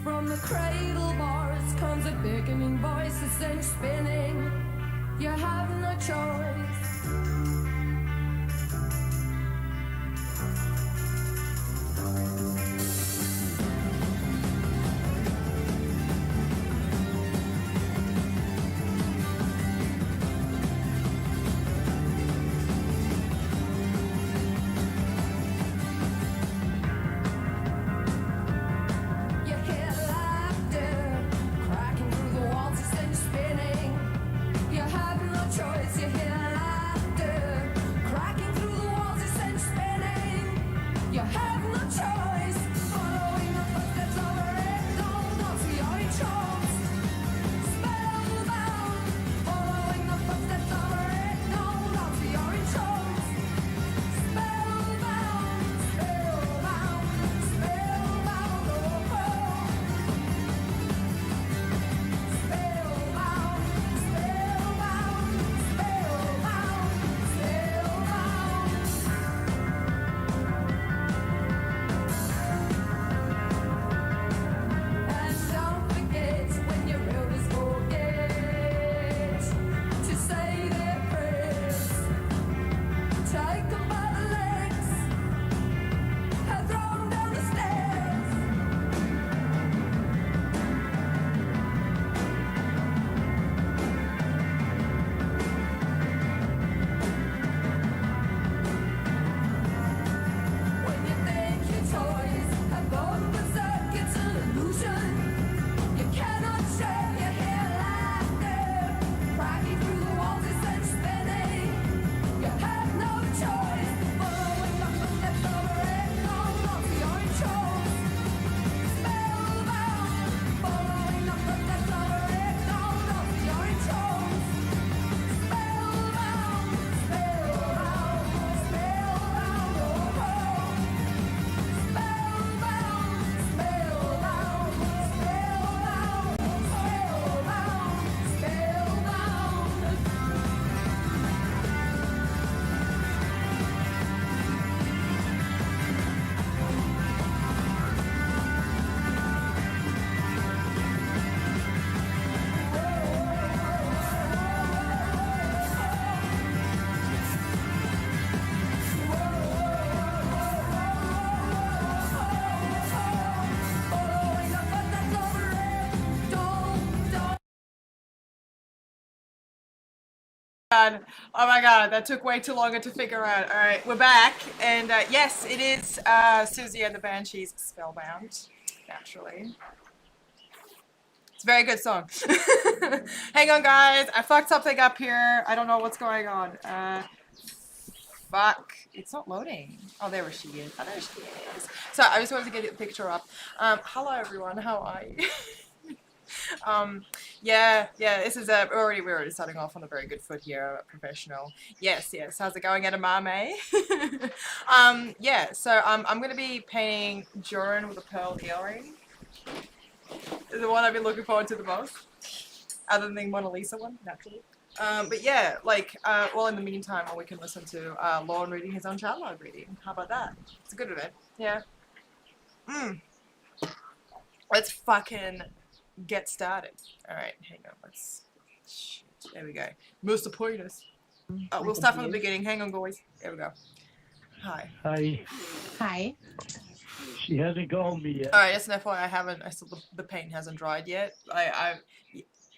From the cradle bars comes a beckoning voice, a stage spinning. You have no choice. God. Oh my god, that took way too long to figure out. Alright, we're back, and yes, it is Susie and the Banshees, Spellbound, naturally. It's a very good song. Hang on guys, I fucked something up here. I don't know what's going on. Fuck. It's not loading. Oh, there she is. Oh, there she is. So, I just wanted to get the picture up. Hello everyone, how are you? Yeah, this is we're already starting off on a very good foot here, professional. Yes, how's it going, edamame? Yeah, so I'm gonna be painting Joran with a pearl earring. The one I've been looking forward to the most, other than the Mona Lisa one, naturally. But yeah, like, well, in the meantime, we can listen to Lorn reading his own chat log reading. How about that? It's a good event. Yeah. Let's fucking get started. Alright, hang on, let's... Shit, there we go. Mr. Pointus. We'll start from the beginning. Hang on, boys. There we go. Hi. Hi. She hasn't called me yet. Alright, just an FYI, I still, the paint hasn't dried yet.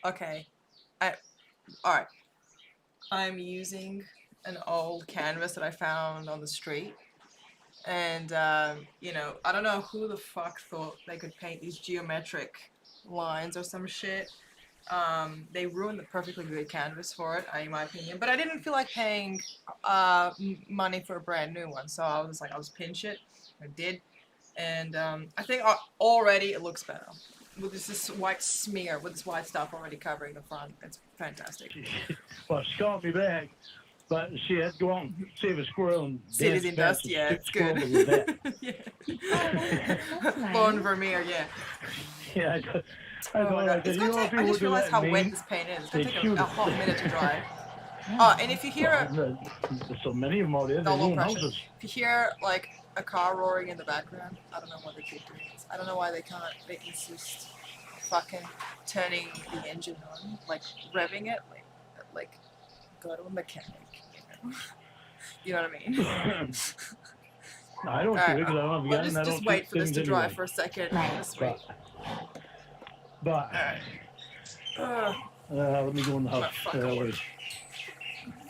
Okay. Alright. I'm using an old canvas that I found on the street. And, you know, I don't know who the fuck thought they could paint these geometric lines or some shit. They ruined the perfectly good canvas for it, in my opinion. But I didn't feel like paying money for a brand new one, so I was like, I'll just pinch it. I did. And I think already it looks better. With this white smear, with this white stuff already covering the front. It's fantastic. Well, she called me back, but she had to go on and save a squirrel and Cities in dust, yeah, it's good. Yeah. Lorn Vermeer, yeah. Yeah, I Oh my god, it's gonna take, I just realized how wet this paint is. It's gonna take a hot minute to dry. Oh, and if you hear there's so many of them out there, no low their own pressure. houses. If you hear like a car roaring in the background, I don't know what they keep doing. It's I don't know why they can't. They insist fucking turning the engine on, like revving it, like go to a mechanic. You know what I mean? I don't do it because I don't have a gun Let's and I don't just wait shoot for this things to dry anyway. for a second. Right. Just wait. But Alright. let me go in the house. There's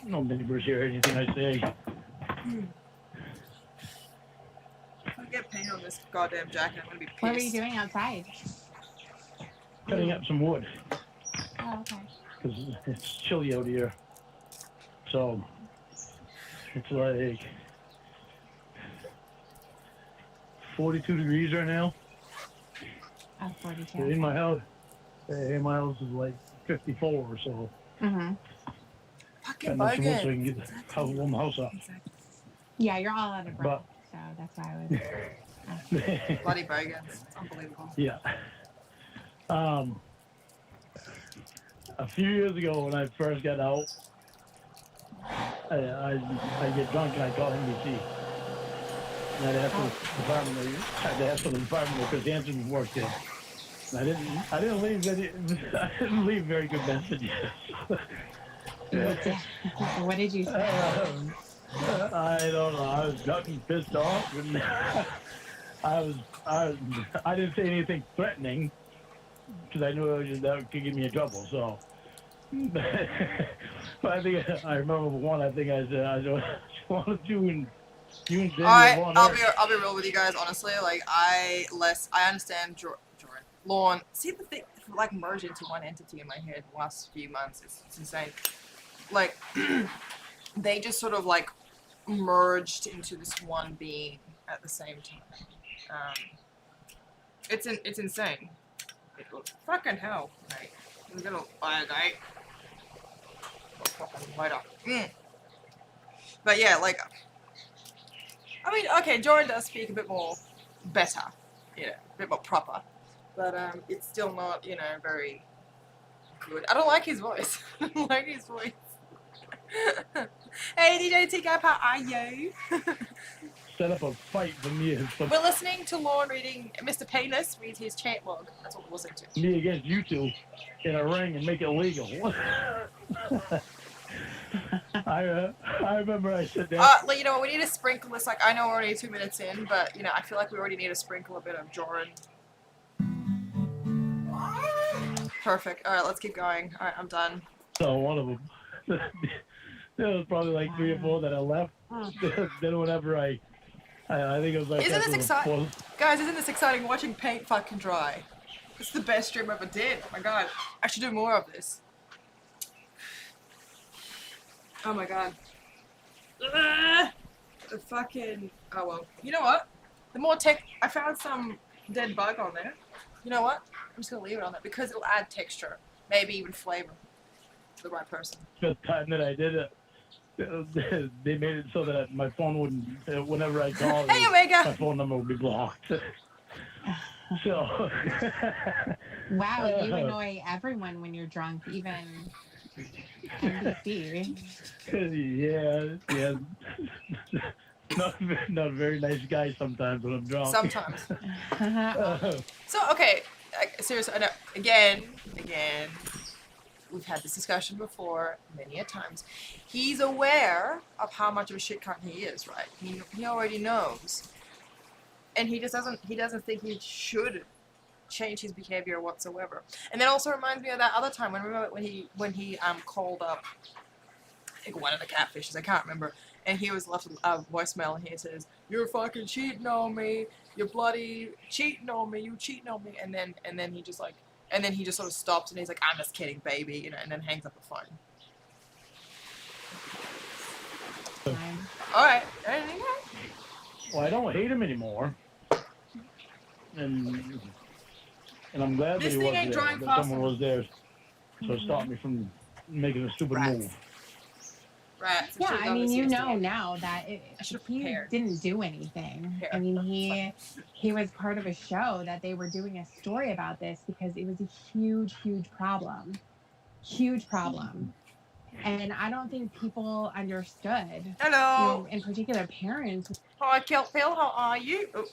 no neighbors here. Anything I say. If I get paint on this goddamn jacket, I'm gonna be pissed. What were you doing outside? Cutting up some wood Oh, okay. because it's chilly out here. So it's like 42 degrees right now. Oh, 42. In my house is like 54 or so. Mm-hmm. Fucking And then some wood so I bogan. can get the house, warm the house up. Exactly. Yeah, you're all out of breath, But- so that's why I was. Bloody bogans. It's unbelievable. Yeah. A few years ago when I first got out, I get drunk and I call NBC. And I'd ask for the department where Chris Hansen worked in. And I didn't leave very good messages. What did you say? I don't know. I was drunk and pissed off, and I didn't say anything threatening because I knew that could get me in trouble. So, but I think I remember one. I think I said I just wanted you and Jamie Alright, on I'll Earth. be real with you guys, honestly. Like, I understand Jordan. Lorne. See, the thing, like, merged into one entity in my head the last few months. It's insane. Like, they just sort of, like, merged into this one being at the same time. It's insane. Fucking hell, mate. I'm gonna buy a guy. Fucking light up. But yeah, like, I mean, okay, Jordan does speak a bit more better, you know, a bit more proper, but it's still not, you know, very good. I don't like his voice. I don't like his voice. Hey, DJ Teacup, how are you? Set up a fight for me, We're listening to Lorne reading Mr. Penis read his chat log. That's what we're listening to. me against you two in a ring and make it legal. I remember I said that. Like, you know what, we need to sprinkle this. Like, I know we're already 2 minutes in, but, you know, I feel like we already need to sprinkle a bit of Jordan. Perfect. Alright, let's keep going. Alright, I'm done. So one of them, there was probably like 3 or 4 that I left. Then whenever I think it was like. Isn't this after the exciting? fourth- Guys, isn't this exciting watching paint fucking dry? It's the best stream I ever did. Oh my god. I should do more of this. Oh my god. The fucking... Oh well. You know what? The more tech... I found some dead bug on there. You know what? I'm just gonna leave it on there because it'll add texture. Maybe even flavor. To the right person. The time that I did it, they made it so that my phone wouldn't, whenever I called, Hey, my Omega! phone number would be blocked. So. Wow, you annoy everyone when you're drunk, even NBC. Yeah. Not a very nice guy sometimes when I'm drunk. Sometimes. So, okay. Seriously, I know. Again. We've had this discussion before many a times. He's aware of how much of a shit cunt he is, right? He already knows. And he doesn't think he should change his behavior whatsoever. And that also reminds me of that other time when he called up, I think one of the catfishes, I can't remember, and he was left a voicemail and he says, "You're fucking cheating on me, you're bloody cheating on me, you cheating on me," and then he just like, and then he just sort of stops and he's like, "I'm just kidding, baby," you know, and then hangs up the phone. Alright, anything else? Well, I don't hate him anymore. And I'm glad This that he thing was ain't there, drying that fast someone was there, so it stopped me from making a stupid Rats. move. Rats. Yeah, I mean, you know now that I should've he prepared. didn't do anything. Here. I mean, he was part of a show that they were doing a story about this because it was a huge problem. Huge problem. And I don't think people understood. Hello. You know, in particular, parents. Hi, Keltville. How are you? Oh,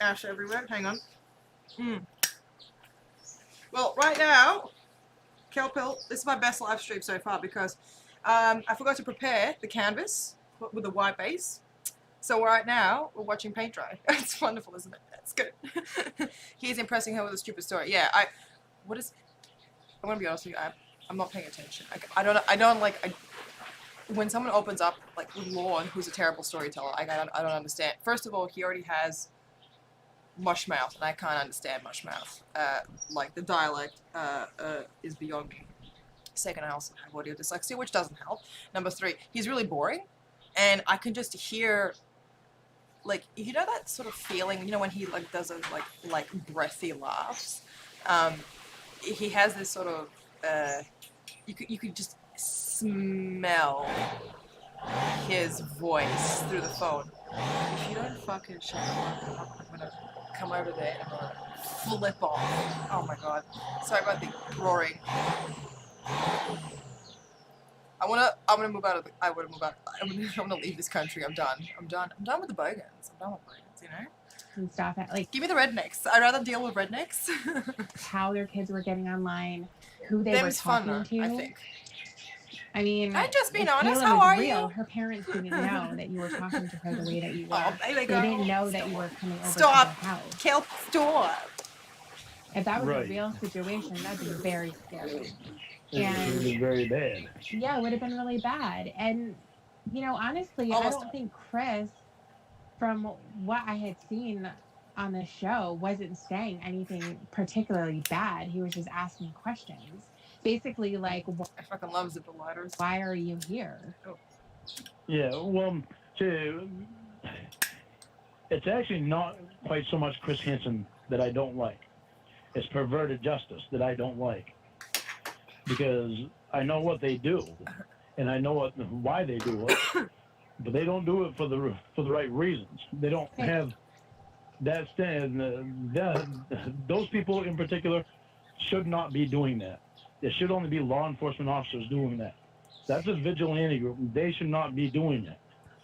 ash everywhere. Hang on. Well, right now, Kelpil, this is my best live stream so far because I forgot to prepare the canvas with a white base. So right now, we're watching paint dry. It's wonderful, isn't it? That's good. He's impressing her with a stupid story. Yeah, I want to be honest with you, I'm not paying attention. I don't like, when someone opens up, like with Lorne, who's a terrible storyteller, I don't understand. First of all, he already has mush mouth, and I can't understand mush mouth. Like the dialect is beyond me. Second, I also have audio dyslexia, which doesn't help. Number 3, he's really boring, and I can just hear, like, you know that sort of feeling, you know, when he like does a like breathy laughs. He has this sort of you could just smell his voice through the phone. If you don't fucking shut up, I'm gonna come over there and I'm gonna flip off. Oh my god. Sorry about the roaring. I'm gonna move out of the, I'm gonna leave this country. I'm done with the bogans. I'm done with bogans, you know? And stop it. Like, Give me the rednecks. I'd rather deal with rednecks. how their kids were getting online, who they were Them's talking funner, to. I think. I mean, I'm just being if honest, Kayla how was are real, you? her parents didn't know that you were talking to her the way that you were. Oh, there they They go. didn't know that you were coming over Stop. to their house. Kill, stop. If that was Right. a real situation, that'd be very scary. It And was very bad. yeah, it would have been really bad. And, you know, honestly, Almost I don't think Chris, from what I had seen on the show, wasn't saying anything particularly bad. He was just asking questions. Basically, like, I fucking love zipper lighters. why are you here? Yeah, well, see, it's actually not quite so much Chris Hansen that I don't like. It's perverted justice that I don't like. Because I know what they do, and I know why they do it, but they don't do it for the right reasons. They don't have that stand. Those people in particular should not be doing that. There should only be law enforcement officers doing that. That's a vigilante group. They should not be doing that.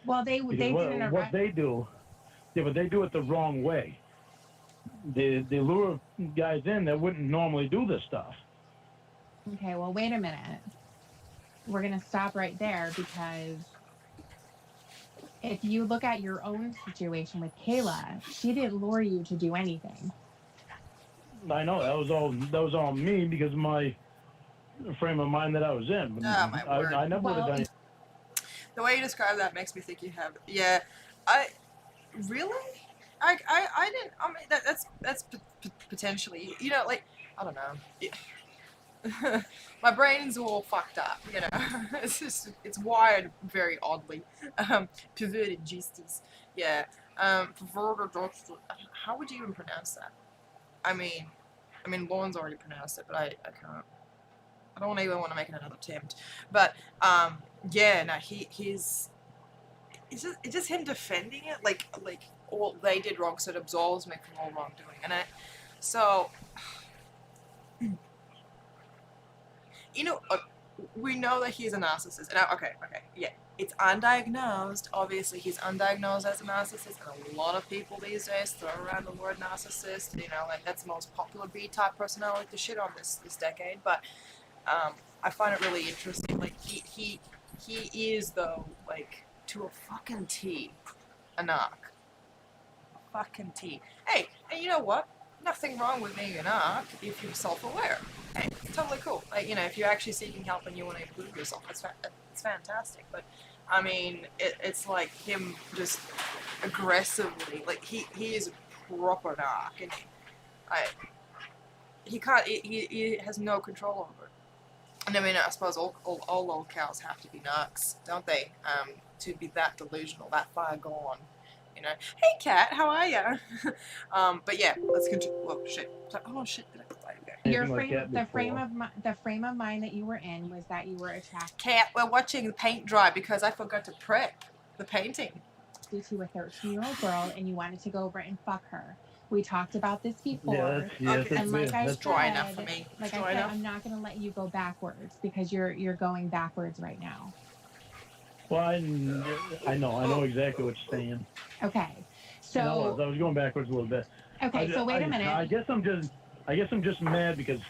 Well, they Because didn't what arrest. they do, yeah, but they do it the wrong way. They lure guys in that wouldn't normally do this stuff. Okay, well, wait a minute. We're going to stop right there because if you look at your own situation with Kayla, she didn't lure you to do anything. I know that was all me because of my frame of mind that I was in. But Oh, my word. I never would have done it. The way you describe that makes me think you have. Yeah, I didn't. I mean, that's potentially. You know, like, I don't know. My brain's all fucked up. You know, it's wired very oddly. Perverted justice. Yeah. Perverted justice. How would you even pronounce that? I mean, Lauren's already pronounced it, but I can't. I don't even want to make another attempt. But yeah, no, it's just him defending it, like all they did wrong, so it absolves me from all wrongdoing, and so you know, we know that he's a narcissist, and okay, yeah, it's undiagnosed. Obviously, he's undiagnosed as a narcissist, and a lot of people these days throw around the word narcissist. You know, like that's the most popular B-type personality to shit on this decade. But I find it really interesting. Like he is though, like to a fucking T, a narc. Fucking T. Hey, and you know what? Nothing wrong with being an narc if you're self-aware. Hey, it's totally cool. Like, you know, if you're actually seeking help and you want to improve yourself, it's fantastic. But I mean, it's like him just aggressively, like he is a proper narc, and he has no control over it. And I mean, I suppose all old cows have to be narcs, don't they? To be that delusional, that far gone. You know, hey cat, how are you? But yeah, let's continue. Oh shit! Oh shit! Did I okay. Your Anything like frame, that the frame of mind that you were in was that you were attracted Cat, we're watching the paint dry because I forgot to prep the painting. to a 13-year-old girl and you wanted to go over and fuck her. We talked about this before. Yes, Okay. And like I That's said, dry enough for me. Like Dry I said, enough. I'm not going to let you go backwards because you're going backwards right now. Well, I know exactly what you're saying. Okay, I so was going backwards a little bit. Okay, so wait a I minute. guess I'm just mad because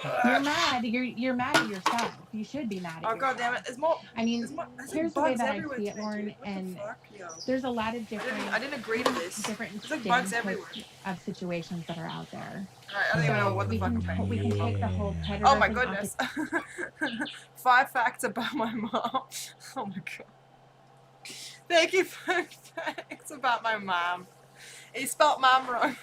You're mad. You're mad at yourself. You should be mad at Oh yourself. god damn it! There's more. I mean, There's more. There's here's like the way bugs that I everywhere see it, today, dude. Lauren, What and the fuck, yo? there's a lot of I didn't agree to this. different There's like spin bugs puts everywhere. of situations that are out there. Alright, I don't even know what the We fuck can I'm painting. we can take the whole predator Oh my thing off goodness. the 5 facts about my mom. Oh my god. Thank you for facts about my mom. He spelt mom wrong.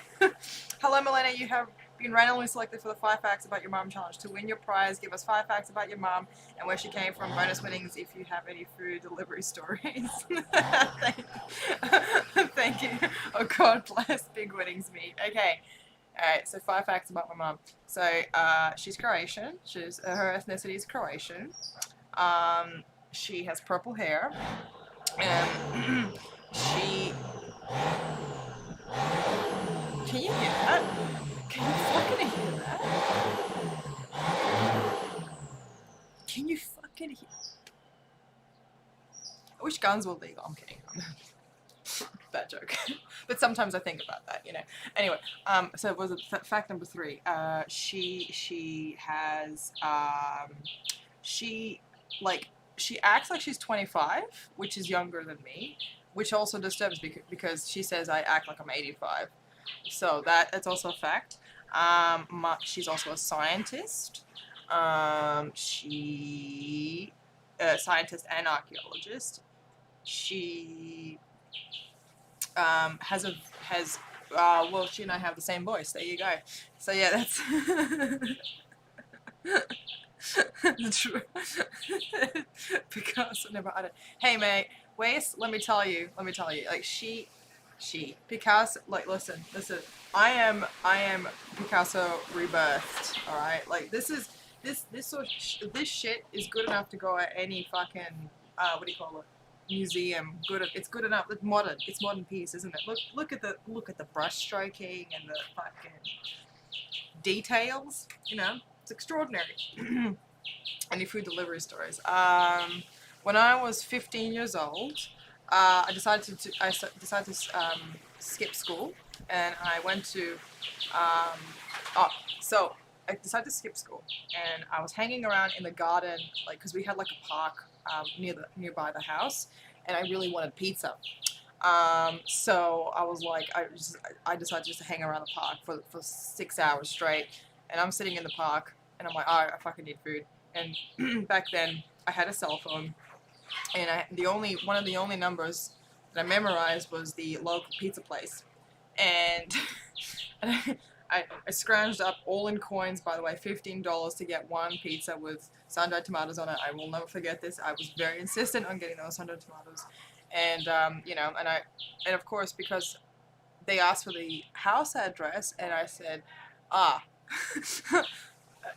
Hello, Milena. You have been randomly selected for the 5 facts about your mom challenge. To win your prize, give us 5 facts about your mom and where she came from. Bonus winnings if you have any food delivery stories. Thank you. Oh god bless. Big winnings me. Okay. Alright, so 5 facts about my mom. So, she's Croatian. Her ethnicity is Croatian. She has purple hair. She... Can you hear that? Can you fucking hear that? Can you fucking hear... I wish guns were legal. I'm kidding. Bad joke. But sometimes I think about that, you know. Anyway, so it was fact number 3. She has, she acts like she's 25, which is younger than me, which also disturbs me because she says I act like I'm 85. So that's also a fact. She's also a scientist. Scientist and archaeologist. She well, she and I have the same voice. There you go. So yeah, that's true. Picasso never uttered. Hey mate, wait. Let me tell you. Like Picasso. Like listen. I am Picasso rebirthed. All right. Like this shit is good enough to go at any fucking what do you call it? Museum. It's good enough. It's modern. It's modern piece, isn't it? Look at the brush stroking and the fucking details. You know, it's extraordinary. Any food delivery stories? When I was 15 years old, I decided to skip school, and I went to. So I decided to skip school, and I was hanging around in the garden, like, because we had like a park nearby the house, and I really wanted pizza. So I was like, I decided just to hang around the park for 6 hours straight, and I'm sitting in the park, and I'm like, oh, I fucking need food. And back then, I had a cell phone, and one of the only numbers that I memorized was the local pizza place, and I scrounged up, all in coins, by the way, $15 to get one pizza with sun-dried tomatoes on it. I will never forget this. I was very insistent on getting those sun-dried tomatoes. And, you know, and of course, because they asked for the house address, and I said,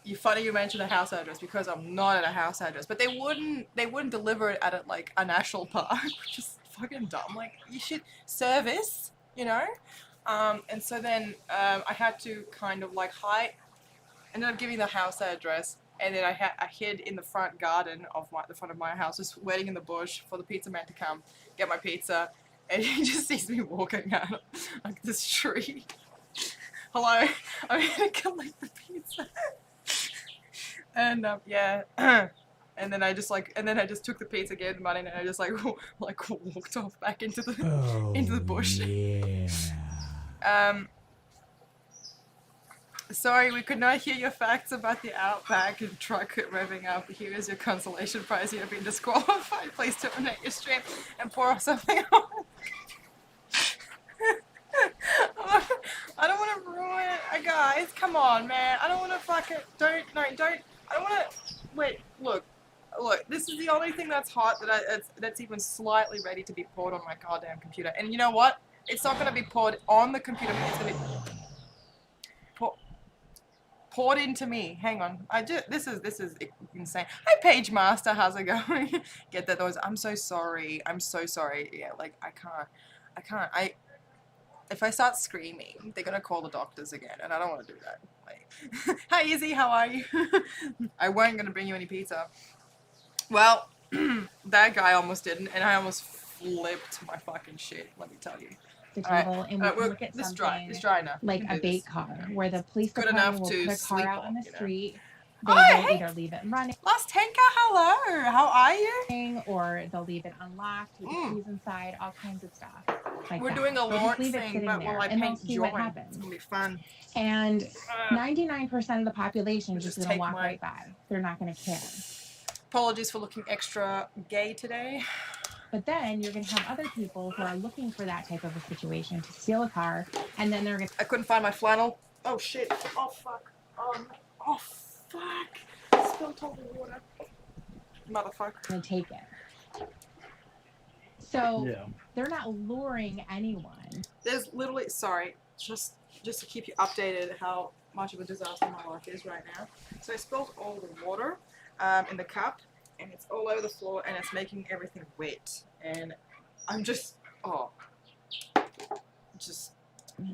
you funny you mentioned a house address, because I'm not at a house address. But they wouldn't deliver it at like a national park, which is fucking dumb. Like, you should service, you know? And so then I had to kind of like ended up giving the house address, and then I hid in the front garden of the front of my house, just waiting in the bush for the pizza man to come get my pizza, and he just sees me walking out like this tree. Hello, I'm here to collect the pizza. And yeah. And then I just took the pizza, gave the money, and I just like walked off back into the bush. Yeah. Sorry, we could not hear your facts about the Outback and truck revving up. Here is your consolation prize. You have been disqualified. Please terminate your stream and pour something on. I don't want to ruin it. Guys, come on, man. I don't want to fucking... I don't want to... Wait, look, this is the only thing that's hot that's even slightly ready to be poured on my goddamn computer. And you know what? It's not going to be poured on the computer. It's going to be poured into me. Hang on. This is insane. Hi, Page Master. How's it going? Get that noise. I'm so sorry. Yeah, like I can't. If I start screaming, they're gonna call the doctors again, and I don't want to do that. Like, hi, Izzy. How are you? I weren't gonna bring you any pizza. Well, that guy almost didn't, and I almost flipped my fucking shit. Let me tell you. the All right. table and we can look at This something dry enough. We like can a do bait this. car, where the police Good department enough will to put a car sleep out on on, the you know. street. They Oh, will hey. either leave it running Lost Tenka, hello. How are you? or they'll leave it unlocked with the keys inside, all kinds of stuff like We're that. doing a They'll just LORNT leave it thing, sitting but there will I and they'll paint see what joy? It's happens. gonna be fun. And 99% of the population is Just just going take to walk my- right by. They're not going to care. Apologies for looking extra gay today. But then you're going to have other people who are looking for that type of a situation to steal a car, and then they're going I couldn't find my flannel. Oh shit. Oh fuck. Oh fuck. Spilled all the water. Motherfucker. to take it. So Yeah. they're not luring anyone. There's literally, sorry, just to keep you updated how much of a disaster my life is right now. So I spilled all the water in the cup, and it's all over the floor, and it's making everything wet. And I'm just,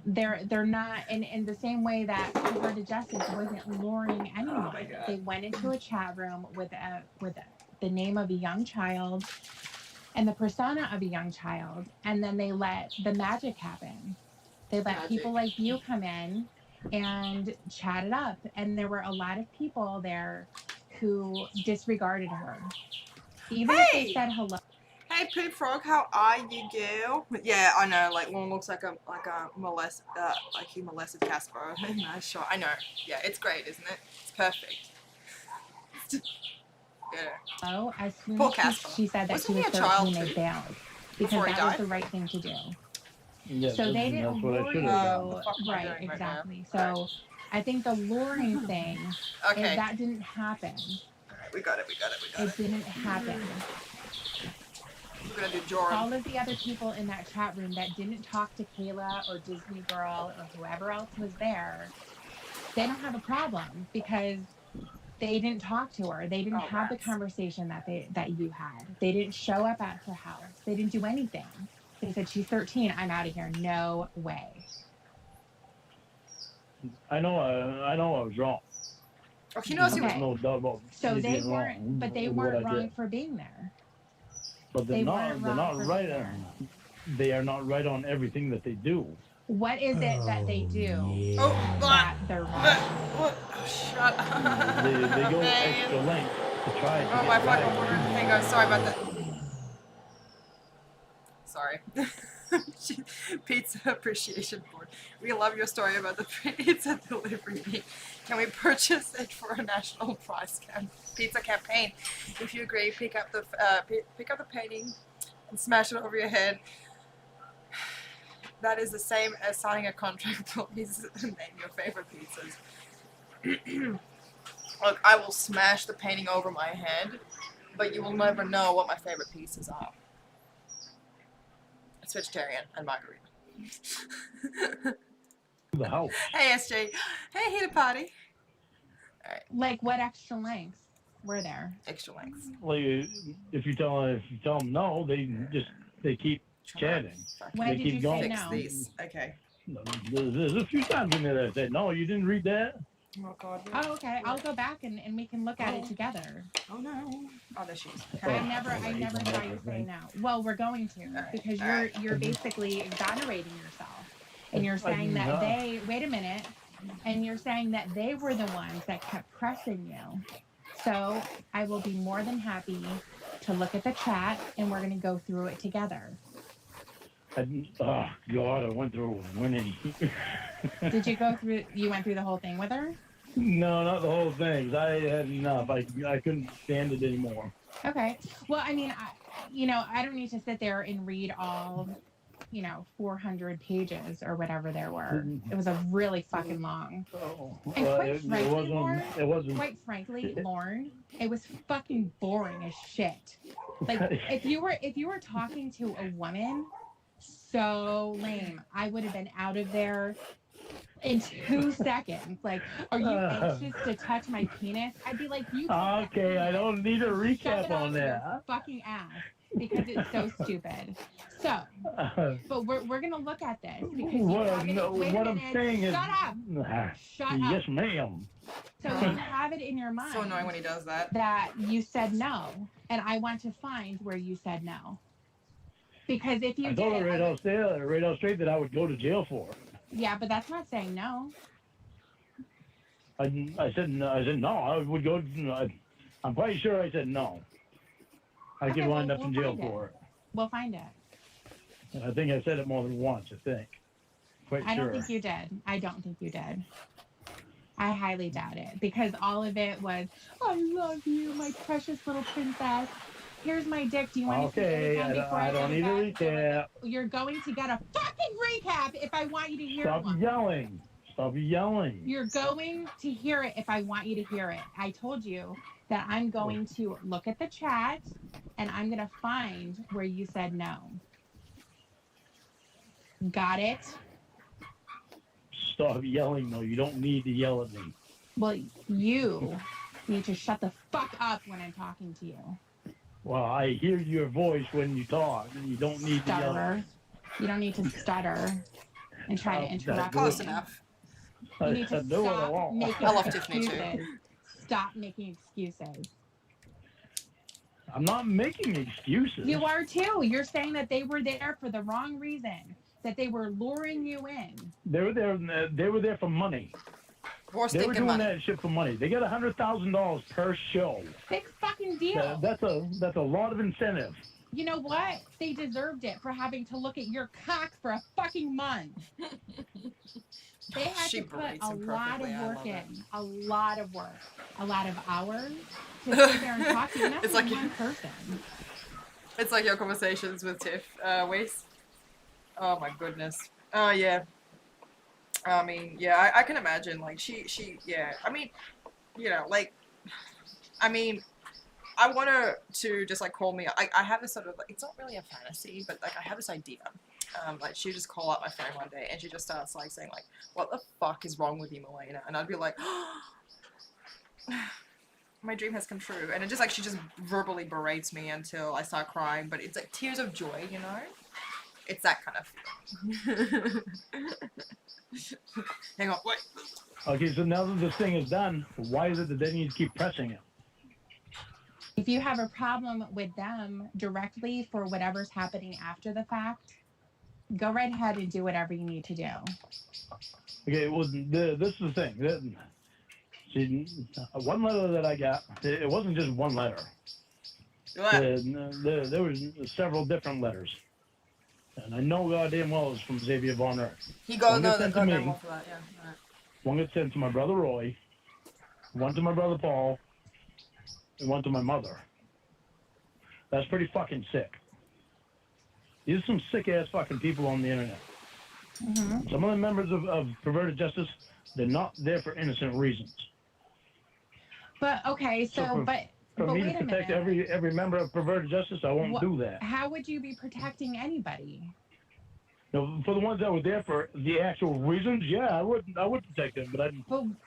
They're not in the same way that Converted Justice wasn't luring anyone. Oh my God. They went into a chat room with the name of a young child and the persona of a young child, and then they let the magic happen. They let people like you come in and chat it up, and there were a lot of people there who disregarded her. Even if they said hello. Hey Poop Frog, how are you, girl? Yeah, I know. Like Lauren looks like he molested Casper. Nice shot. I know. Yeah, it's great, isn't it? It's perfect. Yeah. As soon Poor as Casper. she said that Wasn't she he was a child 13, they too? bailed Before because he that was died? the right thing to do. Yeah, So they didn't that's what I lure should you. have done. What the fuck am I Right, doing right exactly. now? So I think the luring thing, Okay. if that didn't happen, We got it. it didn't happen. We're gonna do Jordan. All of the other people in that chat room that didn't talk to Kayla or Disney Girl or whoever else was there, they don't have a problem because they didn't talk to her. They didn't have the conversation that you had. They didn't show up at her house. They didn't do anything. They said, she's 13. I'm out of here. No way. I know I was wrong. Oh, he knows he was. Okay. No doubt about So me they being weren't, wrong but they with what weren't I wrong did. for being there. But they're They not. weren't They're wrong not for right. being there. They are not right on everything that they do. What is it that they do Oh, that they're wrong? what? Oh, shut up. They go Man. extra lengths to try to Oh get my by. fucking word. Hang on, sorry about that. Sorry. Pizza Appreciation Board. We love your story about the pizza delivery fee. Can we purchase it for a national prize pizza campaign? If you agree, pick up the painting and smash it over your head. That is the same as signing a contract. Please name your favorite pizzas. Look, I will smash the painting over my head, but you will never know what my favorite pizzas are. It's vegetarian and margarita. The house. Hey SJ. Hey, here to party. Alright, Like, what extra lengths were there? extra lengths. Like if you tell them no, they keep chatting. When They did keep you going. say Fix no? these. Okay. There's a few times in there that I said no. You didn't read that. Oh god. Oh, okay. I'll go back and we can look at it together. Oh no. Oh, there she is. I never saw you say no. Well, we're going to because you're basically exonerating yourself, and you're saying that they wait a minute, and you're saying that they were the ones that kept pressing you. So I will be more than happy to look at the chat, and we're going to go through it together. Oh God, I went through winning. Did you go through? You went through the whole thing with her? No, not the whole thing. I had enough. I couldn't stand it anymore. Okay. Well, I mean, I don't need to sit there and read all, 400 pages or whatever there were. It was a really fucking long. And quite frankly, Lauren, it was fucking boring as shit. Like, if you were talking to a woman, so lame. I would have been out of there in 2 seconds. Like, are you anxious to touch my penis? I'd be like, you. Okay, I don't need a Shove it recap on up your that. fucking ass because it's so stupid. So, but we're gonna look at this because you have it. Wait a I'm minute. saying is, Shut up. Shut up. yes, ma'am. So you have it in your mind So annoying when he does that. that you said no, and I want to find where you said no. Because if you I told her did, right out straight that I would go to jail for it. yeah, but that's not saying no. I said no. I would go. I'm quite sure I said no. I Okay, could wind well, up in we'll jail find it. for it. We'll find it. And I think I said it more than once. I think. Quite I sure. don't think you did. I don't think you did. I highly doubt it because all of it was, I love you, my precious little princess. Here's my dick. Do you want to see it Okay, again before I don't need a go to bed? recap. You're going to get a fucking recap if I want you to hear Stop one. yelling. Stop yelling. You're going to hear it if I want you to hear it. I told you that I'm going to look at the chat and I'm going to find where you said no. Got it? Stop yelling, though. You don't need to yell at me. Well, you need to shut the fuck up when I'm talking to you. Well, I hear your voice when you talk. You don't need to yell. Stutterer. You don't need to stutter and try to interrupt Close me. enough. You need to do what I stop want. making I love Tiffany too. excuses. Stop making excuses. I'm not making excuses. You are too. You're saying that they were there for the wrong reason. That they were luring you in. They were there. They were there for money. More They were stinking doing money. that shit for money. They got $100,000 per show. Big fucking deal. That's a lot of incentive. You know what? They deserved it for having to look at your cock for a fucking month. They had She to put berates a him lot of perfectly. I work love it. in. A lot of work. A lot of hours to sit there and talk to you. And that's It's like like- one person. It's like your conversations with Tiff, Weiss. Oh my goodness. Oh yeah. I mean, yeah, I can imagine. Like she, yeah. I mean, you know, like, I mean, I want her to just like call me. I have this sort of like, it's not really a fantasy, but like I have this idea. Like she just call up my phone one day and she just starts like saying like, "What the fuck is wrong with you, Milena?" And I'd be like, my dream has come true. And it just like she just verbally berates me until I start crying. But it's like tears of joy, you know. It's that kind of. Hang on, wait. Okay, so now that this thing is done, why is it that they need to keep pressing it? If you have a problem with them directly for whatever's happening after the fact, go right ahead and do whatever you need to do. Okay, well, this is the thing. See, one letter that I got, it wasn't just one letter. There was several different letters. And I know goddamn well it's from Xavier Von Erck. He goes, One no, gets that sent to got me. that one for that, yeah. Alright. One gets sent to my brother Roy, one to my brother Paul, and one to my mother. That's pretty fucking sick. These are some sick-ass fucking people on the internet. Mm-hmm. Some of the members of Perverted Justice, they're not there for innocent reasons. But okay, For but me wait to a protect minute. every member of Perverted Justice, I won't do that. How would you be protecting anybody? You know, for the ones that were there for the actual reasons, yeah, I would protect them. But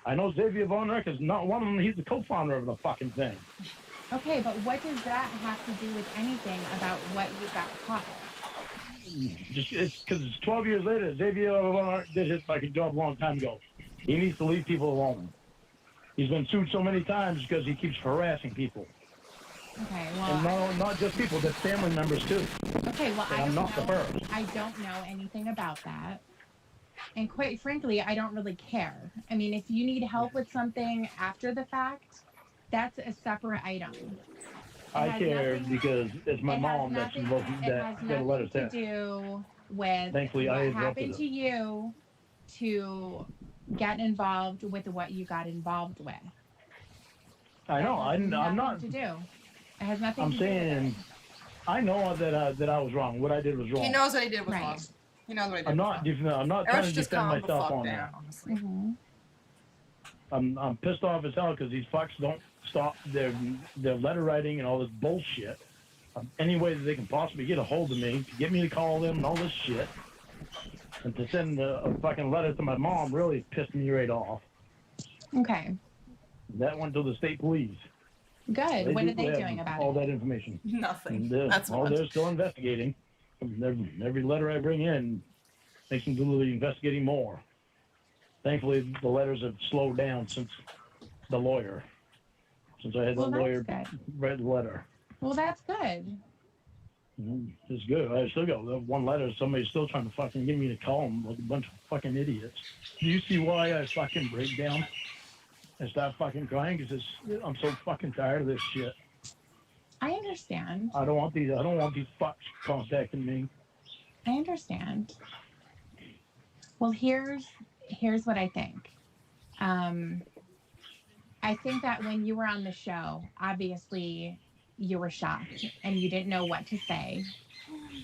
I know Xavier Von Erck is not one of them. He's the co-founder of the fucking thing. Okay, but what does that have to do with anything about what you got caught? Just it's because it's 12 years later. Xavier Von Erck did his fucking job a long time ago. He needs to leave people alone. He's been sued so many times because he keeps harassing people. Okay, And well, not just people, but family members too. okay, well, And I'm not the first. I don't know anything about that. And quite frankly, I don't really care. I mean, if you need help with something after the fact, that's a separate item. I has care nothing- because it's my It has mom that's nothing- involved it that has got a letter nothing to sent. do with Thankfully, what I interrupted happened it. to you to get involved with what you got involved with. I know. That has I'm not. nothing to do. It has nothing I'm to do with saying it. I know that I was wrong. What I did was wrong. He knows what he did was Right. wrong. He knows what he did I'm was not. wrong. I'm not Everyone trying should to just defend calm the myself fuck on down, that. honestly. Mhm. I'm pissed off as hell because these fucks don't stop their letter writing and all this bullshit. Any way that they can possibly get a hold of me, to get me to call them and all this shit, and to send a fucking letter to my mom really pissed me right off. Okay, That went to the state police. good. What are they have doing about all it? that information? Nothing. And That's what. they're still investigating. Every letter I bring in makes them do the investigating more. Thankfully, the letters have slowed down since I had Well, the lawyer that's good. read the letter. Well, that's good. It's good. I still got that one letter. Somebody's still trying to fucking get me to call them like a bunch of fucking idiots. Do you see why I fucking break down and start fucking crying? Because I'm so fucking tired of this shit. I understand. I don't want these fucks contacting me. I understand. Well, here's what I think. I think that when you were on the show, obviously you were shocked and you didn't know what to say,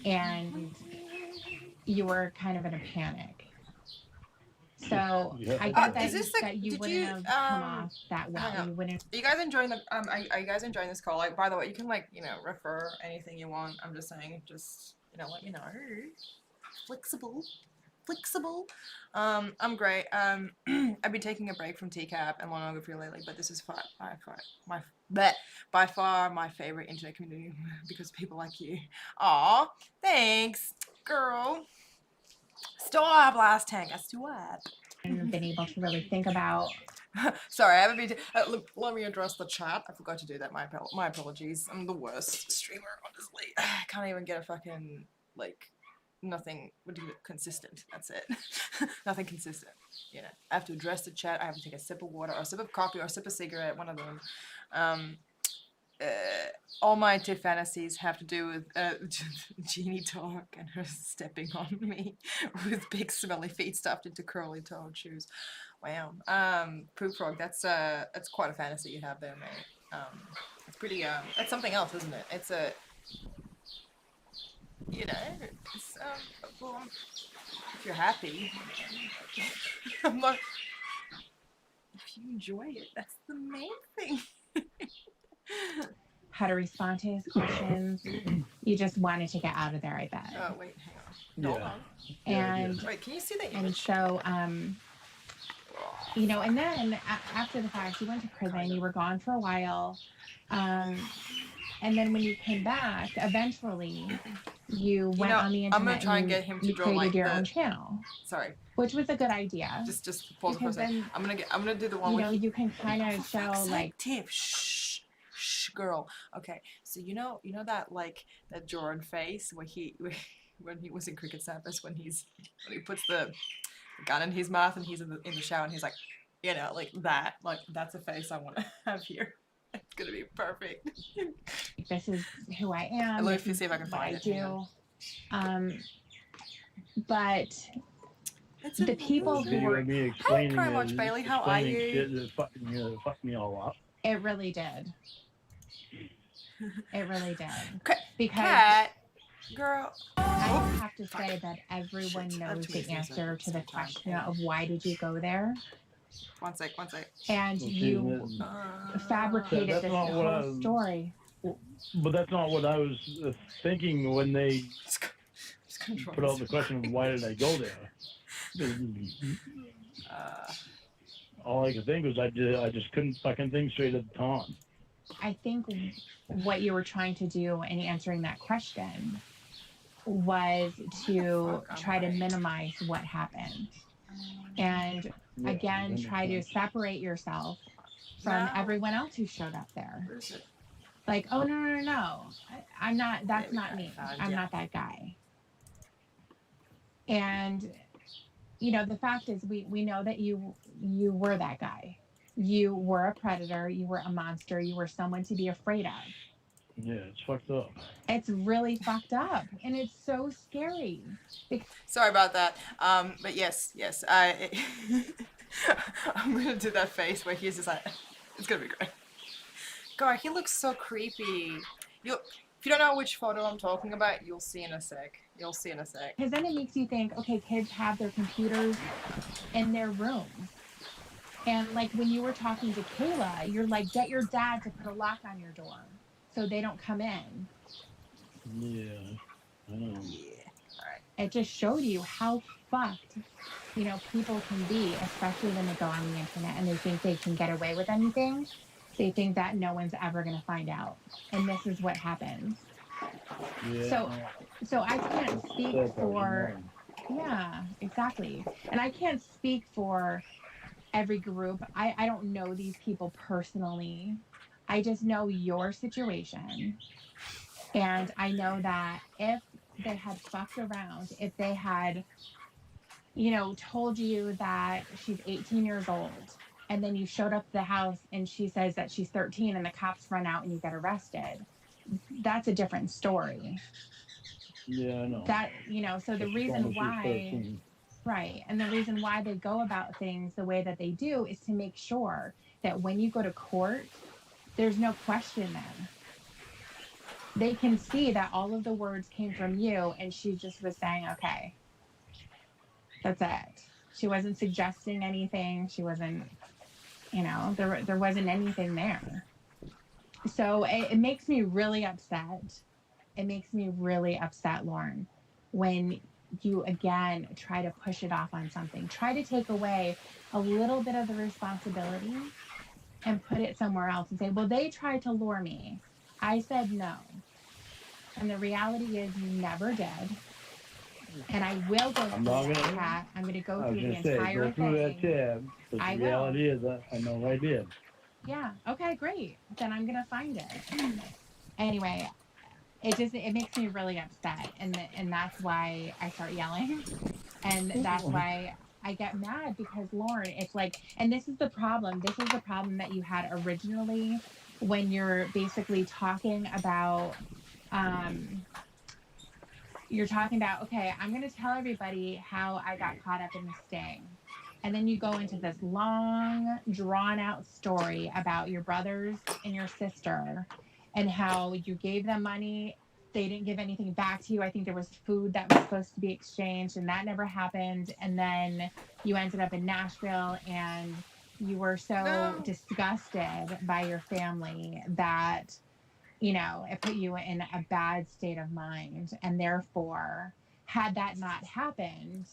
and you were kind of in a panic. So Yeah. I get Is this the- that you did wouldn't you, have come off that hang well. on. You wouldn't. Are you guys enjoying the are you guys enjoying this call? Like, by the way, you can like, refer anything you want. I'm just saying, just let me know. Flexible. I'm great. I've been taking a break from TCAP and pornography lately, but this is by far my favorite internet community because of people like you. Aw, thanks, girl. Stop, last tank. Stop. Been able to really think about. Sorry, I haven't been. Look, let me address the chat. I forgot to do that. My apologies. I'm the worst streamer, honestly. I can't even get a fucking nothing. What do you consistent? That's it. Nothing consistent. I have to address the chat. I have to take a sip of water, or a sip of coffee, or a sip of cigarette. One of them. All my tit fantasies have to do with Jeannie talk and her stepping on me with big smelly feet stuffed into curly toed shoes. Wow. Poop frog. That's quite a fantasy you have there, mate. It's pretty. That's something else, isn't it? It's a. It's well, if you're happy, I'm not. If you enjoy it, that's the main thing. How to respond to his questions. You just wanted to get out of there, I bet. Oh wait, hang on. Hold on. And wait, can you see that? and so and then after the fact, you went to prison. You were gone for a while, and then when you came back, eventually you went on the internet. I'm gonna try and get him to draw created your own channel. Sorry. Which was a good idea. Just pause for a second. I'm gonna do the one. You can kind of show tip. Shh, girl. Okay, so you know that that Jordan face where when he was in Cricket Sampers when he puts the gun in his mouth and he's in the shower and he's like that that's a face I want to have here. It's gonna be perfect. This is who I am. Let me see if I can find it. I do. But the people who were explaining Crime Watch Bailey, how are you? Shit that fucked me all up. It really did. It really did. Because Cat, girl. I have to say that everyone knows the answer to the question of why did you go there? One sec. And you fabricated this whole story. But that's not what I was thinking when they put out the question of why did I go there. All I could think was I just couldn't fucking think straight at the time. I think what you were trying to do in answering that question was to try to minimize what happened. And again, try to separate yourself from everyone else who showed up there. Like, oh, no. I'm not, that's not me. I'm not that guy. And, the fact is we know that you were that guy. You were a predator. You were a monster. You were someone to be afraid of. Yeah, it's fucked up. It's really fucked up. And it's so scary. Sorry about that. But yes, I'm gonna do that face where he's just like, it's gonna be great. God, he looks so creepy. If you don't know which photo I'm talking about, you'll see in a sec. Because then it makes you think, okay, kids have their computers in their rooms. And when you were talking to Kayla, you're like, get your dad to put a lock on your door so they don't come in. Yeah, I know. Yeah. All right. It just showed you how fucked, people can be, especially when they go on the internet and they think they can get away with anything. They think that no one's ever going to find out. And this is what happens. Yeah. So I can't speak for... Yeah, exactly. And I can't speak for every group. I don't know these people personally. I just know your situation. And I know that if they had fucked around, if they had, told you that she's 18 years old, and then you showed up at the house and she says that she's 13 and the cops run out and you get arrested, that's a different story. Yeah, I know. That, so But the she told reason me she's why, 13. right, and the reason why they go about things the way that they do is to make sure that when you go to court, there's no question there. They can see that all of the words came from you and she just was saying, okay, that's it. She wasn't suggesting anything. She wasn't, there wasn't anything there. So it makes me really upset. It makes me really upset, Lauren, when you again try to push it off on something. Try to take away a little bit of the responsibility and put it somewhere else and say, well, they tried to lure me. I said no. And the reality is you never did. And I will go I'm through not that gonna. chat. I'm going to go I was through the gonna say entire go through that thing. tab, but I the will. reality is I know I did. Yeah. Okay, great. Then I'm going to find it. Anyway, it makes me really upset. And that's why I start yelling. And that's why I get mad because Lauren, it's like, and this is the problem. This is the problem that you had originally when you're basically talking about, okay, I'm going to tell everybody how I got caught up in the sting. And then you go into this long, drawn out story about your brothers and your sister and how you gave them money. They didn't give anything back to you. I think there was food that was supposed to be exchanged, and that never happened. And then you ended up in Nashville and you were so No. disgusted by your family that it put you in a bad state of mind. And therefore, had that not happened,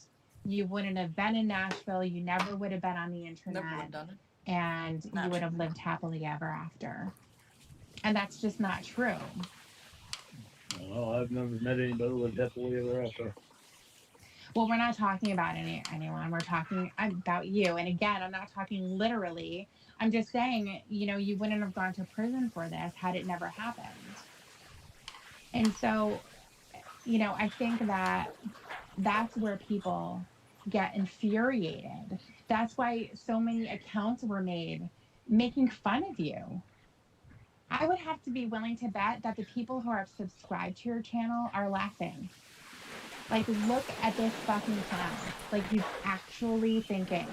you wouldn't have been in Nashville. You never would have been on the internet. Never would have done it. And you would have lived happily ever after. And that's just not true. Well, I've never met anybody who lived happily ever after. Well, we're not talking about anyone. We're talking about you. And again, I'm not talking literally. I'm just saying, you wouldn't have gone to prison for this had it never happened. And so, I think that that's where people get infuriated. That's why so many accounts were made making fun of you. I would have to be willing to bet that the people who are subscribed to your channel are laughing. Like, look at this fucking clown. Like, he's actually thinking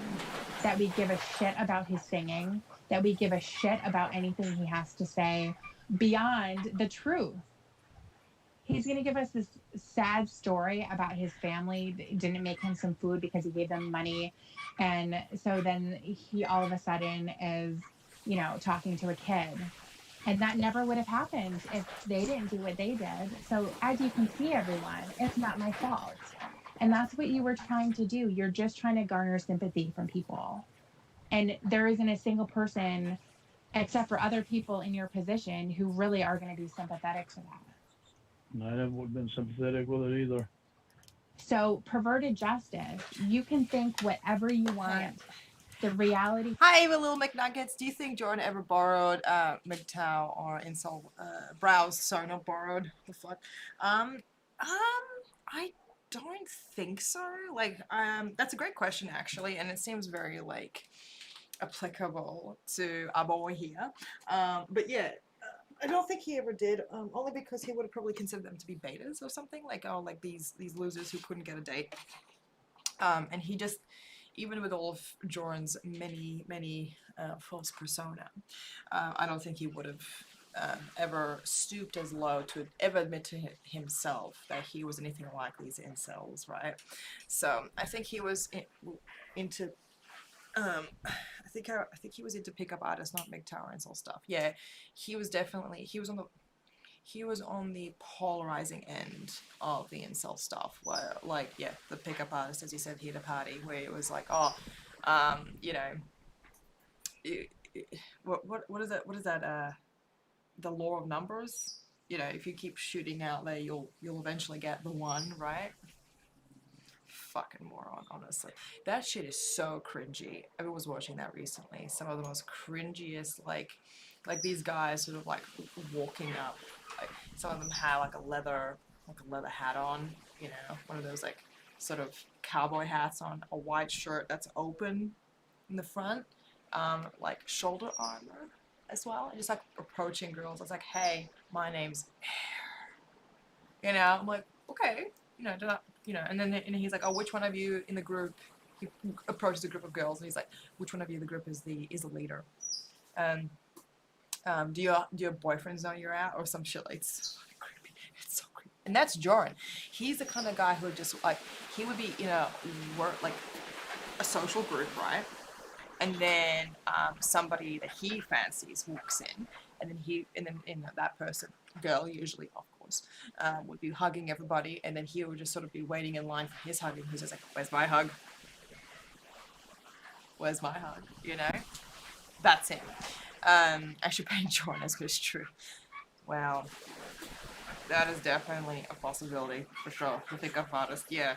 that we give a shit about his singing, that we give a shit about anything he has to say beyond the truth. He's going to give us this sad story about his family didn't make him some food because he gave them money. And so then he all of a sudden is, talking to a kid. And that never would have happened if they didn't do what they did. So as you can see, everyone, it's not my fault. And that's what you were trying to do. You're just trying to garner sympathy from people. And there isn't a single person, except for other people in your position, who really are going to be sympathetic to that. I never would have been sympathetic with it either. So perverted justice, you can think whatever you want. The reality. Hi, Ava Little McNuggets. Do you think Jordan ever borrowed MGTOW or Incel browse? Sorry, not borrowed. The fuck. I don't think so. Like, that's a great question actually, and it seems very like applicable to our boy here. But yeah. I don't think he ever did, only because he would have probably considered them to be betas or something, like, oh, like these losers who couldn't get a date. And he just, even with all of Joran's many false persona, I don't think he would have ever stooped as low to ever admit to himself that he was anything like these incels, right? So I think he was into I think he was into pickup artists, not MGTOW and all stuff. Yeah, he was on the polarizing end of the incel stuff, where like, yeah, the pickup artist, as you said, he had a party where it was like, oh, what is that? The law of numbers. If you keep shooting out there, you'll eventually get the one, right? Fucking moron, honestly. That shit is so cringy. I was watching that recently. Some of the most cringiest, like, like these guys sort of like walking up. Like some of them have like a leather hat on, you know, one of those like sort of cowboy hats on, a white shirt that's open in the front, like shoulder armor as well, and just like approaching girls. I was like, hey, my name's Air. You know, I'm like, okay, you know, and then he's like, oh, which one of you in the group? He approaches a group of girls and he's like, which one of you in the group is the leader? Do your boyfriends know you're out or some shit like it's so creepy. It's so creepy. And that's Jordan. He's the kind of guy who would just like he would be in a work like a social group, right? And then somebody that he fancies walks in, and then that person, girl usually, of course, would be hugging everybody, and then he would just sort of be waiting in line for his hug, and he's just like, "Where's my hug? Where's my hug?" You know, that's him. I should paint Jordan, but it's true. Wow, that is definitely a possibility for sure. The pickup artist, yeah.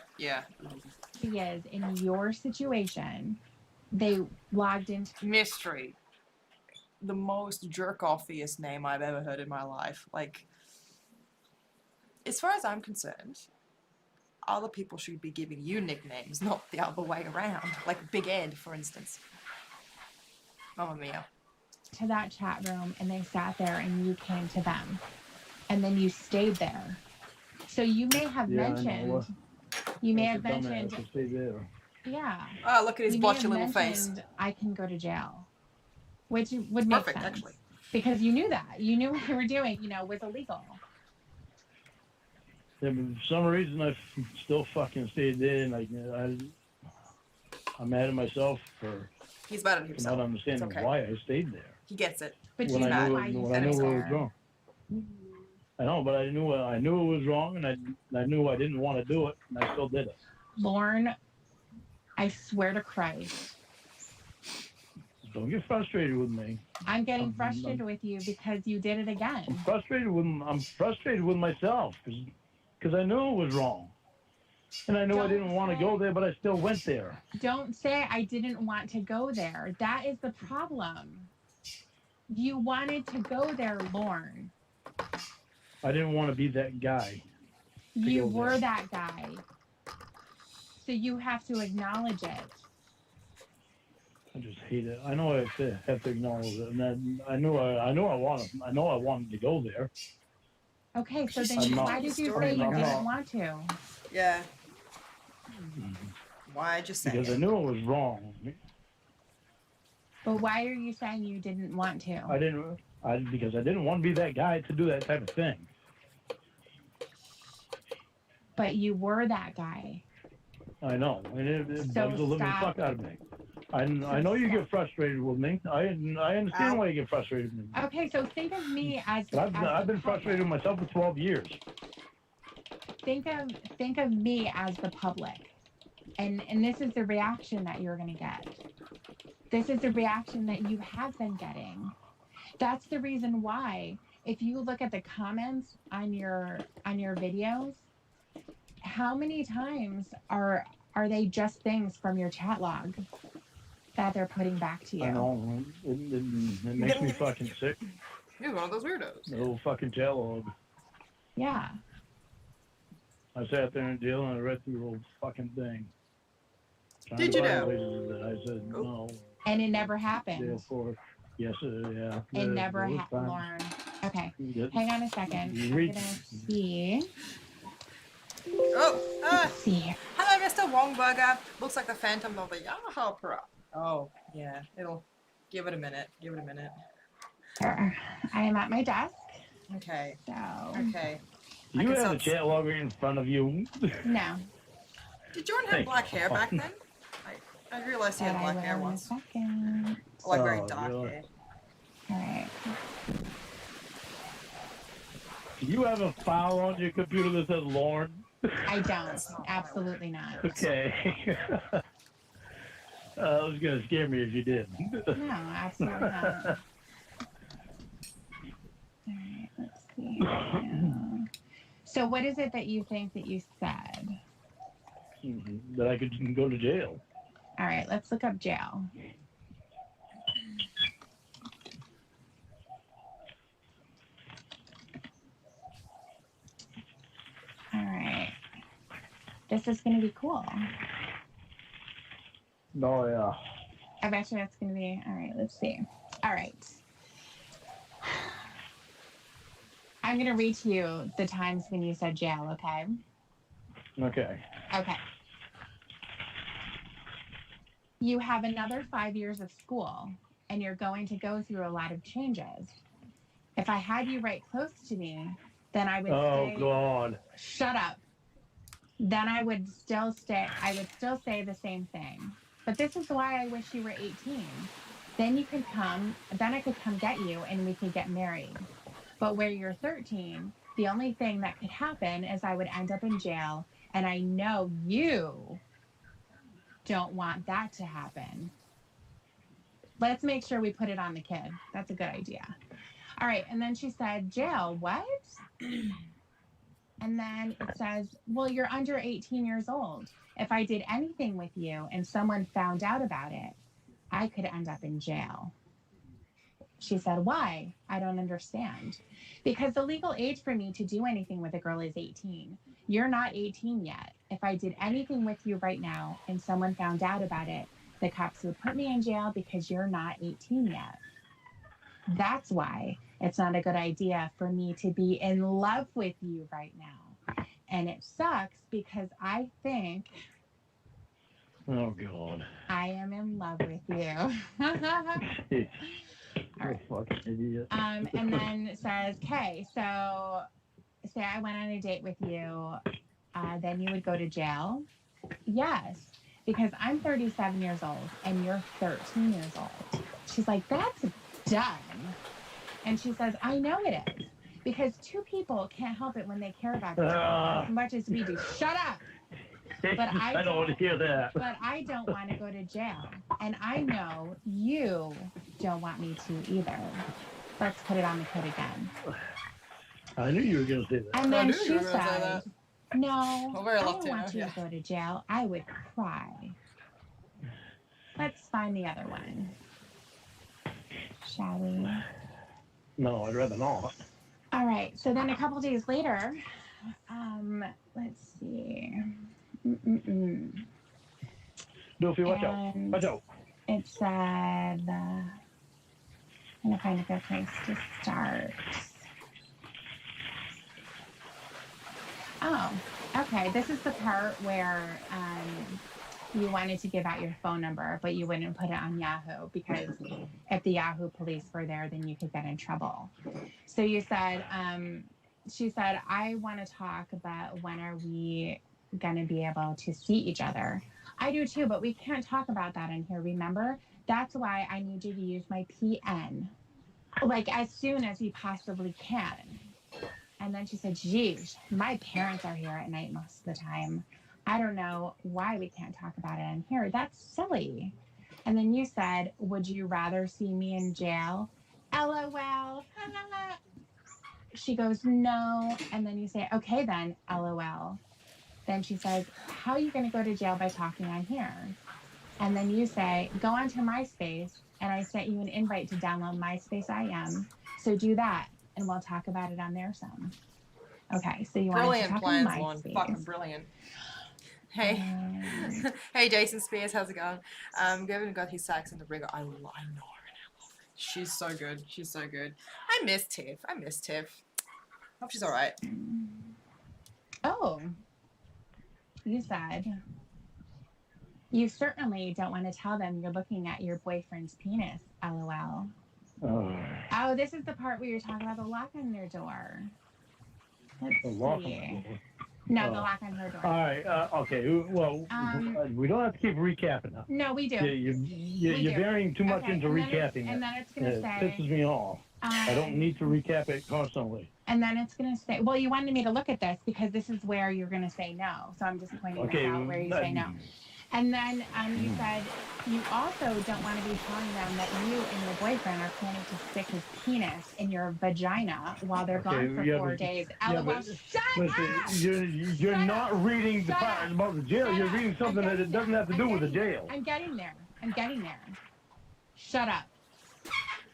Is in your situation, they logged into Mystery. The most jerk-offiest name I've ever heard in my life. Like, as far as I'm concerned, other people should be giving you nicknames, not the other way around. Like Big Ed, for instance. Mamma mia. to that chat room and they sat there and you came to them and then you stayed there. So you may have mentioned, To stay there. yeah. Oh, look at his You may blotchy have little face. mentioned, I can go to jail, which would make Perfect, sense. actually. Because you knew that. You knew what you were doing, you know, was illegal. Yeah, but for some reason I still fucking stayed there, and I'm mad at myself for He's mad at not himself. understanding okay. why I stayed there. He gets it. But When you I know knew why you when I stayed knew it was there. wrong. I know, but I knew it was wrong, and I knew I didn't want to do it, and I still did it. Lorne, I swear to Christ, Don't get frustrated with me. I'm getting frustrated with you because you did it again. I'm frustrated with myself because I knew it was wrong, and I knew I didn't want to go there, but I still went there. Don't say I didn't want to go there. That is the problem. You wanted to go there, Lorne. I didn't want to be that guy. You go were there. that guy. So you have to acknowledge it. I just hate it. I know I have to acknowledge it, and then I know I wanted to go there. Okay, so then I'm not- why did you Story say you I'm didn't not. want to? Yeah. Why'd you say Because I it? knew it was wrong. But why are you saying you didn't want to? Because I didn't want to be that guy to do that type of thing. But you were that guy. I know, and it So bugs the living stop. fuck out of me. I know you get frustrated with me. I understand why you get frustrated with me. Okay, so think of me as But as I've the been frustrated with public. myself for 12 years. Think of me as the public. And this is the reaction that you're going to get. This is the reaction that you have been getting. That's the reason why if you look at the comments on your videos, how many times are they just things from your chat log that they're putting back to you? I know. It makes me fucking sick. You're one of those weirdos. The little fucking dialogue. Yeah. I sat there in jail and I read through the whole fucking thing. Trying Did to you find know? places that I said no. And it never happened. Jail for. Yes, yeah. It never was happened, times. Lauren. Okay. Yeah. Hang on a second. You I'm read- going to see. Oh, Let's see. hello, Mr. Wongburger. Looks like the Phantom of the Yamaha Opera. Oh, yeah. It'll give it a minute. Give it a minute. Sure. I am at my desk. Okay. So, Okay. Do I you can have sell- a chat log right in front of you? no. Did Jordan have Thank black you. hair back then? I realized he But had I black will hair in a once. second. Like very Oh, dark really? hair. All right. Do you have a file on your computer that says Lorne? I don't. That's not Absolutely not. Okay. It was gonna scare me if you did. No, absolutely not. All right. Let's see. So, what is it that you think that you said? That I could go to jail. All right. Let's look up jail. This is going to be cool. Oh, yeah. I bet you it's going to be. All right, let's see. All right. I'm going to read to you the times when you said jail, okay? Okay. Okay. You have another 5 years of school, and you're going to go through a lot of changes. If I had you right close to me, then I would Oh, say, God. shut up. Then I would still say the same thing. But this is why I wish you were 18. Then I could come get you and we could get married. But where you're 13, the only thing that could happen is I would end up in jail, and I know you don't want that to happen. Let's make sure we put it on the kid. That's a good idea. All right, and then she said, jail, what? And then it says, well, you're under 18 years old. If I did anything with you and someone found out about it, I could end up in jail. She said, why? I don't understand. Because the legal age for me to do anything with a girl is 18. You're not 18 yet. If I did anything with you right now and someone found out about it, the cops would put me in jail because you're not 18 yet. That's why it's not a good idea for me to be in love with you right now. And it sucks because I think Oh, God. I am in love with you. All right. Fucking idiot. And then it says, okay, so say I went on a date with you, then you would go to jail? Yes, because I'm 37 years old and you're 13 years old. She's like, that's dumb. And she says, I know it is, because two people can't help it when they care about each other as much as we do. Shut up! But I don't want to hear that. But I don't want to go to jail. And I know you don't want me to either. Let's put it on the kid again. I knew you were going to say that. And then knew she you were gonna say said, that. no, Well, very I don't Latino, want you yeah. to go to jail. I would cry. Let's find the other one. Shall we? No, I'd rather not. All right. So then a couple days later, let's see. Dolphy, watch out. And Watch out. it said, I'm going to find a good place to start. Oh, okay. This is the part where you wanted to give out your phone number, but you wouldn't put it on Yahoo because if the Yahoo police were there, then you could get in trouble. So you said, she said, I want to talk about when are we going to be able to see each other. I do too, but we can't talk about that in here, remember? That's why I need you to use my PN, like as soon as we possibly can. And then she said, geez, my parents are here at night most of the time. I don't know why we can't talk about it in here. That's silly. And then you said, would you rather see me in jail? LOL. She goes, no. And then you say, okay then, LOL. Then she says, how are you going to go to jail by talking on here? And then you say, go onto MySpace, and I sent you an invite to download MySpace IM. So do that, and we'll talk about it on there some. Okay, so you want to Brilliant talk plans, on Lauren. MySpace. Fucking brilliant. Hey. Hey, Jason Spears, how's it going? Gavin got his sax in the rigger. I know her. She's so good. She's so good. I miss Tiff. Hope she's alright. Oh, you said, you certainly don't want to tell them you're looking at your boyfriend's penis, LOL. Oh, this is the part where you're talking about the lock on your door. Let's The lock on see. my door. No, the lock on her door. All right. Okay. Well, we don't have to keep recapping now. No, we do. You're varying too much Okay, into and then recapping and then it's going to it say... pisses me off. I don't need to recap it constantly. And then it's going to say... Well, you wanted me to look at this because this is where you're going to say no. So I'm just pointing this out where you say no. And then you said you also don't want to be telling them that you and your boyfriend are planning to stick his penis in your vagina while they're gone for 4 days. LOL, shut up! You're not reading the part about the jail. You're reading something that it doesn't have to do with the jail. I'm getting there. Shut up.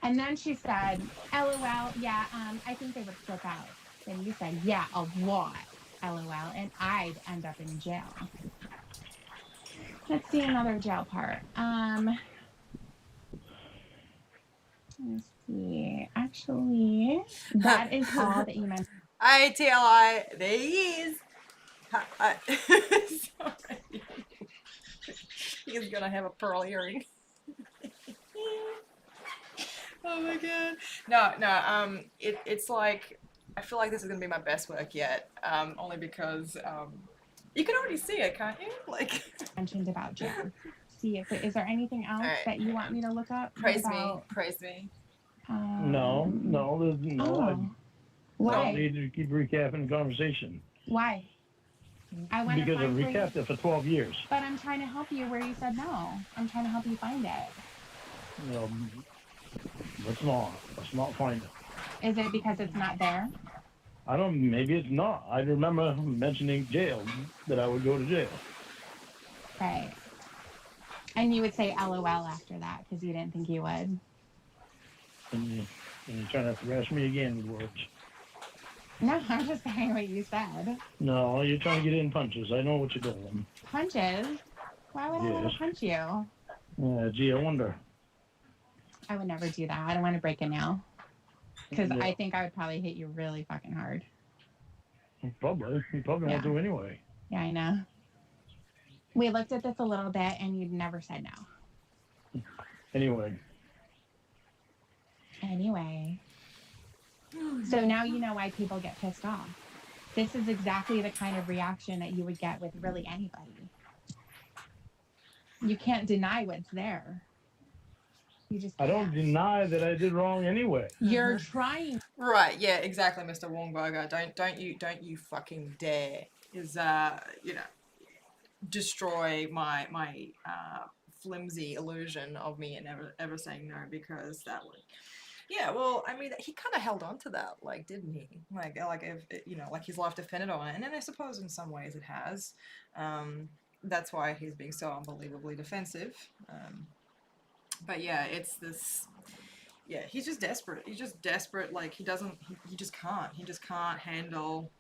And then she said, LOL, yeah, I think they would flip out. Then you said, yeah, a lot. LOL, and I'd end up in jail. Let's see another jail part. Let's see. Actually, that is all that you mentioned. ITLI, there he is. Sorry. He's gonna have a pearl earring. Oh my god. No, it's like, I feel like this is gonna be my best work yet. Only because, you can already see it, can't you? Like, Mentioned about jail. See if is there anything else Alright, that you want me to look up? praise about, me. No, there's no. I Why? don't need to keep recapping the conversation. Why? I want to Because I've find where you, recapped it for 12 years. but I'm trying to help you where you said no. I'm trying to help you find it. You know, let's not find it. Is it because it's not there? I don't, maybe it's not. I remember mentioning jail, that I would go to jail. Right. And you would say LOL after that because you didn't think you would. And you're trying to harass me again with words. No, I'm just saying what you said. No, you're trying to get in punches. I know what you're doing. Punches? Why would I want Yes. to punch you? Gee, I wonder. I would never do that. I don't want to break a nail. Because Yeah. I think I would probably hit you really fucking hard. Probably. You probably won't Yeah. do anyway. Yeah, I know. We looked at this a little bit and you never said no. Anyway. So now you know why people get pissed off. This is exactly the kind of reaction that you would get with really anybody. You can't deny what's there. You just I don't can't. deny that I did wrong anyway. You're trying. Right, yeah, exactly, Mr. Wongberger. Don't you fucking dare destroy my flimsy illusion of me and ever saying no, because that would. Yeah, well, I mean, he kind of held on to that, like, didn't he? Like if like his life depended on it, and then I suppose in some ways it has. That's why he's being so unbelievably defensive. But yeah, it's this. Yeah, he's just desperate. He's just desperate. Like he just can't. He just can't handle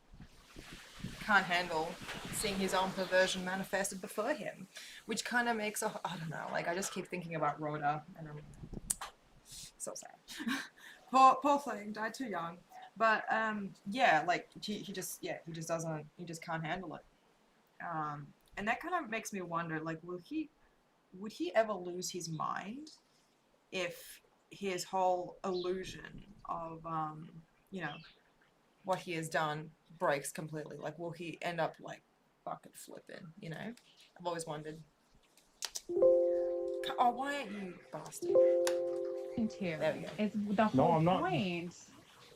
seeing his own perversion manifested before him, which kind of makes I don't know. Like I just keep thinking about Rhoda, and I'm so sad. poor thing, died too young. But yeah, like he just can't handle it. And that kind of makes me wonder, like, would he ever lose his mind if his whole illusion of what he has done breaks completely? Like, will he end up like fucking flipping? I've always wondered. Oh, why aren't you bastard? To. There we go. It's the whole I'm not. point.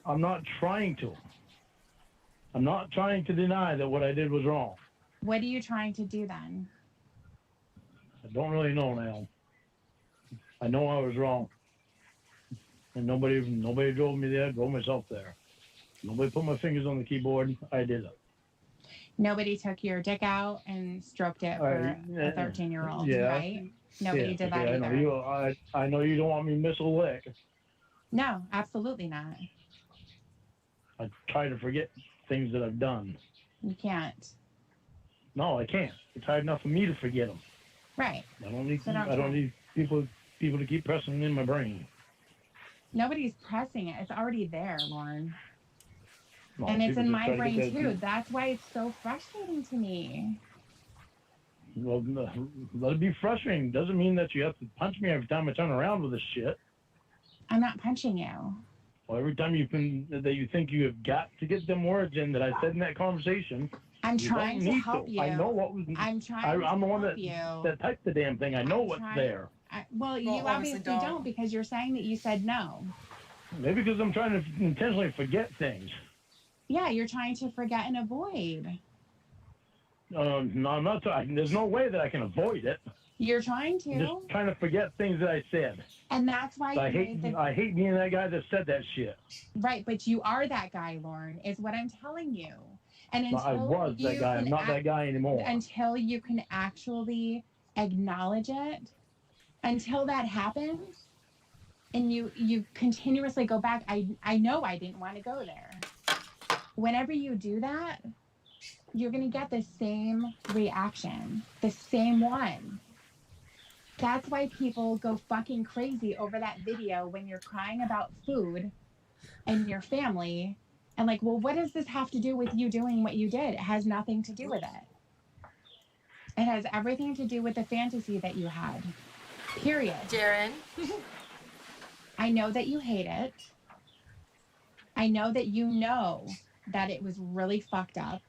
I'm not trying to. I'm not trying to deny that what I did was wrong. What are you trying to do then? I don't really know now. I know I was wrong. And nobody drove me there, drove myself there. Nobody put my fingers on the keyboard. I did it. Nobody took your dick out and stroked it for a 13-year-old, yeah. right? Nobody did that either. I know you don't want me to miss a lick. No, absolutely not. I try to forget things that I've done. You can't. No, I can't. It's hard enough for me to forget them. Right. I don't need. So don't I don't try. need people to keep pressing them in my brain. Nobody's pressing it. It's already there, Lauren. No, And it's people in just my try to brain get that- too. That's why it's so frustrating to me. Well, let it be frustrating. Doesn't mean that you have to punch me every time I turn around with this shit. I'm not punching you. Well, every time you think you have got to get them words in that I said in that conversation. I'm You trying don't to need help you. I know what was. I'm trying I'm to the one help that you. typed the damn thing. I know I'm what's trying- there. Well, you Well, obviously obviously don't because you're saying that you said no. Maybe because I'm trying to intentionally forget things. Yeah, you're trying to forget and avoid. No, I'm not. There's no way that I can avoid it. You're trying I'm to. just trying to forget things that I said. And that's why I you made the I hate being that guy that said that shit. right, but you are that guy, Lauren, is what I'm telling you. And No, until I was that you guy. I'm can not that guy anymore. until you can actually acknowledge it, until that happens, and you continuously go back, I know I didn't want to go there. Whenever you do that, you're going to get the same reaction, the same one. That's why people go fucking crazy over that video when you're crying about food and your family. And like, well, what does this have to do with you doing what you did? It has nothing to do with it. It has everything to do with the fantasy that you had. Period. Jaren. I know that you hate it. I know that you know that it was really fucked up.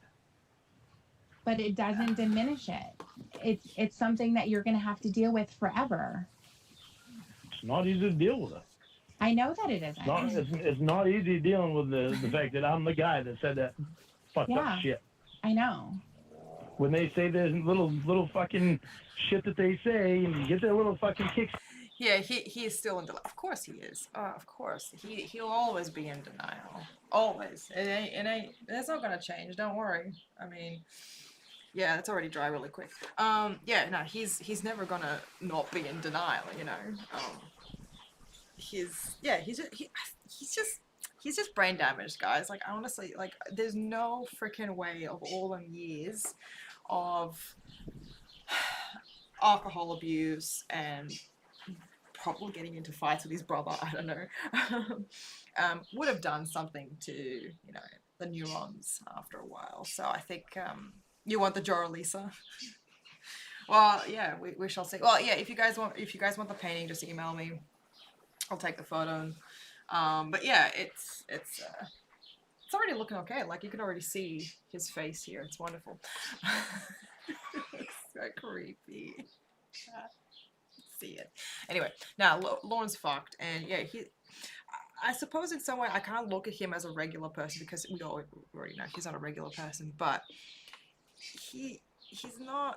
But it doesn't diminish it. It's something that you're going to have to deal with forever. It's not easy to deal with it. I know that it isn't. It's not easy dealing with the fact that I'm the guy that said that fucked up shit. I know. When they say there's little fucking shit that they say, and you get their little fucking kicks. Yeah, he is still in denial. Of course he is. Of course. He'll always be in denial. Always. It ain't that's not gonna change, don't worry. I mean, yeah, it's already dry really quick. Yeah, no, he's never gonna not be in denial, you know. He's just brain damaged, guys. Like, honestly, like, there's no freaking way of all them years of alcohol abuse and probably getting into fights with his brother, I don't know, would have done something to, you know, the neurons after a while. So I think you want the Jorah Lisa. Well, yeah, we shall see. Well, yeah, if you guys want the painting, just email me. I'll take the photo. But yeah, it's already looking okay. Like, you can already see his face here. It's wonderful. It's so creepy. See it. Anyway, now Lauren's fucked, and yeah, I suppose in some way I can't look at him as a regular person because we already know he's not a regular person, but he's not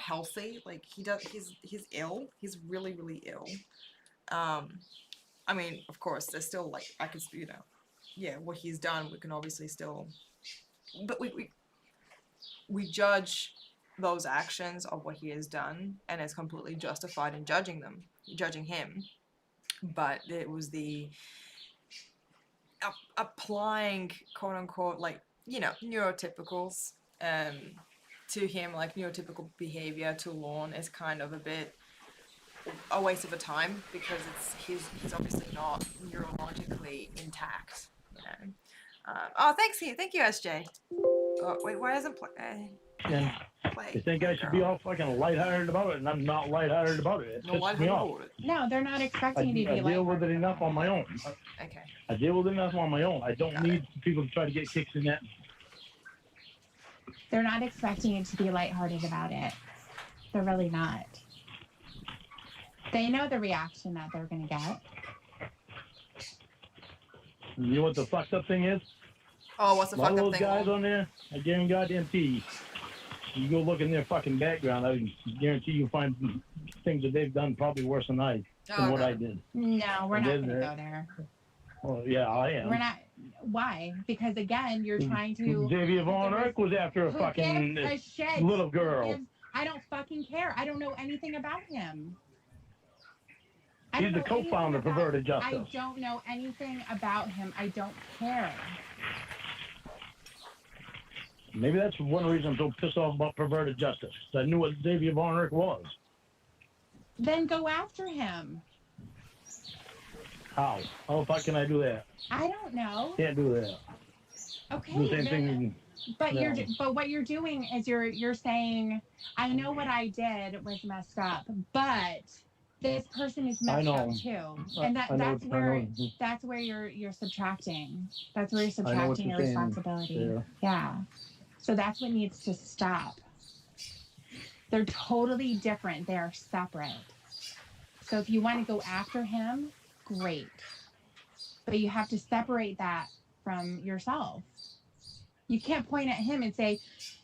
healthy. Like, he's ill. He's really, really ill. I mean, of course, there's still, like, I could, you know, yeah, what he's done, we can obviously still, but we judge those actions of what he has done, and it's completely justified in judging him. But it was the applying, quote unquote, like, you know, neurotypicals to him, like neurotypical behavior to Lorne is kind of a bit a waste of a time, because he's obviously not neurologically intact, you know. Oh, thank you, SJ. Oh, wait, why doesn't play? You think I should be all fucking lighthearted about it, and I'm not lighthearted about it. It pisses me off. No, they're not expecting you to be I deal with it enough on my own. Okay. I deal with it enough on my own. I don't need people to try to get kicks in that. They're not expecting you to be lighthearted about it. They're really not. They know the reaction that they're going to get. You know what the fucked up thing is? Oh, what's the fucked up thing? All those guys on there, I guarantee you go look in their fucking background, I guarantee you'll find things that they've done probably worse than what I did. No, we're not going to go there. Well, yeah, I am. We're not. Why? Because, again, you're trying to... Xavier Von Erck was after a fucking little girl. I don't fucking care. I don't know anything about him. He's the co-founder of Perverted Justice. I don't know anything about him. I don't care. Maybe that's one reason I'm so pissed off about Perverted Justice. I knew what Xavier Von Erck was. Then go after him. How? How the fuck can I do that? I don't know. Can't do that. Okay. Do the same thing. But what you're doing is you're saying, I know what I did was messed up, but this person is messed up too, and that's where you're subtracting. That's where you're subtracting your responsibility. Yeah. So that's what needs to stop. They're totally different. They're separate. So if you want to go after him, great. But you have to separate that from yourself. You can't point at him and say,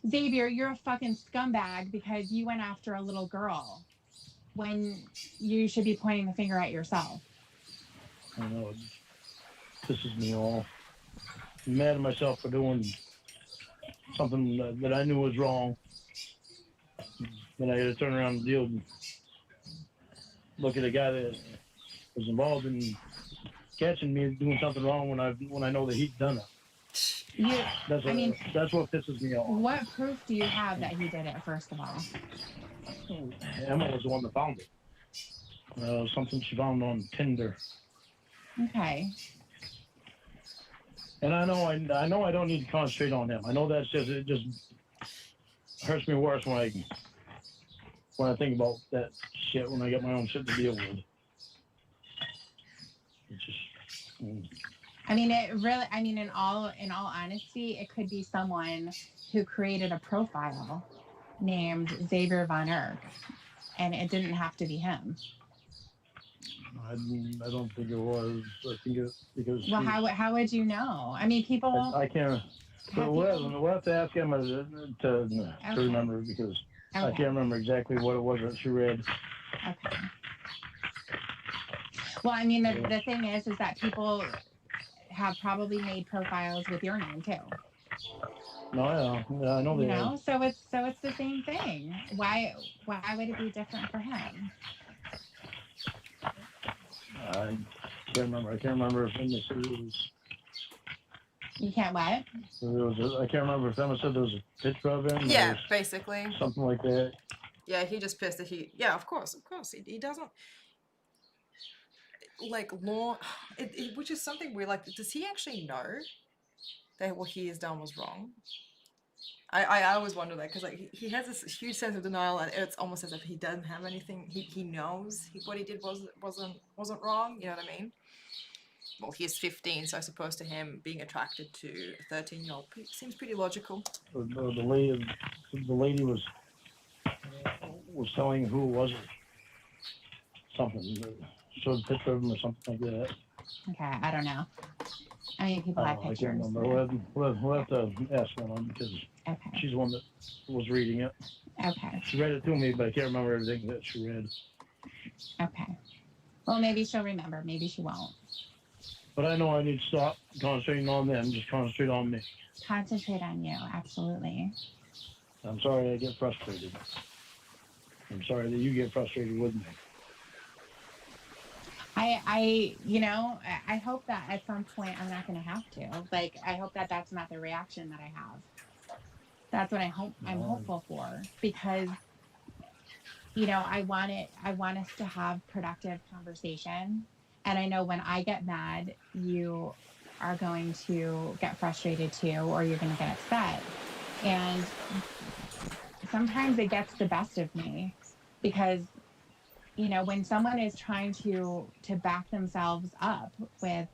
Xavier, you're a fucking scumbag because you went after a little girl, when you should be pointing the finger at yourself. I know. It pisses me off. I'm mad at myself for doing something that I knew was wrong. Then I had to turn around and deal and look at a guy that was involved in catching me doing something wrong when I know that he'd done it. That's what pisses me off. what proof do you have that he did it, first of all? Emma was the one that found it. Something she found on Tinder. Okay. And I know I don't need to concentrate on him. I know it just hurts me worse when I think about that shit when I get my own shit to deal with. It's just. I mean, in all honesty, it could be someone who created a profile named Xavier Von Erck, and it didn't have to be him. I don't think it was. I think it because. Well, how would you know? I mean, people. I can't. But we'll have to ask Emma to remember because I can't remember exactly what it was that she read. Okay. Well, I mean, the thing is that people have probably made profiles with your name too. No, yeah, I know they have. So it's the same thing. Why would it be different for him? I can't remember if Emma said it was. You can't what? I can't remember if Emma said there was a picture of him. Yeah, basically. Something like that. Yeah, he just pissed that yeah, of course, he doesn't like law, which is something weird. Like, does he actually know that what he has done was wrong? I always wonder that because like he has this huge sense of denial, and it's almost as if he doesn't have anything. He knows what he did wasn't wrong. You know what I mean? Well, he's 15, so I suppose to him being attracted to a 13-year-old seems pretty logical. The lady was telling who it was. Something. Showed a picture of him or something like that. Okay, I don't know. I mean, people have pictures. I can't remember. We'll have to ask Emma because she's the one that was reading it. Okay. She read it to me, but I can't remember everything that she read. Okay. Well, maybe she'll remember. Maybe she won't. But I know I need to stop concentrating on them. Just concentrate on me. Concentrate on you. Absolutely. I'm sorry I get frustrated. I'm sorry that you get frustrated with me. I hope that at some point I'm not going to have to. Like, I hope that that's not the reaction that I have. That's what I'm hopeful for, because, I want us to have productive conversation. And I know when I get mad, you are going to get frustrated too, or you're going to get upset. And sometimes it gets the best of me because when someone is trying to back themselves up with,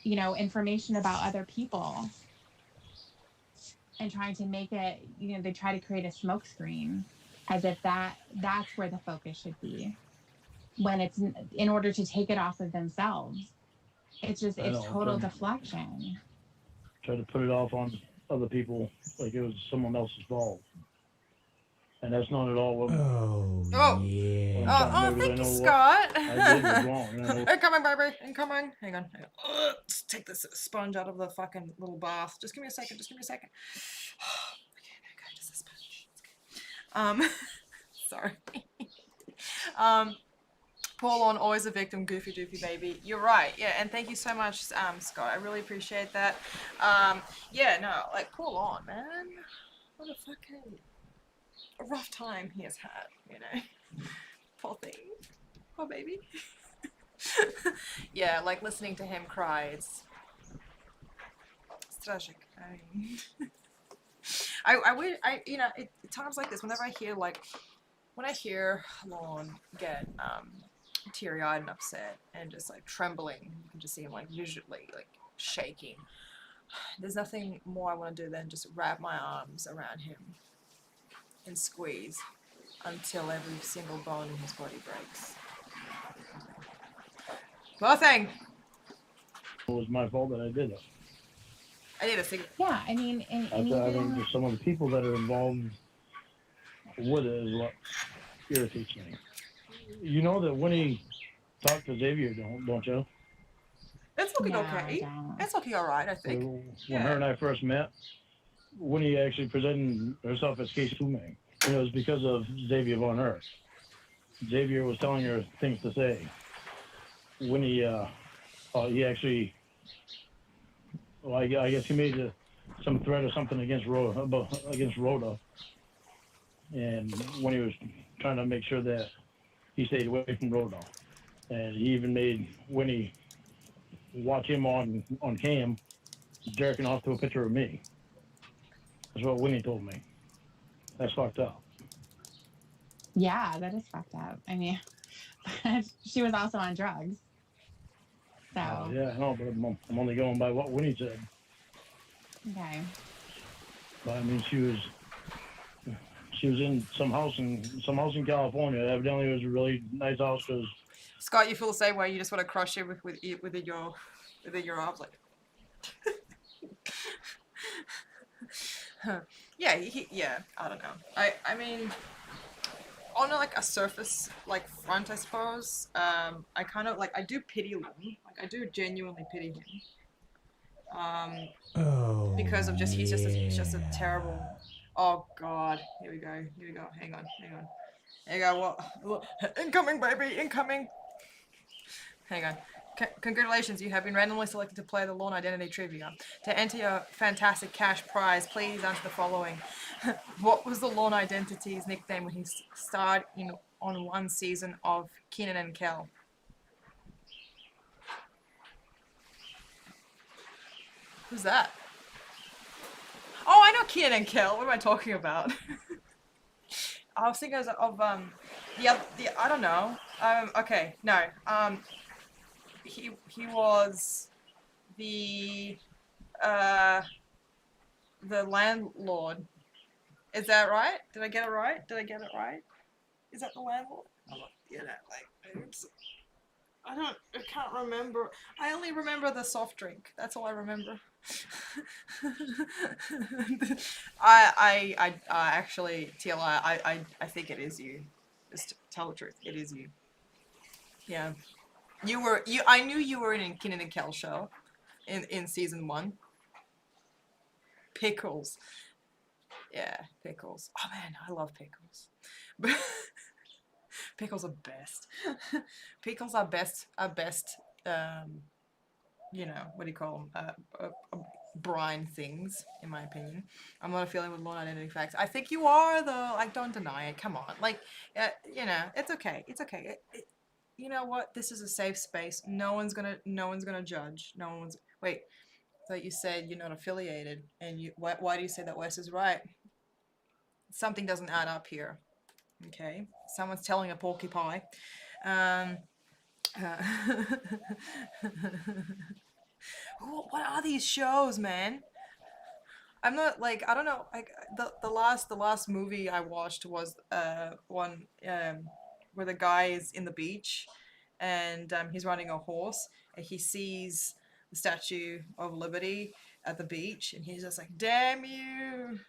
information about other people and trying to make it, they try to create a smokescreen as if that's where the focus should be, when it's in order to take it off of themselves. It's total deflection. Try to put it off on other people like it was someone else's fault. And that's not at all what. Oh, thank you, Scott. I did was wrong. Incoming, baby. Incoming. Hang on. Let's take this sponge out of the fucking little bath. Just give me a second. Okay, just a sponge. Sorry. Paul on, always a victim, goofy doofy baby. You're right. Yeah, and thank you so much, Scott. I really appreciate that. Paul on, man. What a fucking rough time he has had, Poor thing. Poor baby. Yeah, like listening to him cry, it's tragic. At times like this, whenever I hear when I hear Lorne get teary-eyed and upset and just like trembling, you can just see him like visually like shaking. There's nothing more I want to do than just wrap my arms around him and squeeze until every single bone in his body breaks. Poor thing. It was my fault that I did it. I need a cigarette. Yeah, I mean, I think some of the people that are involved with it is what irritates me. You know that when he talked to Xavier, don't you? It's looking okay. It's looking all right, I think. When her and I first met, Winnie actually presented herself as case to me. And it was because of Xavier Von Erck. Xavier was telling her things to say. Winnie, he actually Well, I guess he made some threat or something against Rhoda, and when he was trying to make sure that he stayed away from Rhoda, and he even made Winnie watch him on cam jerking off to a picture of me. That's what Winnie told me. That's fucked up. Yeah, that is fucked up. I mean, she was also on drugs. So, Yeah, I know, but I'm only going by what Winnie said. okay. But I mean, she was in some house in California. Evidently, it was a really nice house because Scott, you feel the same way? You just want to crush it within your arms, like. Yeah, yeah. I don't know. I mean, on like a surface like front, I suppose. I kind of like I do pity him. Like I do genuinely pity him. Because of just he's just a terrible. Oh God, here we go. Hang on. Here you go. What? Incoming, baby, incoming. Hang on. Congratulations, you have been randomly selected to play the Lawn Identity Trivia. To enter your fantastic cash prize, please answer the following. What was the Lawn Identity's nickname when he starred on one season of Kenan and Kel? Who's that? Oh, I know Kenan and Kel. What am I talking about? I was thinking of I don't know. Okay, no. He was the landlord. Is that right? Did I get it right? Is that the landlord? Yeah, I can't remember. I only remember the soft drink. That's all I remember. I actually, TLI, I think it is you. Just to tell the truth, it is you. Yeah. I knew you were in a Kenan and Kel show in season 1. Pickles. Yeah, pickles. Oh man, I love pickles. Pickles are best. Pickles are best. What do you call them? Brine things, in my opinion. I'm not feeling with Lawn Identity facts. I think you are though. Like, don't deny it. Come on. Like, it's okay. It's okay. You know what? This is a safe space. No one's gonna judge. Wait. I thought you said you're not affiliated, and why do you say that Wes is right? Something doesn't add up here. Okay, someone's telling a porcupine. What are these shows, man? I'm not like I don't know. Like the last movie I watched was one where the guy is in the beach, and he's riding a horse, and he sees the Statue of Liberty at the beach, and he's just like, "Damn you,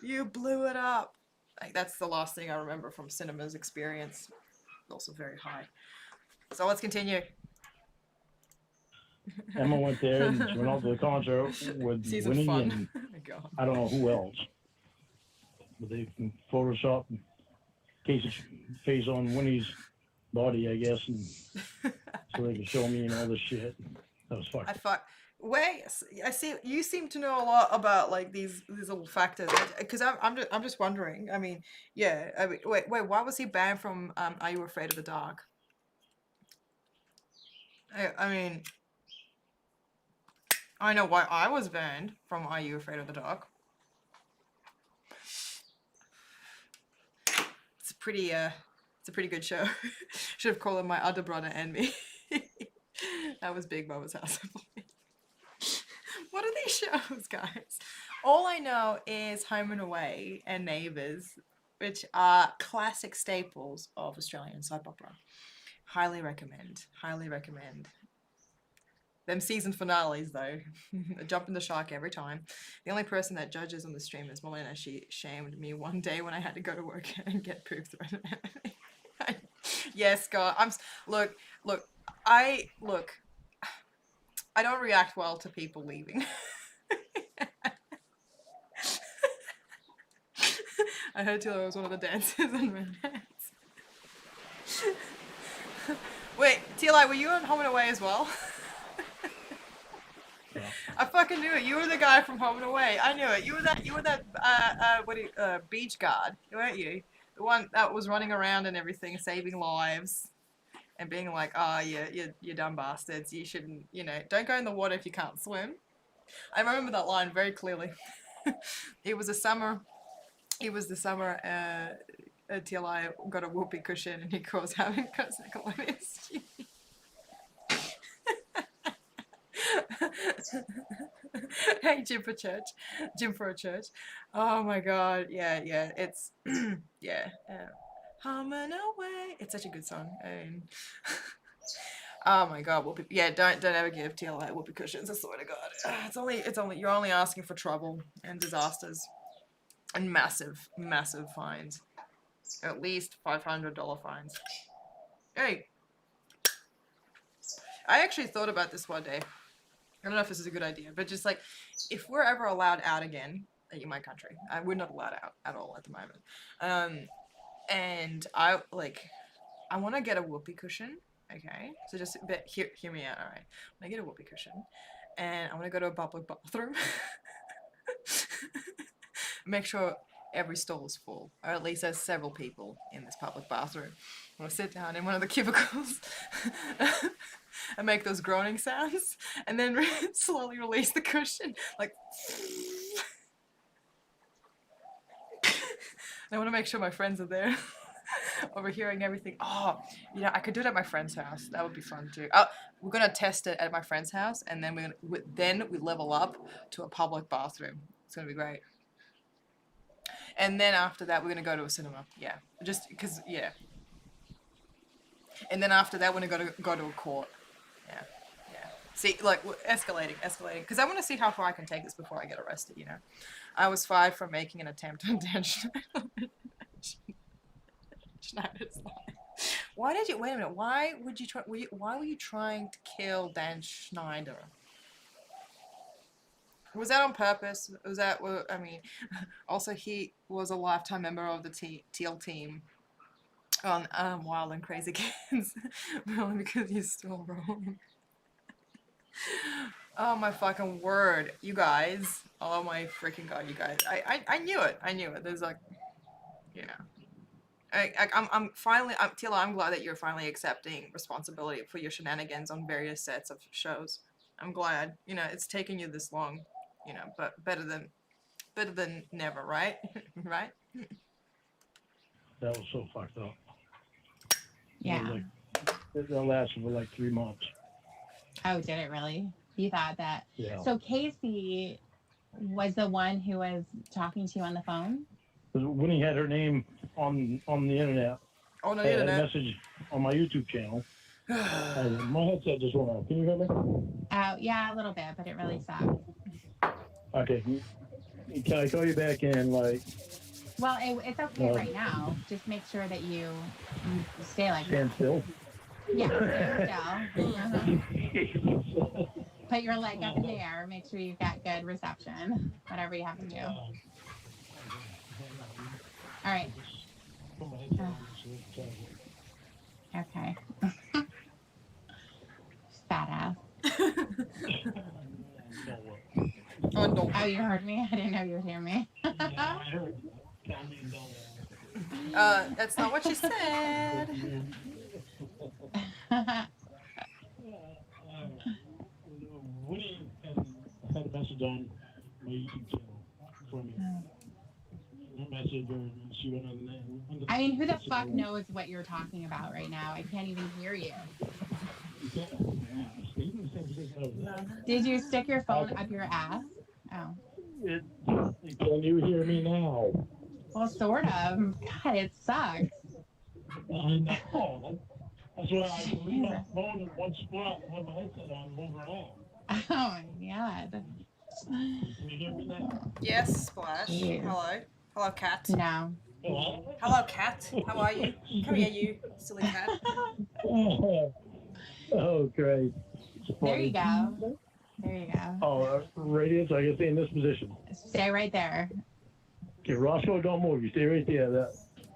you blew it up." Like that's the last thing I remember from cinema's experience. Also very high. So let's continue. Emma went there and she went out to the concert with Season Winnie fun. and Oh my God. I don't know who else. But they Photoshop Casey's face on Winnie's body, I guess, and so they could show me and all this shit. That was fucked. Wait, I see. You seem to know a lot about like these little factors. Because I'm just wondering. I mean, yeah. Wait. Why was he banned from Are You Afraid of the Dark? I mean, I know why I was banned from Are You Afraid of the Dark. It's a pretty good show. Should have called it My Other Brother and Me. That was Big Mama's House. What are these shows, guys? All I know is Home and Away and Neighbours, which are classic staples of Australian soap opera. Highly recommend. Them season finales, though, jump in the shark every time. The only person that judges on the stream is Melina. She shamed me one day when I had to go to work and get poop thrown at me. Yes, God. I don't react well to people leaving. I heard Tila was one of the dancers in Romance. Wait, Tila, were you on Home and Away as well? Yeah. I fucking knew it. You were the guy from Home and Away. I knew it. You were that beach guard, weren't you? The one that was running around and everything, saving lives. And being like, you dumb bastards. You shouldn't, don't go in the water if you can't swim. I remember that line very clearly. It was the summer until I got a whoopee cushion and Nick was having consequences. Hey, Jim for a church. Oh my god, yeah, it's, yeah. Home and Away. It's such a good song. Oh my god, whoopee. Yeah, don't ever give TLI whoopee cushions. I swear to God, it's only you're only asking for trouble and disasters, and massive fines, at least $500 fines. Hey, I actually thought about this one day. I don't know if this is a good idea, but just like if we're ever allowed out again in my country, we're not allowed out at all at the moment. And I want to get a whoopee cushion. Okay, so just hear me out. All right, I get a whoopee cushion, and I want to go to a public bathroom. Make sure every stall is full, or at least there's several people in this public bathroom. I'm gonna sit down in one of the cubicles and make those groaning sounds, and then slowly release the cushion, like. I want to make sure my friends are there. Overhearing everything. Oh, I could do it at my friend's house. That would be fun too. We're gonna test it at my friend's house, and then we level up to a public bathroom. It's gonna be great. And then after that, we're gonna go to a cinema. Yeah, just because. Yeah. And then after that, we're gonna go to a court. Yeah. See, like escalating. Because I want to see how far I can take this before I get arrested. I was fired for making an attempt on Dan Schneider's life. Wait a minute, why were you trying to kill Dan Schneider? Was that on purpose? Also he was a lifetime member of the teal team on Wild and Crazy Kids. Only because he's still wrong. Oh my fucking word, you guys. Oh my freaking god, you guys. I knew it. There's like, I'm finally, Tila, I'm glad that you're finally accepting responsibility for your shenanigans on various sets of shows. I'm glad, it's taken you this long, but better than never, right? Right? That was so fucked up. Yeah. That lasted for like 3 months. Oh, did it really? You thought that? Yeah. So Casey was the one who was talking to you on the phone? When he had her name on the internet. On the I had a internet. message on my YouTube channel. My headset just went off. Can you hear me? Yeah, a little bit, but it really sucked. Okay. Can I call you back in like? Well, it's okay right now. Just make sure that you stay like Stand still. Yeah, stand still. Put your leg up in the air. Make sure you've got good reception. Whatever you have to do. All right. Okay. Fat ass. Oh, you heard me? I didn't know you would hear me. That's not what she said. Woody had a message on my YouTube channel for me. Message her, and she went on the. I mean, who the fuck knows what you're talking about right now? I can't even hear you. Did you stick your phone up your ass? Oh. Can you hear me now? Well, sort of. God, it sucks. I know. That's why I can leave my phone in one spot and have my headset on and move around. Oh my god. Can you hear me now? Yes, Splash. Yes. Hello. Hello, cat. No. Hello? Hello, cat. How are you? Come here, you silly cat. Oh, great. There you go. There you go. Oh, radius, I can stay in this position. Stay right there. Okay, Roscoe, don't move. You stay right there.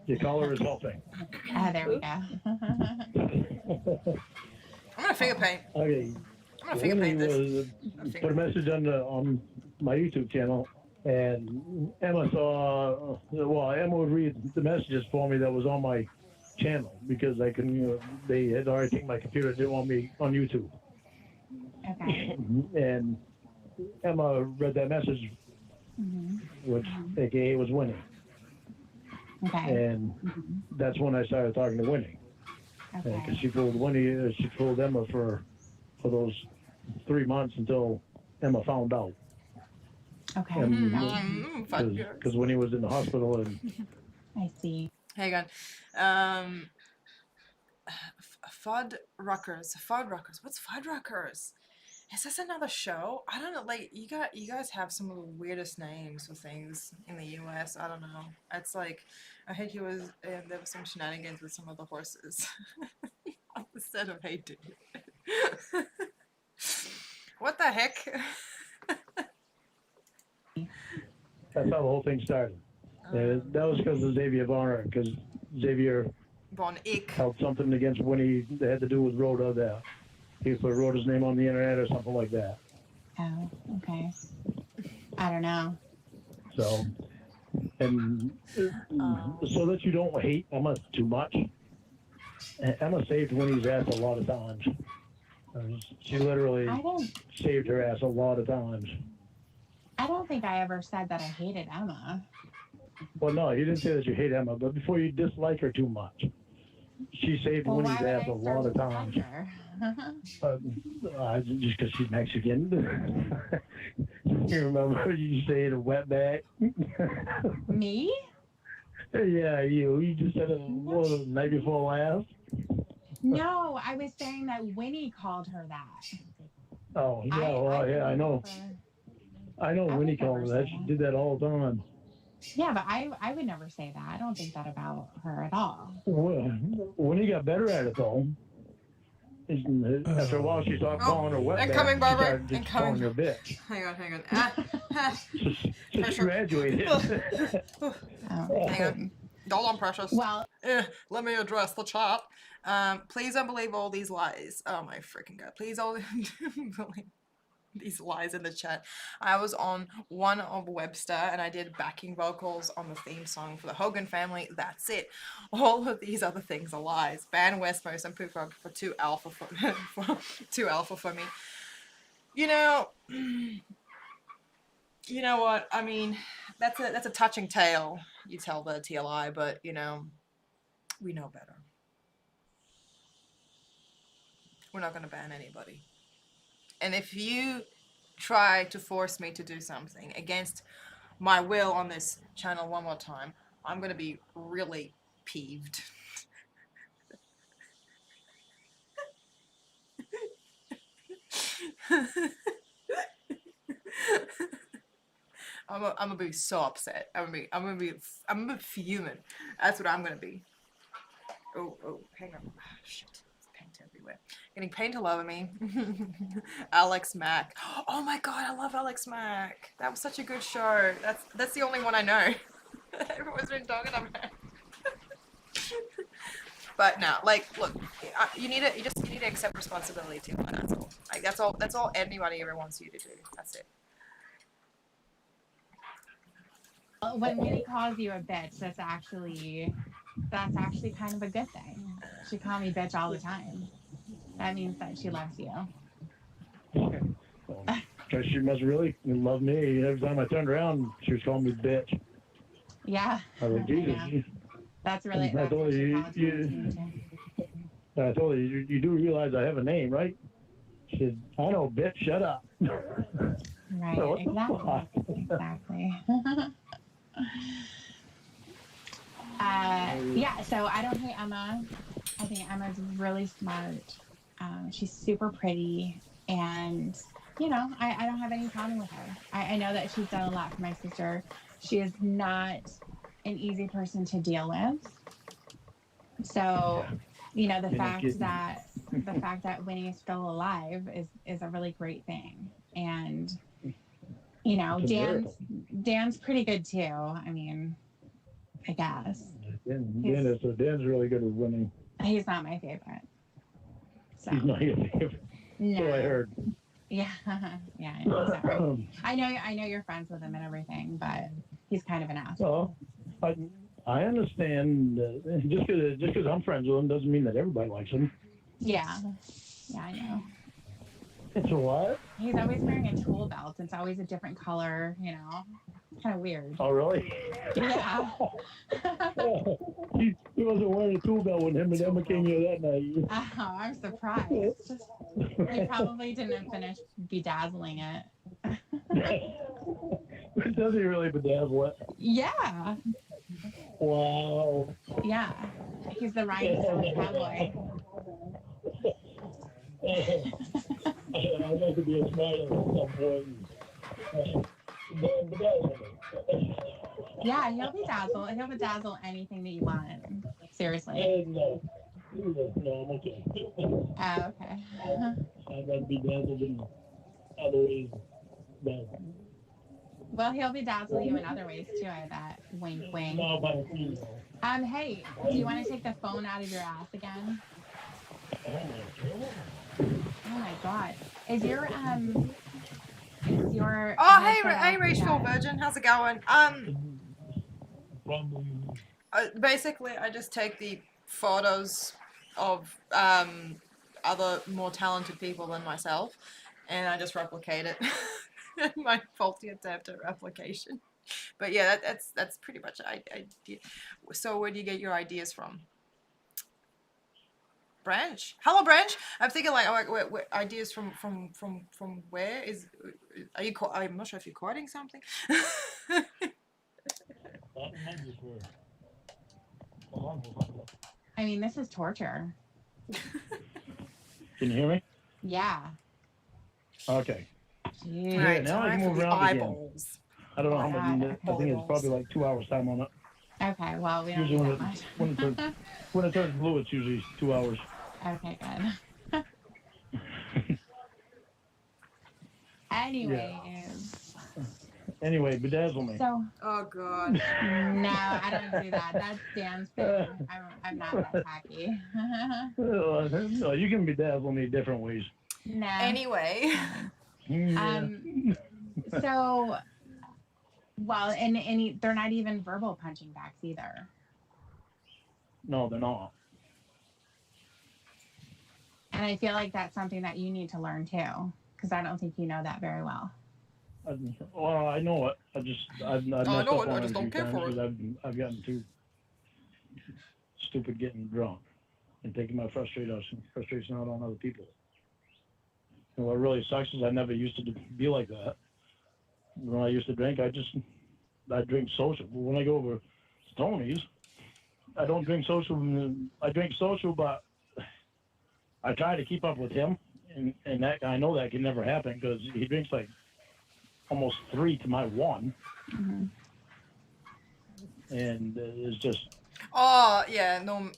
Your collar is helping. Ah, there we go. I'm gonna finger paint. Okay. I'm gonna fingerpaint this. put a message on my YouTube channel, and Emma saw. Well, Emma would read the messages for me that was on my channel because I couldn't. They had already taken my computer. Didn't want me on YouTube. Okay. And Emma read that message, which AKA was Winnie. Okay. And that's when I started talking to Winnie. Okay. Because she fooled Winnie, she fooled Emma for those 3 months until Emma found out. Okay. Because Winnie was in the hospital and I see. Hang on. Fuddruckers. What's Fuddruckers? Is this another show? I don't know. Like you guys have some of the weirdest names for things in the U.S. I don't know. It's like I heard there was some shenanigans with some of the horses on the set of Hey Dude. What the heck? that's how the whole thing started. That was because of Xavier Bonner, because Xavier Von Ick. held something against Winnie that had to do with Rhoda. That he put Rhoda's name on the internet or something like that. Oh, okay. I don't know. So, and so that you don't hate Emma too much, Emma saved Winnie's ass a lot of times. She literally saved her ass a lot of times. I don't think I ever said that I hated Emma. Well, no, you didn't say that you hate Emma, but before you dislike her too much, she saved Winnie's ass a lot of times. Just because she's Mexican. You remember you saying a wetback? Me? Yeah, you. You just said it the night before last. No, I was saying that Winnie called her that. Oh, yeah, I know. I know Winnie called her that. She did that all the time. Yeah, but I would never say that. I don't think that about her at all. Well, Winnie got better at it, though. After a while, she stopped calling her wetback. Incoming, Barbara. She started calling her bitch. Hang on. She graduated. Hang on. Hold on, precious. Well, let me address the chat. Please don't believe all these lies. Oh my freaking god. Please don't believe these lies in the chat. I was on one of Webster and I did backing vocals on the theme song for the Hogan family. That's it. All of these other things are lies. Ban Westmost and Poop Rock for 2 alpha for 2 alpha for me. You know what? I mean, that's a touching tale. You tell the TLI, but we know better. We're not going to ban anybody. And if you try to force me to do something against my will on this channel one more time, I'm going to be really peeved. I'm gonna be so upset. I'm gonna be fuming. That's what I'm gonna be. Oh, hang on. Oh, shit. Paint everywhere. Getting paint all over me. Alex Mack. Oh my god, I love Alex Mack. That was such a good show. That's the only one I know. Everyone's been talking about it. But no, like, look, you need to accept responsibility too. That's all. Like, that's all anybody ever wants you to do. That's it. when Winnie calls you a bitch, that's actually kind of a good thing. She called me bitch all the time. That means that she loves you. Because she must really love me. Every time I turned around, she was calling me bitch. Yeah. I was like, Jesus. That's really. I told her, I told her, you do realize I have a name, right? She said, I know, bitch, shut up. Right, So exactly. Yeah, so I don't hate Emma. I think Emma's really smart. She's super pretty, and I don't have any problem with her. I know that she's done a lot for my sister. She is not an easy person to deal with. So, the fact that Winnie is still alive is a really great thing. And Dan's pretty good too. I mean, I guess. Dan's really good with winning. He's not my favorite. So. He's not your favorite. No. So I heard. Yeah, yeah, he's not right. I know you're friends with him and everything, but he's kind of an asshole. Well, I understand. Just because I'm friends with him doesn't mean that everybody likes him. Yeah, yeah, I know. It's a what? He's always wearing a tool belt. It's always a different color, kind of weird. Oh, really? Yeah. He wasn't wearing a tool belt when him and Emma came here that night. Oh, I'm surprised. He probably didn't finish bedazzling it. Does he really bedazzle it? Yeah. Wow. Yeah. He's the rhinestone cowboy. I'd like to be a smarter at some point. Yeah, he'll bedazzle anything that you want. Seriously. No, I'm okay. Oh, okay. I'd rather be dazzled in other ways. Well, he'll bedazzle you in other ways too, I bet. Wink, wink. No, by a female. Hey, do you want to take the phone out of your ass again? Oh my god. Is your Oh, hey, Rachel Virgin, how's it going? Basically, I just take the photos of other more talented people than myself, and I just replicate it. My faulty attempt at replication. But yeah, that's pretty much idea. So where do you get your ideas from? Branch? Hello, Branch. I'm thinking like, where ideas from where is? Are you? I'm not sure if you're quoting something. I mean, this is torture. Can you hear me? Yeah. Okay. Jeez. Yeah, now I can move around again. Eyeballs. I don't know how much. God. I think it's probably like 2 hours time on it. Okay, well, we don't Usually need that much. when it turns blue, it's usually 2 hours. Okay, good. Anyways. Anyway, bedazzle me. So. Oh God. No, I don't do that. That's Dan's thing. I'm not that tacky. No, you can bedazzle me different ways. No. Anyway. Yeah. So, well, and they're not even verbal punching backs either. No, they're not. And I feel like that's something that you need to learn too, because I don't think you know that very well. Well, I know it. I've messed I know up it. I on just a don't few care for times it. 'cause I've gotten too stupid getting drunk and taking my frustration out on other people. And what really sucks is I never used to be like that. When I used to drink, I drink social. But when I go over to Tony's, I don't drink social. I drink social, but I try to keep up with him, and that I know that can never happen because he drinks like almost 3 to my 1, and it's just. Oh yeah, no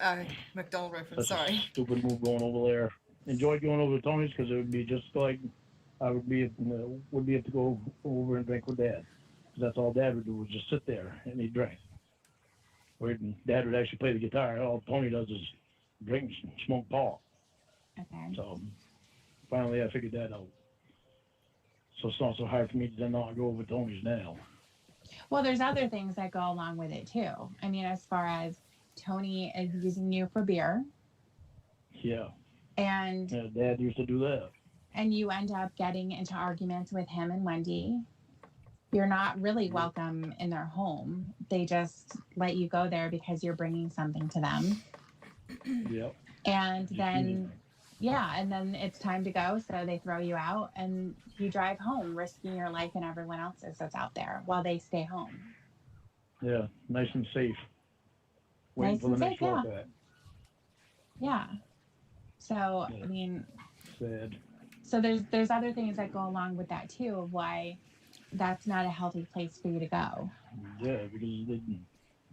McDonald reference. That's Sorry. a stupid move going over there. Enjoyed going over to Tony's because it would be just like I would be to go over and drink with Dad. That's all Dad would do was just sit there and he'd drink. Or Dad would actually play the guitar. All Tony does is drink and smoke pot. Okay. So finally I figured that out. So it's not so hard for me to not go over to Tony's now. Well, there's other things that go along with it too. I mean, as far as Tony is using you for beer. Yeah. And Dad used to do that. And you end up getting into arguments with him and Wendy. You're not really welcome in their home. They just let you go there because you're bringing something to them. Yep. And then, and then it's time to go. So they throw you out and you drive home, risking your life and everyone else's that's out there while they stay home. Yeah, nice and safe. Waiting for the next walk back. Yeah. So, Yeah. I mean, sad. So there's other things that go along with that too, of why that's not a healthy place for you to go. Yeah, because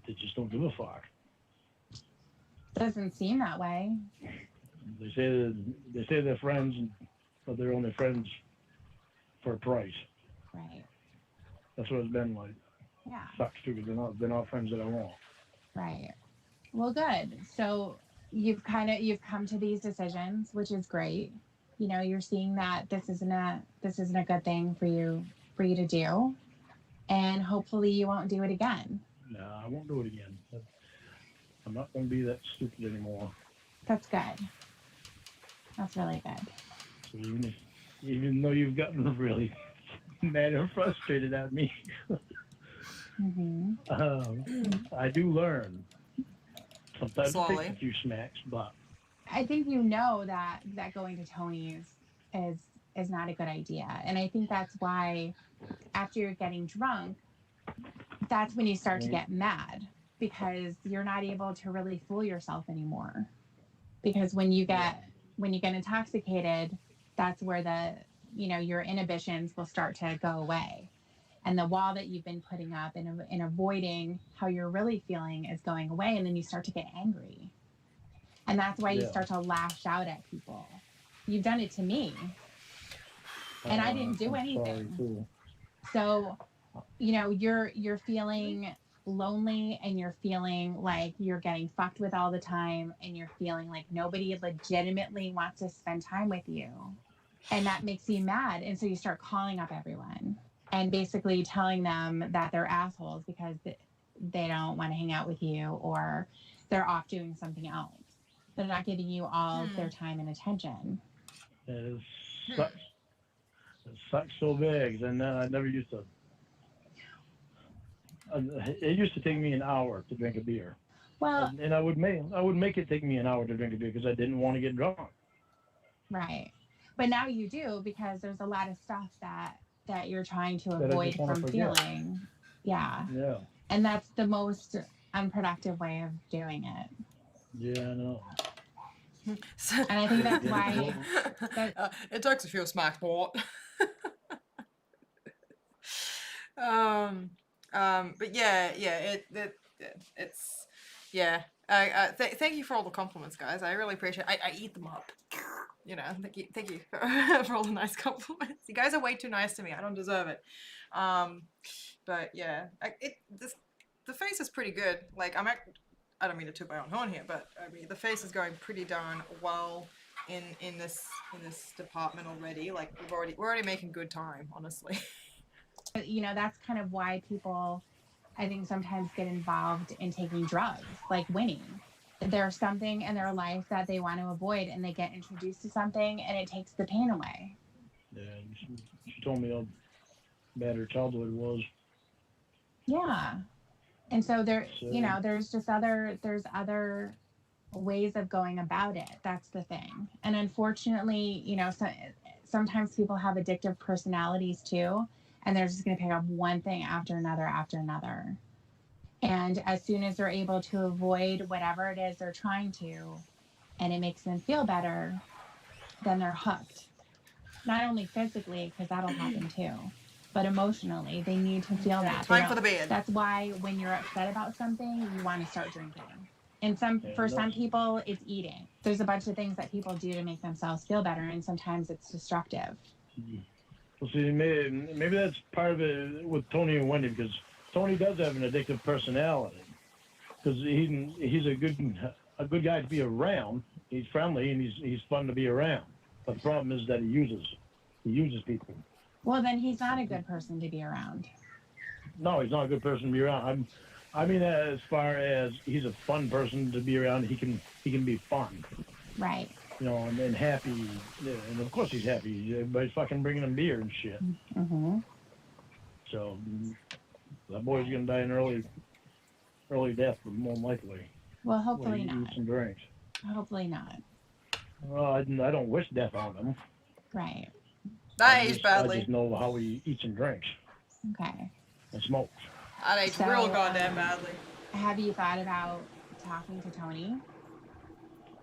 they just don't give a fuck. Doesn't seem that way. They say they're friends, but they're only friends for a price. Right. That's what it's been like. Yeah. Sucks too, because they're not friends that I want. Right. Well, good. So you've come to these decisions, which is great. you know, you're seeing that this isn't a good thing for you to do, and hopefully you won't do it again. No, I won't do it again. I'm not going to be that stupid anymore. That's good. That's really good. So even though you've gotten really mad and frustrated at me, I do learn. Sometimes it Slowly. takes a few smacks, but I think you know that going to Tony's is not a good idea, and I think that's why after you're getting drunk, that's when you start to get mad, because you're not able to really fool yourself anymore. Because when you get intoxicated, that's where your inhibitions will start to go away, and the wall that you've been putting up in avoiding how you're really feeling is going away, and then you start to get angry, and that's why you start to lash out at people. You've done it to me, and I didn't do anything. So, you're feeling lonely, and you're feeling like you're getting fucked with all the time, and you're feeling like nobody legitimately wants to spend time with you, and that makes you mad, and so you start calling up everyone and basically telling them that they're assholes because they don't want to hang out with you, or they're off doing something else. They're not giving you all their time and attention. it sucks. It sucks so bad, and I never used to. It used to take me an hour to drink a beer. Well, and I would make it take me an hour to drink a beer because I didn't want to get drunk. right. But now you do, because there's a lot of stuff that you're trying to avoid from feeling. Yeah. Yeah. And that's the most unproductive way of doing it. Yeah, I know. And I think that's why it takes a few smacks, but but it's thank you for all the compliments, guys. I really appreciate it. I eat them up. Thank you for all the nice compliments. You guys are way too nice to me. I don't deserve it. But yeah, the face is pretty good. Like I don't mean to toot my own horn here, but I mean the face is going pretty darn well in this department already. Like we're already making good time, honestly. That's kind of why people, I think, sometimes get involved in taking drugs, like winning. There's something in their life that they want to avoid, and they get introduced to something, and it takes the pain away. Yeah, she told me how bad her childhood was. Yeah. And so there's other ways of going about it. That's the thing. And unfortunately, sometimes people have addictive personalities too, and they're just going to pick up one thing after another after another. And as soon as they're able to avoid whatever it is they're trying to, and it makes them feel better, then they're hooked. Not only physically, because that'll happen too, but emotionally, they need to feel that. Time for the bed. That's why when you're upset about something, you want to start drinking. And for some people, it's eating. There's a bunch of things that people do to make themselves feel better, and sometimes it's destructive. Well, see, maybe that's part of it with Tony and Wendy, because Tony does have an addictive personality. Because he's a good guy to be around. He's friendly and he's fun to be around. But the problem is that he uses people. Well, then he's not a good person to be around. No, he's not a good person to be around. I mean, as far as he's a fun person to be around, he can be fun. Right. And happy. Yeah, and of course he's happy. Everybody's fucking bringing him beer and shit. Mm-hmm. So that boy's gonna die an early death, more than likely. Well, hopefully not. Eat some drinks. Hopefully not. Well, I don't wish death on him. Right. I age badly. I just know how he eats and drinks. Okay. And smokes. I age real goddamn badly. Have you thought about talking to Tony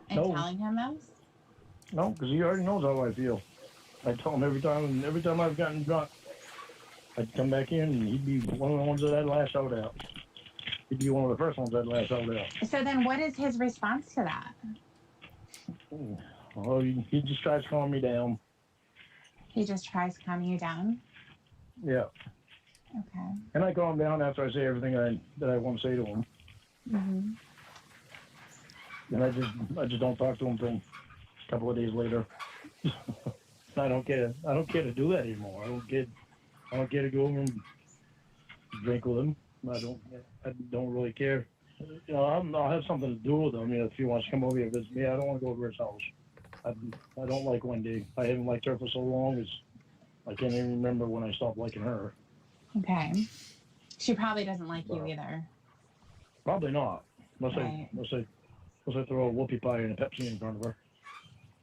and telling him this? No, because he already knows how I feel. I tell him every time I've gotten drunk, I'd come back in and he'd be one of the ones that I'd lash out at. He'd be one of the first ones I'd lash out at. So then what is his response to that? Well, he just tries to calm me down. He just tries calming you down? Yeah. Okay. And I calm down after I say everything that I want to say to him. Mm-hmm. And I just don't talk to him until a couple of days later. I don't care. I don't care to do that anymore. I don't care to go over and drink with him. I don't really care. You know, I'll have something to do with him. You know, if he wants to come over here and visit me, I don't want to go over his house. I don't like Wendy. I haven't liked her for so long. I can't even remember when I stopped liking her. Okay. She probably doesn't like you either. Probably not. Unless Right. I throw a whoopie pie and a Pepsi in front of her.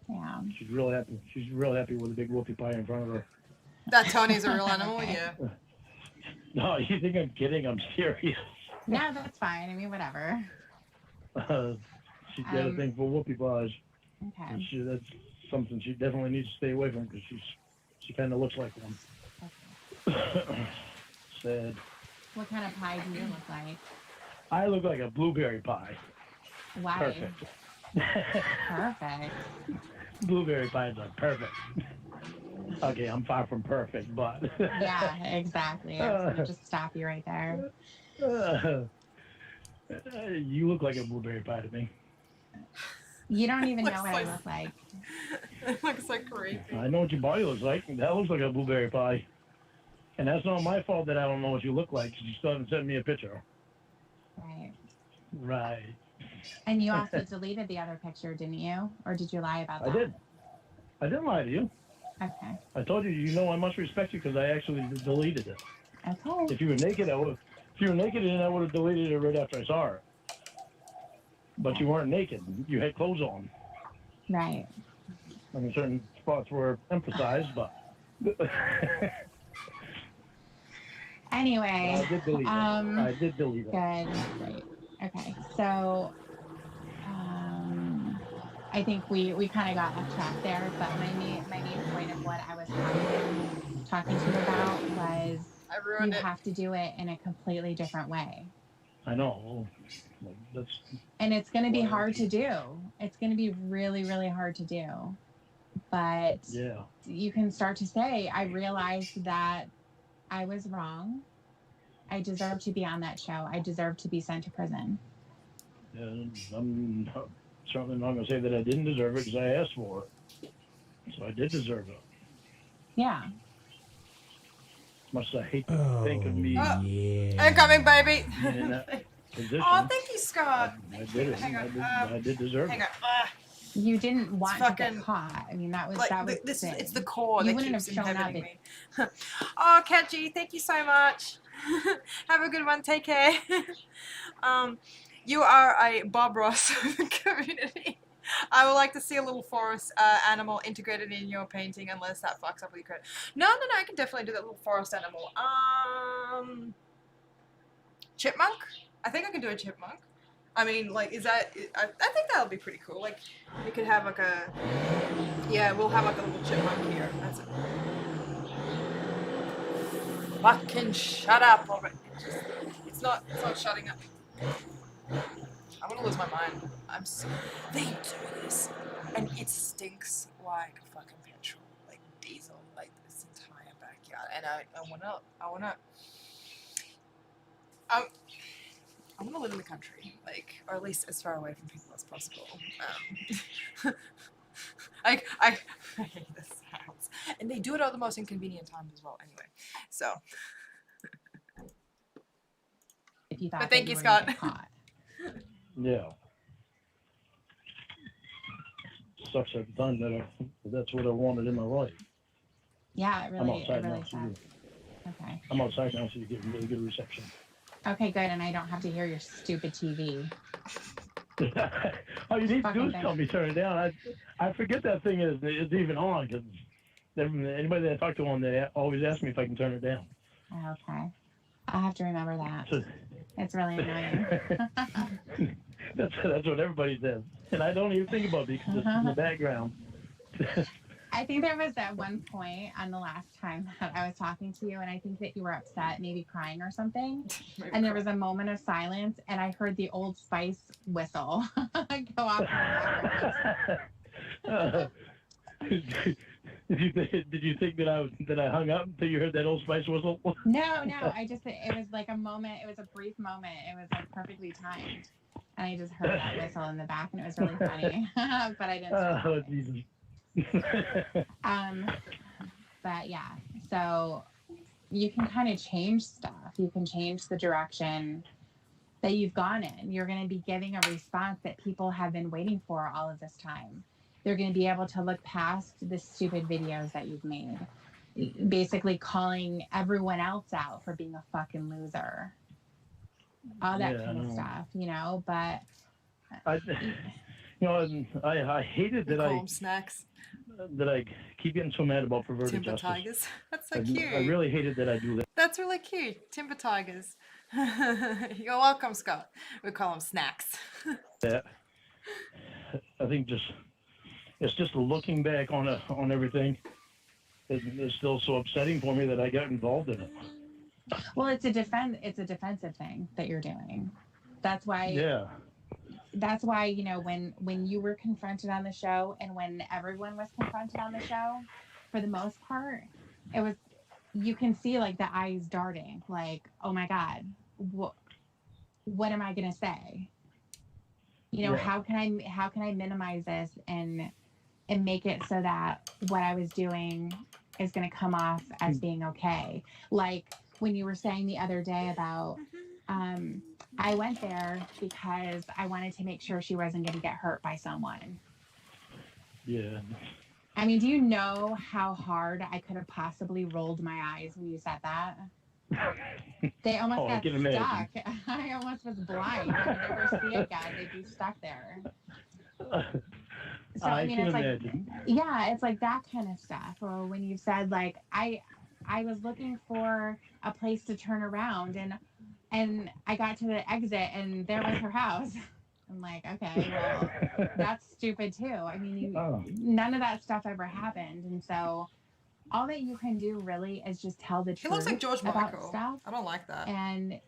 Yeah. She's real happy. She's real happy with a big whoopie pie in front of her. That Tony's a real animal, yeah. No, you think I'm kidding? I'm serious. No, that's fine. I mean, whatever. She's got a thing for whoopie pies. Okay. And that's something she definitely needs to stay away from because she kind of looks like one. Okay. Sad. What kind of pie do you look like? I look like a blueberry pie. Why? Perfect. Perfect. Blueberry pies are perfect. Okay, I'm far from perfect, but. Yeah, exactly. I was going to just stop you right there. You look like a blueberry pie to me. You don't even know Looks what like- I look like. It looks like creepy. I know what your body looks like. That looks like a blueberry pie. And that's not my fault that I don't know what you look like because you still haven't sent me a picture. Right. Right. And you also deleted the other picture, didn't you? Or did you lie about that? I did. I didn't lie to you. Okay. I told you, you know I must respect you because I actually deleted it. Okay. If you were naked, I would have deleted it right after I saw her. But you weren't naked. You had clothes on. Right. I mean, certain spots were emphasized, but Anyway. I did delete it. I did delete it. Good. Great. Okay. So, I think we kind of got off track there, but my main point of what I was talking to you about was I you ruined it. have to do it in a completely different way. I know. And it's going to be hard to do. It's going to be really, really hard to do. But Yeah. you can start to say, I realized that I was wrong. I deserve to be on that show. I deserve to be sent to prison. And I'm certainly not going to say that I didn't deserve it because I asked for it. So I did deserve it. Yeah. Much as I hate to think of me Oh. Yeah. Incoming, baby. in that position. Oh, thank you, Scott. I did it. Hang on, I did deserve Hang it. on. You didn't want to fucking- get caught. I mean, that was Like, the this, thing. it's the core You that wouldn't keeps have shown up inhibiting me. Oh, Kenji, thank you so much. Have a good one. Take care. You are a Bob Ross of the community. I would like to see a little forest animal integrated in your painting, unless that fucks up with your credit. No, I can definitely do that little forest animal. Chipmunk? I think I can do a chipmunk. I mean, like, is that... I think that'll be pretty cool. Like, we could have, like, a... Yeah, we'll have, like, a little chipmunk here. That's it. Fucking shut up already. It's not shutting up. I'm gonna lose my mind. They do this, and it stinks like fucking petrol, like diesel, like this entire backyard. And I wanna live in the country, like, or at least as far away from people as possible. I hate this house, and they do it at the most inconvenient times as well. Anyway, so. If you thought But that thank you, were gonna get Scott. caught. Yeah. Sucks I've done that. That's what I wanted in my life. Yeah, it I'm really outside now, sucks. Okay. I'm outside now, so you get really good reception. Okay, good, and I don't have to hear your stupid TV. All you need to do Fucking is thing. tell me turn it down. I forget that thing is even on because anybody that I talk to on there always asks me if I can turn it down. Okay. I'll have to remember that. So, It's really annoying. that's what everybody says, and I don't even think about it because it's in the background. I think there was that one point on the last time that I was talking to you, and I think that you were upset, maybe crying or something. And there was a moment of silence, and I heard the Old Spice whistle go off. Did you think that I hung up until you heard that Old Spice whistle? No, it was like a moment. It was a brief moment. It was like perfectly timed. And I just heard that whistle in the back, and it was really funny. But I didn't. Oh, Jesus. But yeah, so you can kind of change stuff. You can change the direction that you've gone in. You're going to be getting a response that people have been waiting for all of this time. They're going to be able to look past the stupid videos that you've made, basically calling everyone else out for being a fucking loser. All that kind of stuff, you know, but I hated We that call them snacks. I keep getting so mad about perverted Timber justice. tigers. That's so cute. I really hated that I do that. That's really cute. Timber tigers. You're welcome, Scott. We call them snacks. That I think it's just looking back on everything. It's still so upsetting for me that I got involved in it. Well, it's a defensive thing that you're doing. That's why. Yeah. That's why, you know, when you were confronted on the show and when everyone was confronted on the show, for the most part, it was, you can see like the eyes darting, like, oh my God, what am I gonna say? You know, how can I minimize this and make it so that what I was doing is gonna come off as being okay? Like when you were saying the other day about I went there because I wanted to make sure she wasn't going to get hurt by someone. Yeah. I mean, do you know how hard I could have possibly rolled my eyes when you said that? They almost got stuck. I almost was blind. I would never see again. They'd be stuck there. So I mean, it's imagine. Like, yeah, it's like that kind of stuff. Or when you said like, I was looking for a place to turn around and I got to the exit and there was her house. I'm like, okay, well, that's stupid too. I mean, none of that stuff ever happened. And so all that you can do really is just tell the truth. It looks like George about Michael. Stuff. I don't like that. And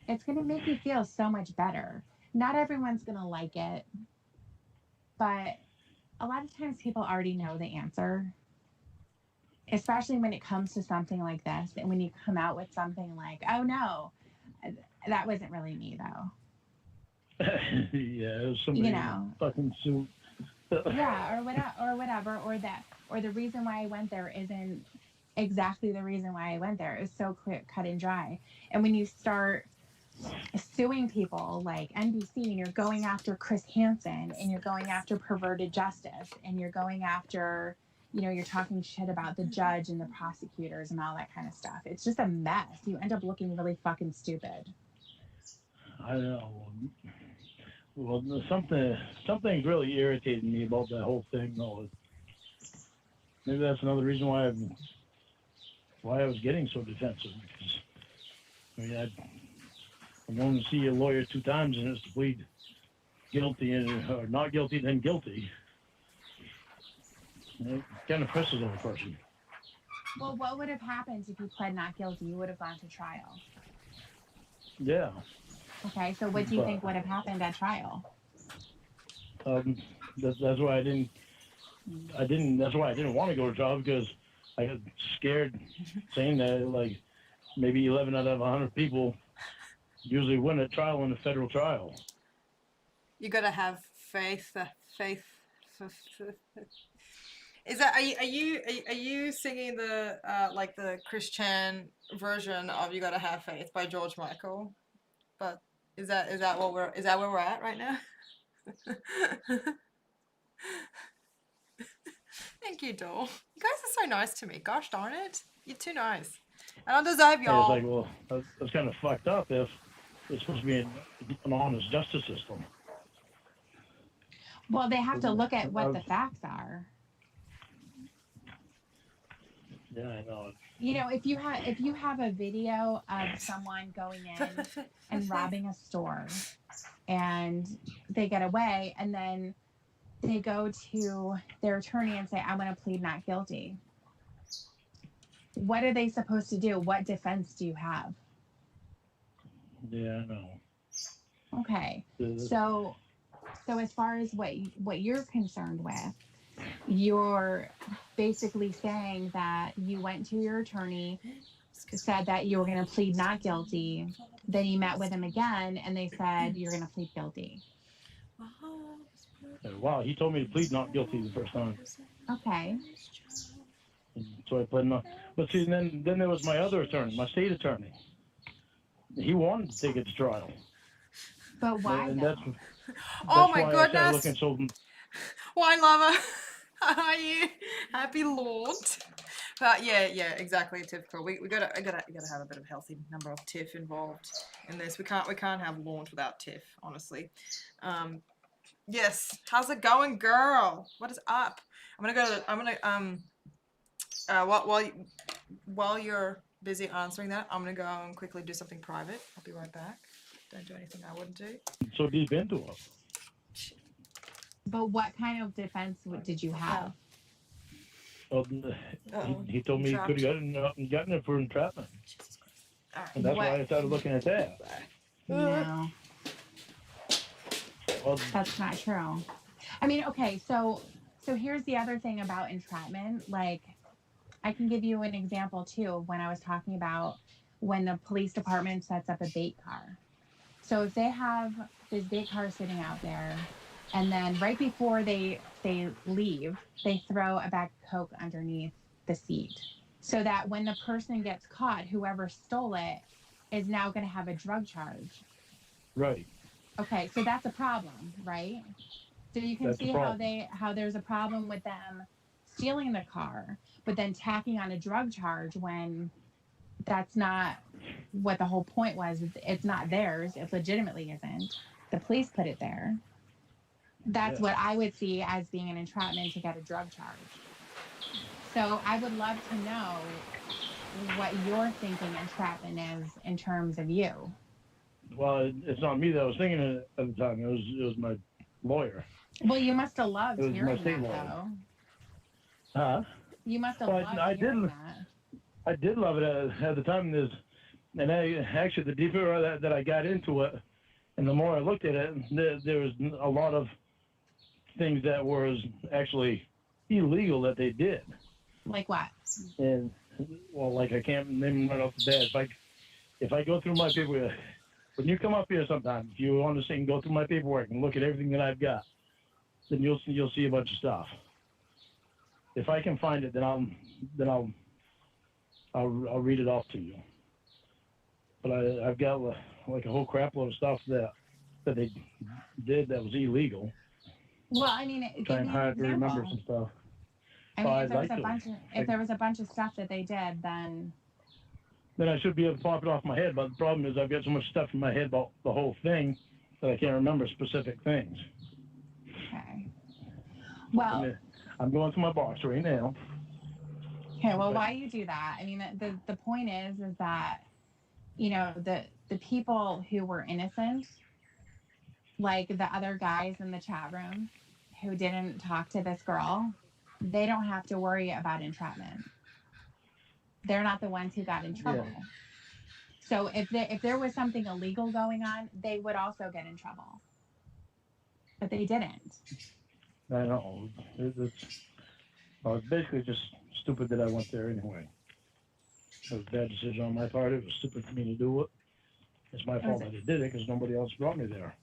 it's going to make you feel so much better. Not everyone's going to like it, but a lot of times people already know the answer. Especially when it comes to something like this. And when you come out with something like, oh no, that wasn't really me though. Yeah, it was somebody in a fucking suit. Yeah, or whatever, or the reason why I went there isn't exactly the reason why I went there. It's so clear, cut and dry. And when you start suing people like NBC and you're going after Chris Hansen and you're going after perverted justice and you're going after, you know, you're talking shit about the judge and the prosecutors and all that kind of stuff. It's just a mess. You end up looking really fucking stupid. I know. Well, something's really irritating me about that whole thing, though. Maybe that's another reason why I was getting so defensive. Because I mean, I'm going to see a lawyer 2 times and it's to plead guilty or not guilty, then guilty. It kind of presses on a person. Well, what would have happened if you pled not guilty? You would have gone to trial. Yeah. Okay, so what do you think would have happened at trial? That's why I didn't. That's why I didn't want to go to trial, because I got scared saying that like maybe 11 out of 100 people usually win a trial in a federal trial. You gotta have faith. Is that are you singing the like the Christian version of "You Gotta Have Faith" by George Michael? But is that where we're at right now? Thank you, Dole. You guys are so nice to me. Gosh darn it, you're too nice. I don't deserve y'all. It's like, well, that's kind of fucked up if it's supposed to be an honest justice system. Well, they have to look at what the facts are. Yeah, I know. You know, if you have a video of someone going in and robbing a store and they get away and then they go to their attorney and say, I want to plead not guilty. What are they supposed to do? What defense do you have? Yeah, I know. Okay. So as far as what you're concerned with, you're basically saying that you went to your attorney, said that you were going to plead not guilty, then you met with them again and they said you're going to plead guilty. Wow, he told me to plead not guilty the first time. Okay. So I put no. But see, then there was my other attorney, my state attorney. He wanted to take it to trial, But why and though? Oh that's my why I started goodness. looking so. Wine lover. How are you? Happy Lord. But yeah, exactly. Typical. We gotta have a bit of healthy number of tiff involved in this. We can't have launch without tiff, honestly. Yes. How's it going, girl? What is up? While you're busy answering that, I'm gonna go and quickly do something private. I'll be right back. Don't do anything I wouldn't do. So deep into it. But what kind of defense did you have? Well, he told me he could have gotten it for entrapment, Jesus Christ. All right. and that's What? why I started looking at that. No, Well, that's not true. I mean, okay, so here's the other thing about entrapment. Like, I can give you an example too when I was talking about when the police department sets up a bait car. So if they have this bait car sitting out there, and then right before they leave, they throw a bag of Coke underneath the seat, so that when the person gets caught, whoever stole it is now going to have a drug charge. right. Okay, so that's a problem, right? So you can That's a see problem. how there's a problem with them stealing the car, but then tacking on a drug charge when that's not what the whole point was. It's not theirs. It legitimately isn't. The police put it there. That's Yeah. what I would see as being an entrapment to get a drug charge. So I would love to know what you're thinking entrapment is in terms of you. Well, it's not me that was thinking it at the time. It was my lawyer. Well, you must have loved It was my hearing state that, lawyer. though. Huh? You must have Well, loved I hearing did. that. I did love it at the time. And actually, the deeper that I got into it, and the more I looked at it, there was a lot of things that was actually illegal that they did. Like what? And well, like I can't name them right off the bat. If I go through my paperwork, when you come up here sometime, if you want to see and go through my paperwork and look at everything that I've got, then you'll see a bunch of stuff. If I can find it, then I'll read it off to you. But I've got like a whole crap load of stuff that they did that was illegal. Well, I mean, give Trying me an hard to remember example. some stuff. I mean, Well, if there was I'd a like bunch to. of there was a bunch of stuff that they did, then I should be able to pop it off my head. But the problem is I've got so much stuff in my head about the whole thing that I can't remember specific things. okay. Well, I'm going through my box right now. okay. Well, why you do that? I mean, the point is that the people who were innocent, like the other guys in the chat room who didn't talk to this girl, they don't have to worry about entrapment. They're not the ones who got in trouble. Yeah. So if there was something illegal going on, they would also get in trouble. But they didn't. I know. It's basically just stupid that I went there anyway. It was a bad decision on my part. It was stupid for me to do it. It's my fault that I did it because nobody else brought me there.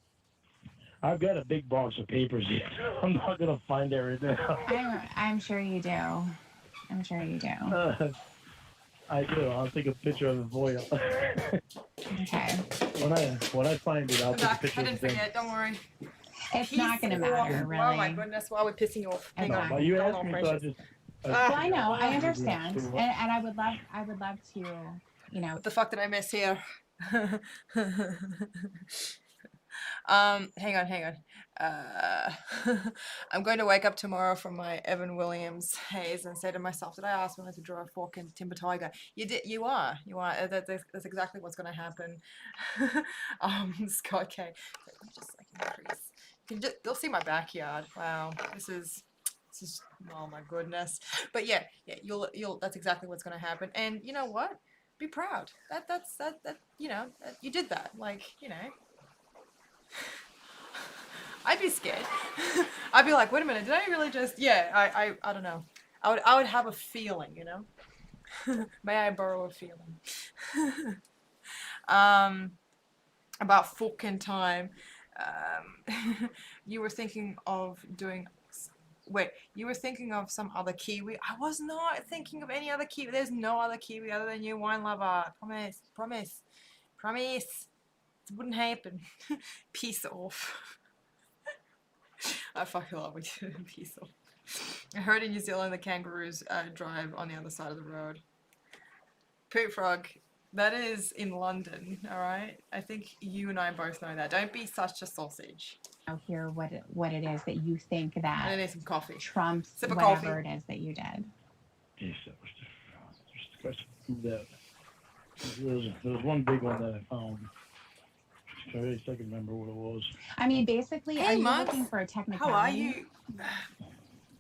I've got a big box of papers here. I'm not going to find it right now. I'm sure you do. I'm sure you do. I do. I'll take a picture of it for you. Okay. When I find it, I'll take a picture I of didn't it. forget, don't worry. It's not going to matter, really. Oh my goodness, why are we pissing you off? Hang No, on. Well, you Hold asked on, me, so I precious. just. Well, I know. I understand. And I would love to, What the fuck did I miss here? Hang on. I'm going to wake up tomorrow from my Evan Williams haze and say to myself, did I ask William to draw a fork in Timber Tiger? You did. You are. That's exactly what's going to happen. Scott K. Let me just increase. You'll see my backyard. Wow, this is. Oh my goodness. But yeah. You'll. That's exactly what's going to happen. And you know what? Be proud. That's you did that. Like, I'd be scared. I'd be like, wait a minute, did I really just? Yeah, I don't know. I would have a feeling, May I borrow a feeling? About fucking time. You were thinking of doing wait, you were thinking of some other Kiwi. I was not thinking of any other Kiwi. There's no other Kiwi other than you, wine lover. Promise, promise, promise. It wouldn't happen. Peace off. I fucking love it. Peace off. I heard in New Zealand the kangaroos drive on the other side of the road. Poop frog. That is in London, alright? I think you and I both know that. Don't be such a sausage. Hear what it is that you think I that need some coffee. trumps Sip of whatever coffee. it is that you did. Jeez, that was just the question. There was one big one that I found. I really can't remember what it was. I mean, basically, Hey, are you Max. looking for a technicality? How are you?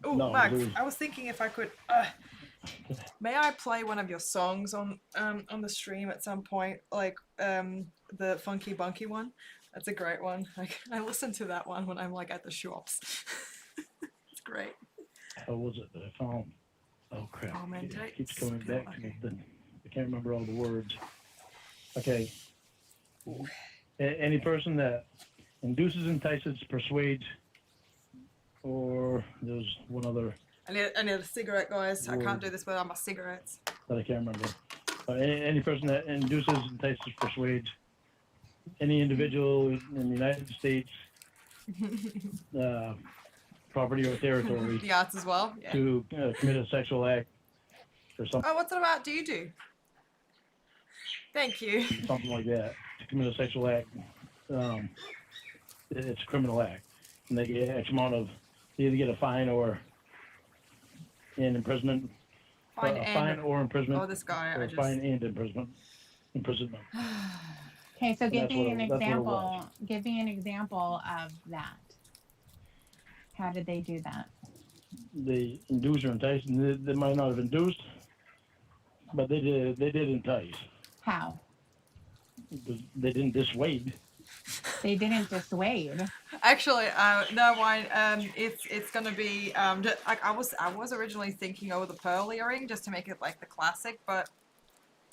Oh, No, Max, there's- I was thinking if I could... may I play one of your songs on the stream at some point? Like, the Funky Bunky one? That's a great one. I listen to that one when I'm, like, at the shops. It's great. How was it that I found? Oh crap! Oh, man, It keeps coming back to me. okay. Then I can't remember all the words. Okay. Any person that induces, entices, persuades, or there's one other I need a cigarette, guys. I can't Word. do this without my cigarettes. that I can't remember. Any person that induces, entices, persuades any individual in the United States, property or territory, The arts as well. Yeah. to commit a sexual act or Oh, what's it about? Do you do? Thank you. something like that, to commit a sexual act, it's a criminal act, and they get X amount of, they either get a fine or an imprisonment, Fine a and... fine or imprisonment, Oh, this guy. or I a just... fine and imprisonment. Okay, so give That's me what an it- that's what it example. was. Give me an example of that. How did they do that? They induce or entice, and they might not have induced, but they did entice. How? They didn't dissuade. They didn't dissuade. Actually, no, wine. It's gonna be like I was originally thinking over the pearl earring just to make it like the classic, but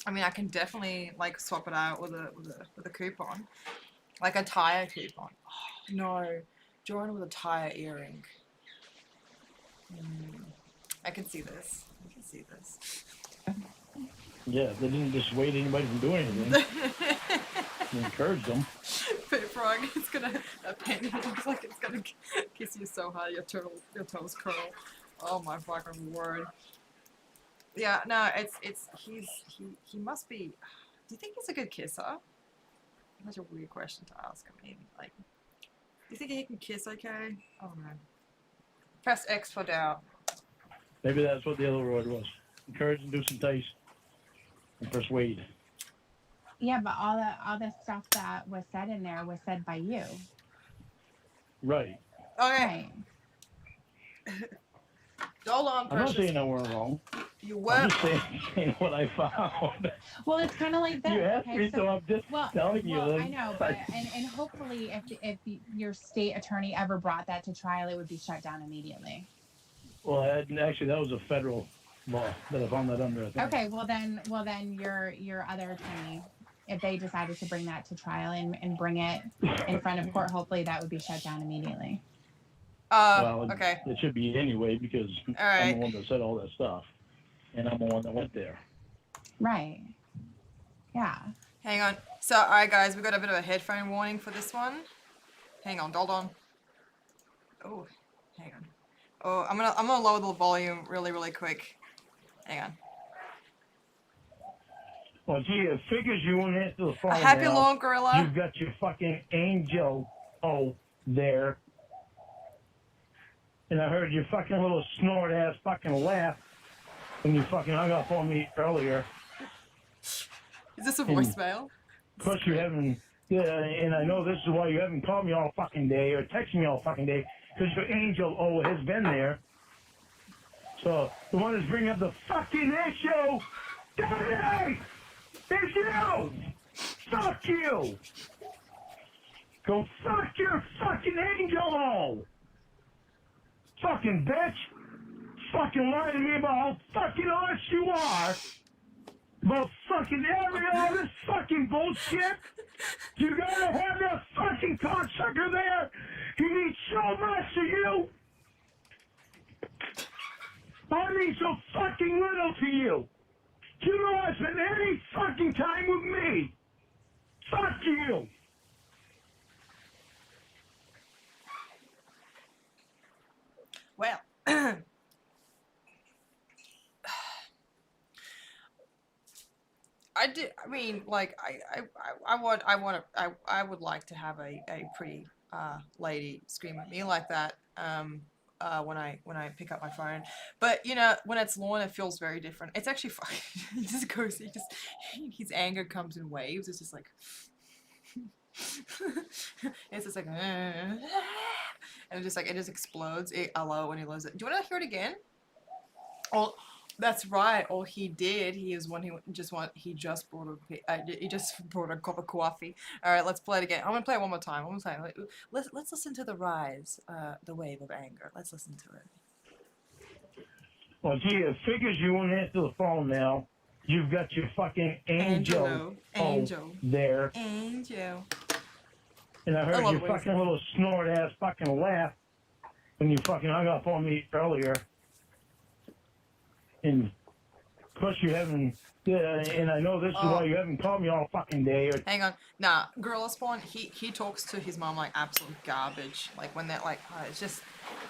I mean I can definitely like swap it out with a coupon, like a tire coupon. Oh, no, join with a tire earring. I can see this. I can see this. Yeah, they didn't dissuade anybody from doing anything. They encouraged them. Poop frog, it's gonna that painting looks like it's gonna kiss you so hard your toes curl. Oh my fucking word. Yeah, no, he must be. Do you think he's a good kisser? That's a weird question to ask. I mean, like, do you think he can kiss okay? Oh no. Press X for doubt. Maybe that's what the other word was. Encourage, induce, entice, and persuade. Yeah, but all the stuff that was said in there was said by you. Right. Okay, Right. hold on, I'm not precious. saying I weren't wrong. You I'm were. just saying what I found. Well, it's kind of like this. You asked okay, me, so I'm just telling you. Well, I know, but and hopefully, if your state attorney ever brought that to trial, it would be shut down immediately. Well, actually, that was a federal law that I found that under. I think. Okay, well then your other attorney, if they decided to bring that to trial and bring it in front of court, hopefully that would be shut down immediately. Well, Okay. It should be anyway because All right. I'm the one that said all that stuff, and I'm the one that went there. Right. Yeah. Hang on. So, alright guys, we've got a bit of a headphone warning for this one. Hang on, hold on. Oh, hang on. Oh, I'm gonna lower the volume really quick. Hang on. Well, gee, it figures you won't answer the phone. A happy now. long gorilla. You've got your fucking angel there. And I heard your fucking little snort ass fucking laugh when you fucking hung up on me earlier. Is this a voicemail? Plus you haven't, and I know this is why you haven't called me all fucking day or texted me all fucking day, because your angel has been there. So the one that's bringing up the fucking issue, Daddy, it's you. Fuck you. Go fuck your fucking angel. Fucking bitch. Fucking lie to me about how fucking honest you are. About fucking all this fucking bullshit. You gotta have that fucking cocksucker there. He needs so much of you. I mean so fucking little to you. You don't want to spend any fucking time with me. Fuck you. Well, I mean, like, I would like to have a pretty lady scream at me like that. When I pick up my phone, but you know, when it's Lorne, it feels very different. It's actually fine. He just goes, his anger comes in waves. It's just like, it's just like, and it's just like, it just explodes. Hello, when he loves it. Do you want to hear it again? Oh, that's right. All he did, he just brought a cup of coffee. All right, let's play it again. I'm gonna play it one more time. Let's listen to the rise, the wave of anger. Let's listen to it. Well, gee, it figures you won't answer the phone now. You've got your fucking angel there. Angel. And I heard love your the way you fucking little snort-ass fucking laugh when you fucking hung up on me earlier. And of course you haven't, and I know this is why you haven't called me all fucking day. Hang on. Nah, Gorilla Spawn, he talks to his mom like absolute garbage. Like when they're like, it's just,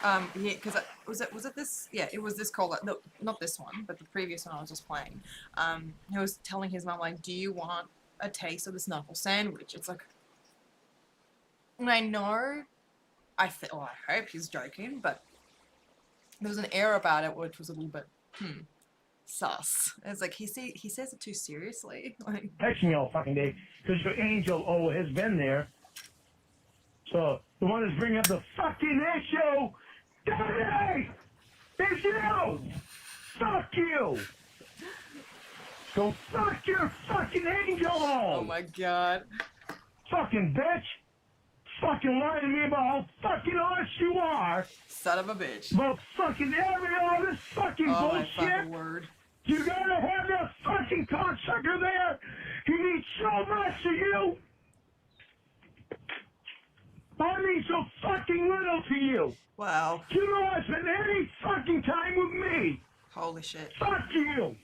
yeah, because was it this? Yeah, it was this call. No, not this one, but the previous one I was just playing. He was telling his mom like, do you want a taste of this knuckle sandwich? It's like, and I know, I hope he's joking, but there was an air about it which was a little bit, sus. It's like he says it too seriously. Like, Texting me all fucking day because your angel has been there. So the one that's bringing up the fucking issue, Daddy, it's you. Fuck you. Go fuck your fucking angel home. oh my god. Fucking bitch. Fucking lying to me about how fucking honest you are. Son of a bitch. About fucking every other fucking Oh my bullshit. fucking word. You gotta have that fucking cocksucker there. He needs so much of you. I mean so fucking little to you. Wow. You don't want to spend any fucking time with me. Holy shit. Fuck you.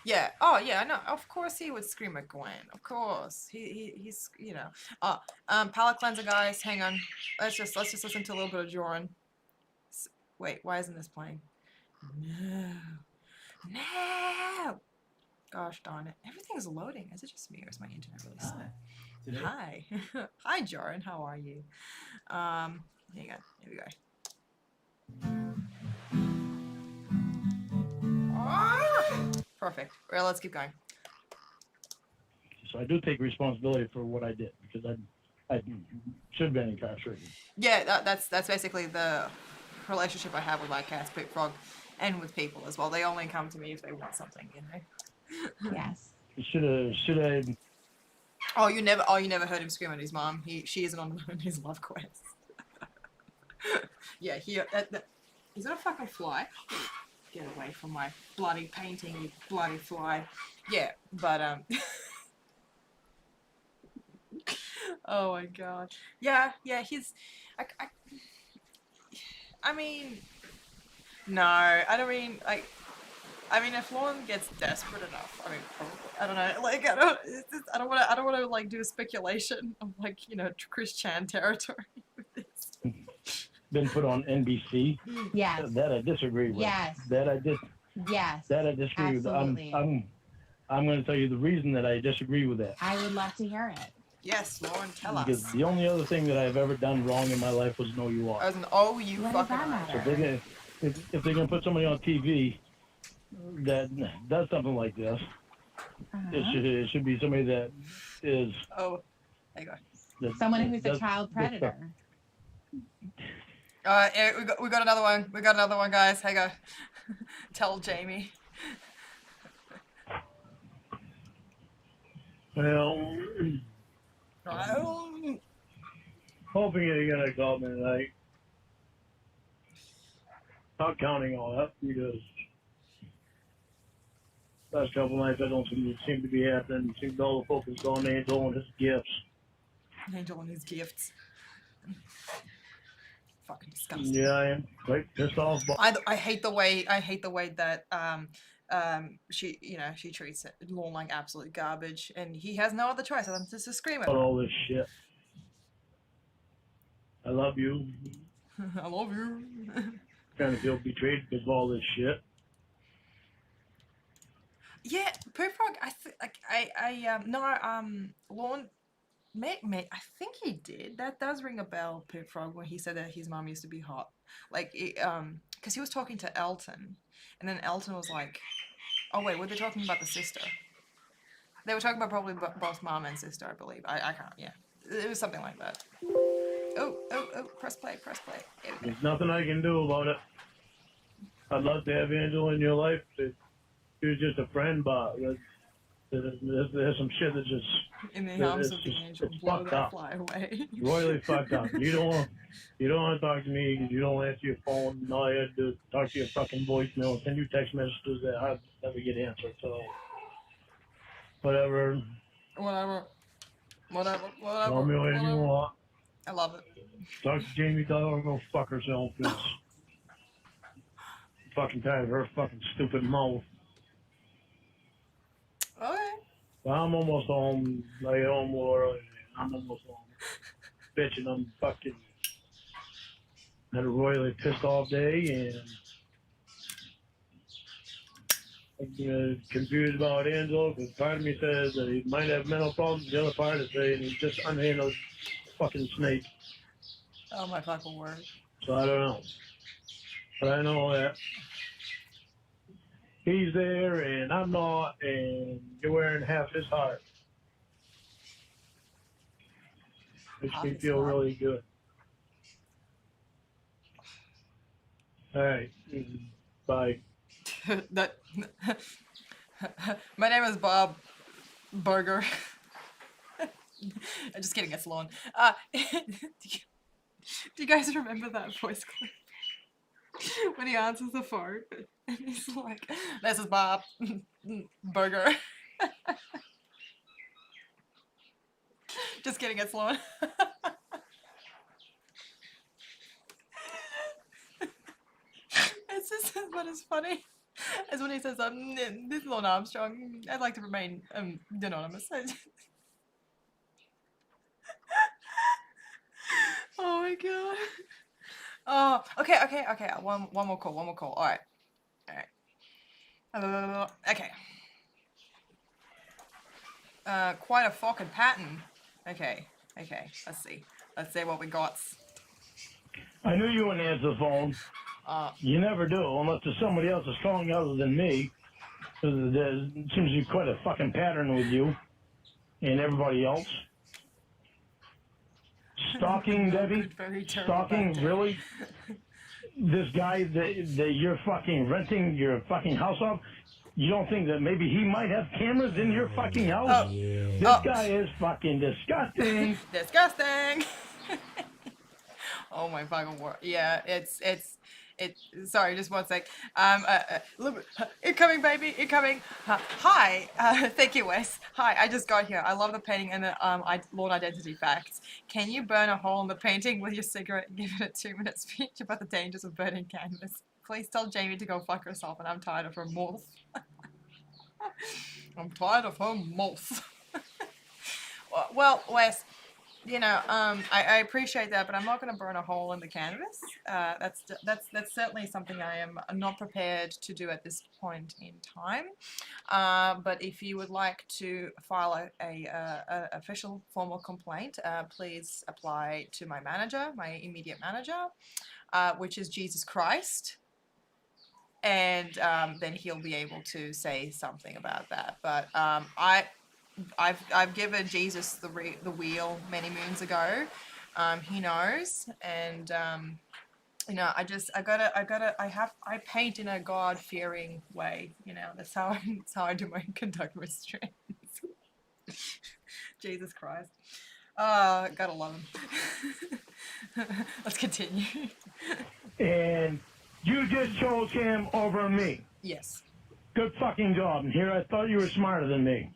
Yeah. Oh yeah. No. Of course he would scream at Gwen. Of course. He's you know. Palette cleanser, guys. Hang on. Let's just listen to a little bit of Jorrun. Wait. Why isn't this playing? No. No. Gosh darn it. Everything's loading. Is it just me or is my internet really slow? Hi. Hi, Jorrun. How are you? Hang on. Here we go. Perfect. Well, let's keep going. So I do take responsibility for what I did because I should have been incarcerated. Yeah, that's basically the relationship I have with my cats, Pig Frog, and with people as well. They only come to me if they want something, you know. Yes. Should I? Oh, you never heard him scream at his mom. She isn't on his love quest. Yeah, is that a fucking fly? Get away from my bloody painting, you bloody fly. Yeah, but oh my god. Yeah, he's I mean no, I don't mean like if Lorne gets desperate enough, I mean probably I don't know, like I don't want to like do a speculation of like, you know, Chris Chan territory with this. Been put on NBC. Yes. That I disagree with. Yes. That I did. Yes. That I disagree Absolutely. with. I'm going to tell you the reason that I disagree with that. I would love to hear it. Yes, Lauren, tell Because us. the only other thing that I've ever done wrong in my life was know you are. As an oh, you What does fucking that are. matter? So if they're going to put somebody on TV that does something like this, it should be somebody that is. Oh, there you go. Someone who's a child predator. Yeah, we got another one. We got another one, guys. Hey, go. Tell Jamie. Well, hoping you're going to call me tonight. Not counting on that because last couple nights I don't seem to be happening. It seems all the focus is on Angel and his gifts. Angel and his gifts. fucking disgusting. Yeah, I am quite pissed off. I hate the way that she treats Lorne like absolute garbage, and he has no other choice other than to scream at About her. all this shit. I love you. I love you. Kind of feel betrayed because of all this shit. Yeah, Poop Frog. Lorne. I think he did. That does ring a bell, Poop Frog, when he said that his mom used to be hot. Like, because he was talking to Elton, and then Elton was like, "Oh wait, were they talking about the sister?" They were talking about probably both mom and sister, I believe. I can't. Yeah, it was something like that. Oh! Press play. Here we go. There's nothing I can do about it. I'd love to have Angela in your life. She was just a friend, but there's some shit that just In the arms of the angel, it's blow fucked that up. fly away. Royally fucked up. You don't want to talk to me because you don't answer your phone. And all you have to do is talk to your fucking voicemail, send you text messages that I never get answered. So whatever. Call me whenever you want. I love it. Talk to Jamie, tell her to go fuck herself. Cause I'm fucking tired of her fucking stupid mouth. Okay. But I'm almost home. I get home more early. I'm almost home. Bitching, I'm fucking had a royally pissed off day and I'm confused about Angelo because part of me says that he might have mental problems. The other part is saying he's just unhandled fucking snake. Oh my fucking word. So I don't know. But I know that he's there and I'm not, and you're wearing half his heart. Makes Half me his feel heart? really good. Alright. Bye. That. My name is Bob Burger. I'm just kidding, it's Lorne. Do you guys remember that voice clip? When he answers the phone and he's like, "This is Bob Burger." Just kidding, it's Lorne. It's just what is funny is when he says, "This is Lorne Armstrong. I'd like to remain anonymous." Oh my god. Oh, okay. One more call. All right. Okay. Quite a fucking pattern. Okay. Let's see what we got. I knew you wouldn't answer the phone. You never do, unless there's somebody else that's calling other than me. There seems to be quite a fucking pattern with you and everybody else. Stalking, Debbie? Stalking, really? This guy that you're fucking renting your fucking house off, you don't think that maybe he might have cameras in your fucking house? This guy is fucking disgusting. Disgusting. Oh my fucking word. Yeah, it's sorry, just one sec. Incoming, baby, incoming. Hi, thank you, Wes. Hi, I just got here. I love the painting and the Lorne identity facts. Can you burn a hole in the painting with your cigarette and give it a 2-minute speech about the dangers of burning canvas? Please tell Jamie to go fuck herself, and I'm tired of her morph. I'm tired of her morph. Well, Wes, you know, I appreciate that, but I'm not going to burn a hole in the canvas. That's certainly something I am not prepared to do at this point in time. But if you would like to file a official formal complaint, please apply to my manager, my immediate manager, which is Jesus Christ. And then he'll be able to say something about that. But I've given Jesus the wheel many moons ago. He knows, and you know, I paint in a God-fearing way. You know, that's how I conduct my streams. Jesus Christ, gotta love him. Let's continue. And you just chose him over me. Yes. Good fucking job. And here I thought you were smarter than me.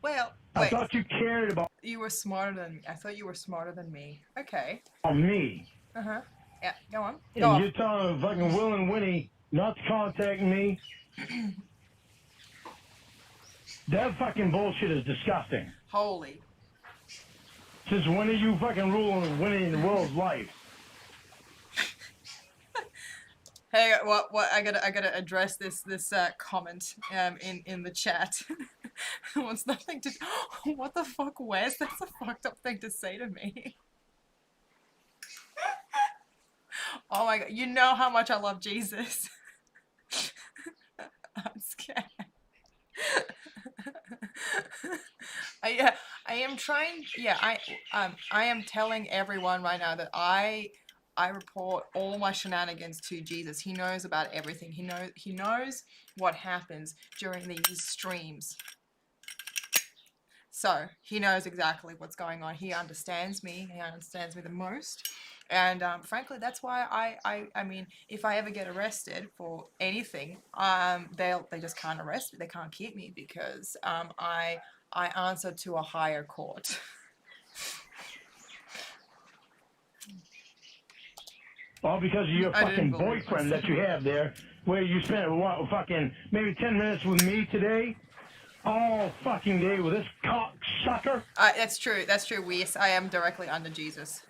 Well, I wait. thought you cared about You were smarter than me. I thought you were smarter than me. Okay. me. Uh-huh. Yeah, go on. Go And on. you're telling fucking Will and Winnie not to contact me. That fucking bullshit is disgusting. Holy. Since when are you fucking ruling Winnie and Will's life? Hey, what? I gotta address this comment in the chat. It wants nothing to. What the fuck, Wes? That's a fucked up thing to say to me. Oh my god, you know how much I love Jesus. I'm scared. I am trying. Yeah, I am telling everyone right now that I report all my shenanigans to Jesus. He knows about everything. He knows what happens during these streams. So he knows exactly what's going on. He understands me. He understands me the most. And frankly, that's why I mean, if I ever get arrested for anything, they just can't arrest me. They can't keep me because I answer to a higher court. All because of your fucking boyfriend that you have there, where you spent what, fucking maybe 10 minutes with me today, all fucking day with this cocksucker. That's true. That's true. Yes, I am directly under Jesus.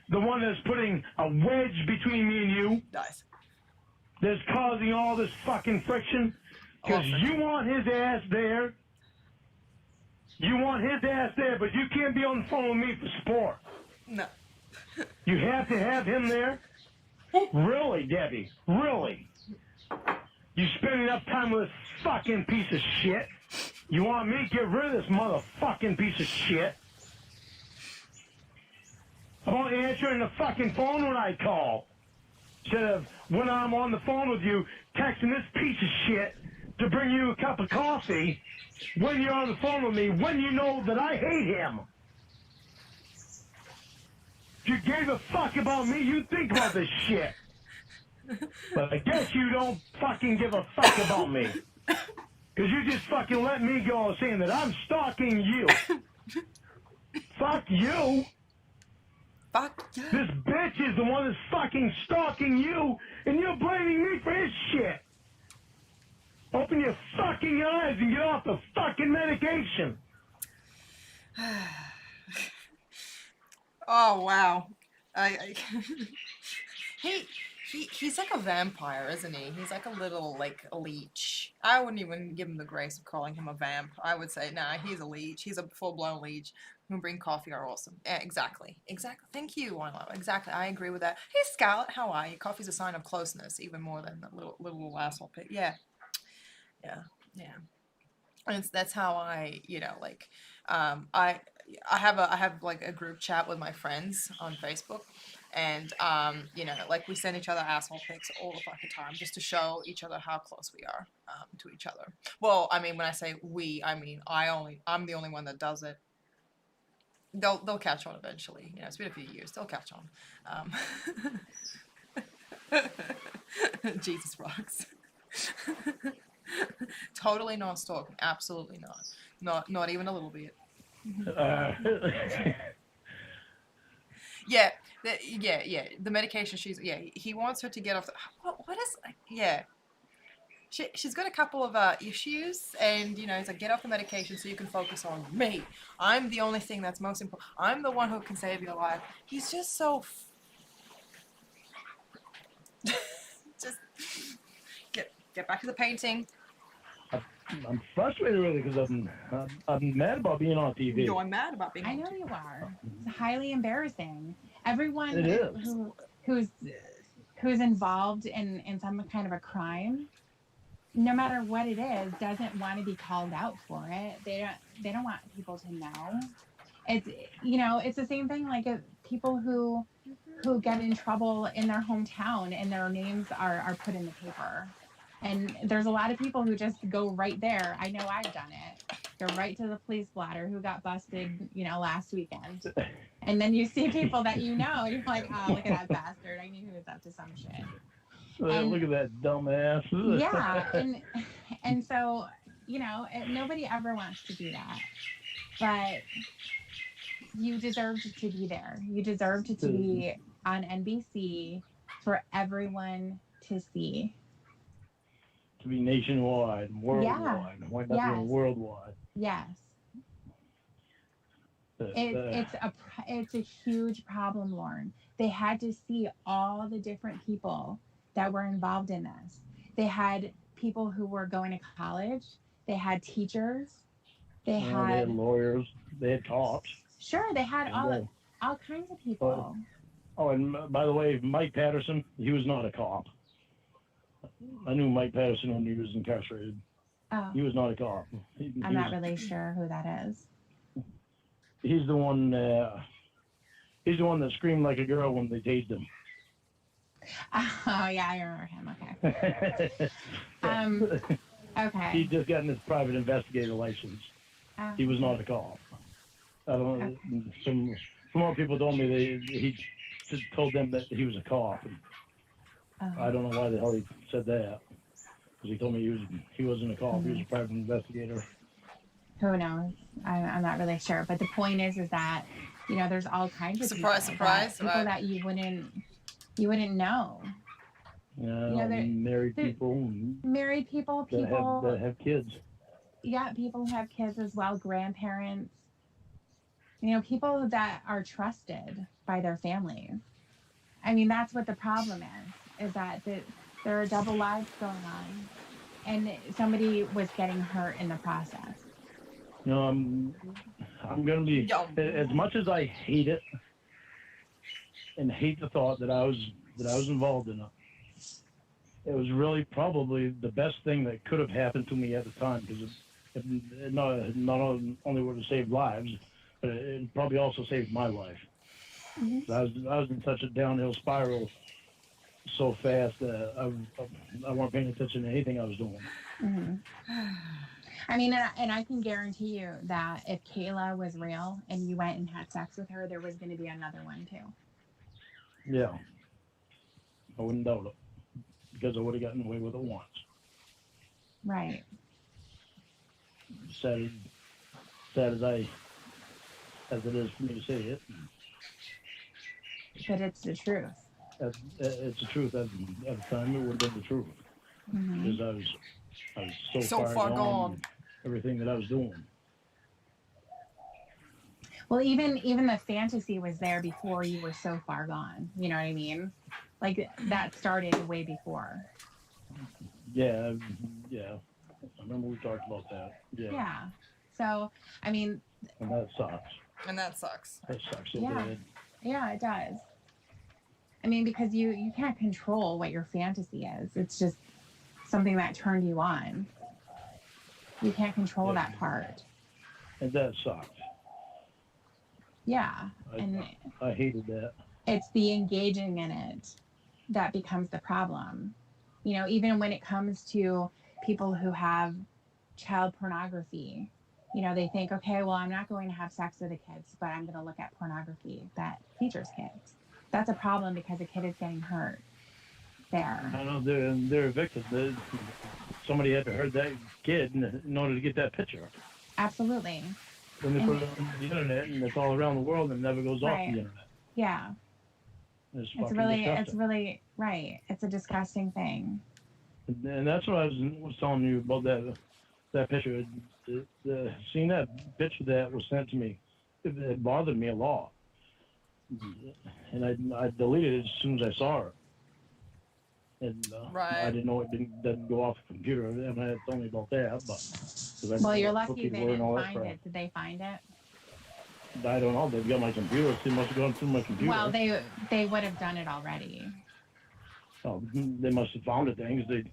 The one that's putting a wedge between me and you. Nice. That's causing all this fucking friction. Because you want his ass there. You want his ass there, but you can't be on the phone with me for sport. No. You have to have him there? Really, Debbie? Really? You spend enough time with this fucking piece of shit? You want me to get rid of this motherfucking piece of shit? I won't answer the fucking phone when I call. Instead of when I'm on the phone with you, texting this piece of shit to bring you a cup of coffee when you're on the phone with me, when you know that I hate him. If you gave a fuck about me, you'd think about this shit. But I guess you don't fucking give a fuck about me. Because you just fucking let me go saying that I'm stalking you. Fuck you. Fuck you. This bitch is the one that's fucking stalking you, and you're blaming me for his shit. Open your fucking eyes and get off the fucking medication. Oh wow. He's like a vampire, isn't he? He's like a little, like, a leech. I wouldn't even give him the grace of calling him a vamp. I would say, nah, he's a leech. He's a full-blown leech. Who bring coffee are awesome. Yeah, exactly. Exactly. Thank you, One Love. Exactly. I agree with that. Hey, Scarlett, how are you? Coffee's a sign of closeness, even more than the little asshole pit. Yeah. Yeah. Yeah. And that's how I, you know, like, I have like a group chat with my friends on Facebook, and you know, like we send each other asshole pics all the fucking time just to show each other how close we are to each other. Well, I mean, when I say we, I mean I'm the only one that does it. They'll catch on eventually. You know, it's been a few years. They'll catch on. Jesus rocks. Totally not stalking. Absolutely not. Not even a little bit. Yeah. The medication he wants her to get off the. What is? Yeah. She's got a couple of issues, and you know, he's like, get off the medication so you can focus on me. I'm the only thing that's most important. I'm the one who can save your life. He's just so. Just get back to the painting. I'm frustrated really because I'm mad about being on TV. You're mad about being. I know you are. It's highly embarrassing. Everyone It is. who's involved in some kind of a crime, no matter what it is, doesn't want to be called out for it. They don't want people to know. It's, you know, it's the same thing like people who get in trouble in their hometown and their names are put in the paper. And there's a lot of people who just go right there. I know I've done it. Go right to the police blotter who got busted, you know, last weekend. And then you see people that you know, and you're like, oh, look at that bastard. I knew he was up to some shit. Look at that dumbass. Yeah, and so, you know, nobody ever wants to do that. But You deserved to be there. You deserved to be on NBC for everyone to see. To be nationwide, worldwide. Why not Yes. being worldwide? Yes. It's a huge problem, Lauren. They had to see all the different people that were involved in this. They had people who were going to college. They had teachers. They They had lawyers. They had cops. Sure, they had all kinds of people. Oh, and by the way, Mike Patterson, he was not a cop. I knew Mike Patterson when he was incarcerated. Oh, He was not a cop. I'm not really sure who that is. He's the one. He's the one that screamed like a girl when they tased him. Oh yeah, I remember him. Okay. Okay. He just gotten his private investigator license. Oh. He was not a cop. I don't know. Okay. Some more people told me he just told them that he was a cop. And I don't know why the hell he said that. Because he told me he wasn't a cop. He was a private investigator. Who knows? I'm not really sure. But the point is that, you know, there's all kinds of surprise, people that you wouldn't know. Yeah, You know, married people. Married people that have kids. Yeah, people who have kids as well, grandparents. You know, people that are trusted by their families. I mean, that's what the problem is that there are double lives going on, and somebody was getting hurt in the process. You know, I'm gonna be as much as I hate it and hate the thought that I was involved in it. It was really probably the best thing that could have happened to me at the time, because it not only would have saved lives, but it probably also saved my life. Mm-hmm. I was in such a downhill spiral so fast that I wasn't paying attention to anything I was doing. Mm-hmm. I mean, and I can guarantee you that if Kayla was real and you went and had sex with her, there was going to be another one too. Yeah, I wouldn't doubt it, because I would have gotten away with it once. Right. Sad as it is for me to say it. But it's the truth. It's the truth. At the time, it would have been the truth. Mm-hmm. Because I was so far gone. Everything that I was doing. Well, even the fantasy was there before you were so far gone. You know what I mean? Like that started way before. Yeah. I remember we talked about that. Yeah. Yeah. So, I mean. And that sucks. That sucks so bad. Yeah, it does. I mean, because you can't control what your fantasy is. It's just something that turned you on. You can't control that part. And that sucks. Yeah. I hated that. It's the engaging in it that becomes the problem. You know, even when it comes to people who have child pornography, you know, they think, okay, well, I'm not going to have sex with the kids, but I'm going to look at pornography that features kids. That's a problem because a kid is getting hurt there. I know they're evicted. Somebody had to hurt that kid in order to get that picture. Absolutely. Then they put it on the internet, and it's all around the world, and it never goes off the internet. Yeah. It's really right. It's a disgusting thing. And that's what I was telling you about that picture. Seeing that picture that was sent to me, it bothered me a lot. And I deleted it as soon as I saw it. And I didn't know it didn't go off the computer. I mean, it's only about that, but well, you're lucky they didn't find it. Did they find it? I don't know. They've got my computer. They must have gone through my computer. Well, they would have done it already. Oh, they must have found it then.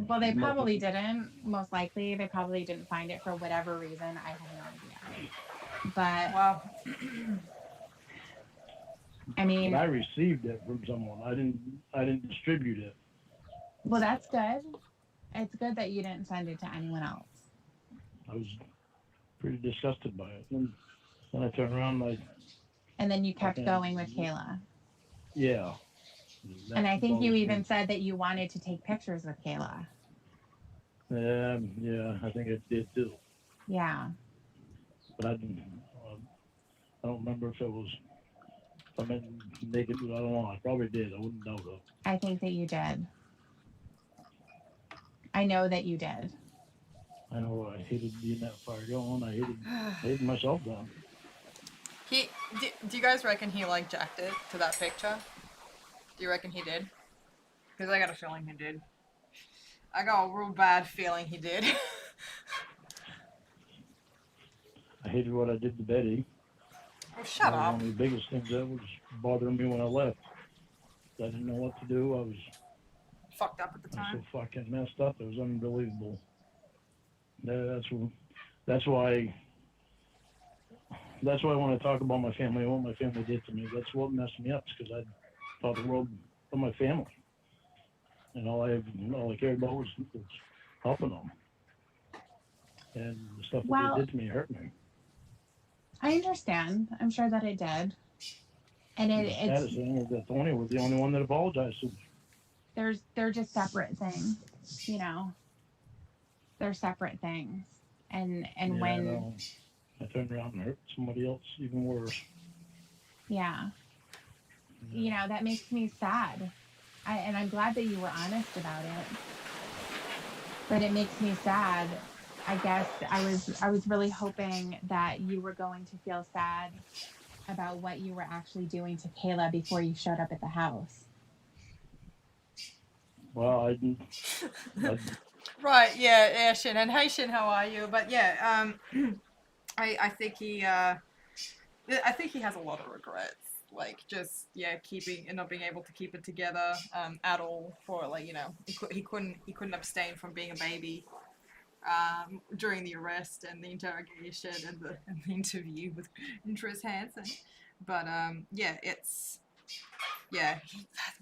Well, they probably didn't. Most likely, they probably didn't find it for whatever reason. I have no idea. But wow. I mean, but I received it from someone. I didn't distribute it. Well, that's good. It's good that you didn't send it to anyone else. I was pretty disgusted by it. And then I turned around and then you kept going with Kayla. Yeah. And I think you even said that you wanted to take pictures with Kayla. Yeah, I think I did too. Yeah. But I don't remember if it was. If I meant naked, I don't know. I probably did. I wouldn't doubt it. I think that you did. I know that you did. I know I hated being that far going. I hated myself then. Do you guys reckon he like jacked it to that picture? Do you reckon he did? Because I got a feeling he did. I got a real bad feeling he did. I hated what I did to Betty. Oh, shut That was up. one of the biggest things that was bothering me when I left. I didn't know what to do. I was Fucked up at the so time. fucking messed up. It was unbelievable. That's why when I talk about my family and what my family did to me, that's what messed me up. Because I thought the world of my family, and all I cared about was helping them. And the stuff that Well, they did to me hurt me. I understand. I'm sure that it did. And The saddest it's thing is that Tony was the only one that apologized to me. they're just separate things, you know. They're separate things. And Yeah, when no, I turned around and hurt somebody else even worse. yeah. You know, that makes me sad. And I'm glad that you were honest about it. But it makes me sad. I guess I was really hoping that you were going to feel sad about what you were actually doing to Kayla before you showed up at the house. Well, Right, yeah, Shin. And hey, Shin, how are you? But yeah, I think he has a lot of regrets. Like, just, yeah, keeping and not being able to keep it together at all for, like, you know, he couldn't abstain from being a baby during the arrest and the interrogation and the interview with Tris Hansen. But yeah, that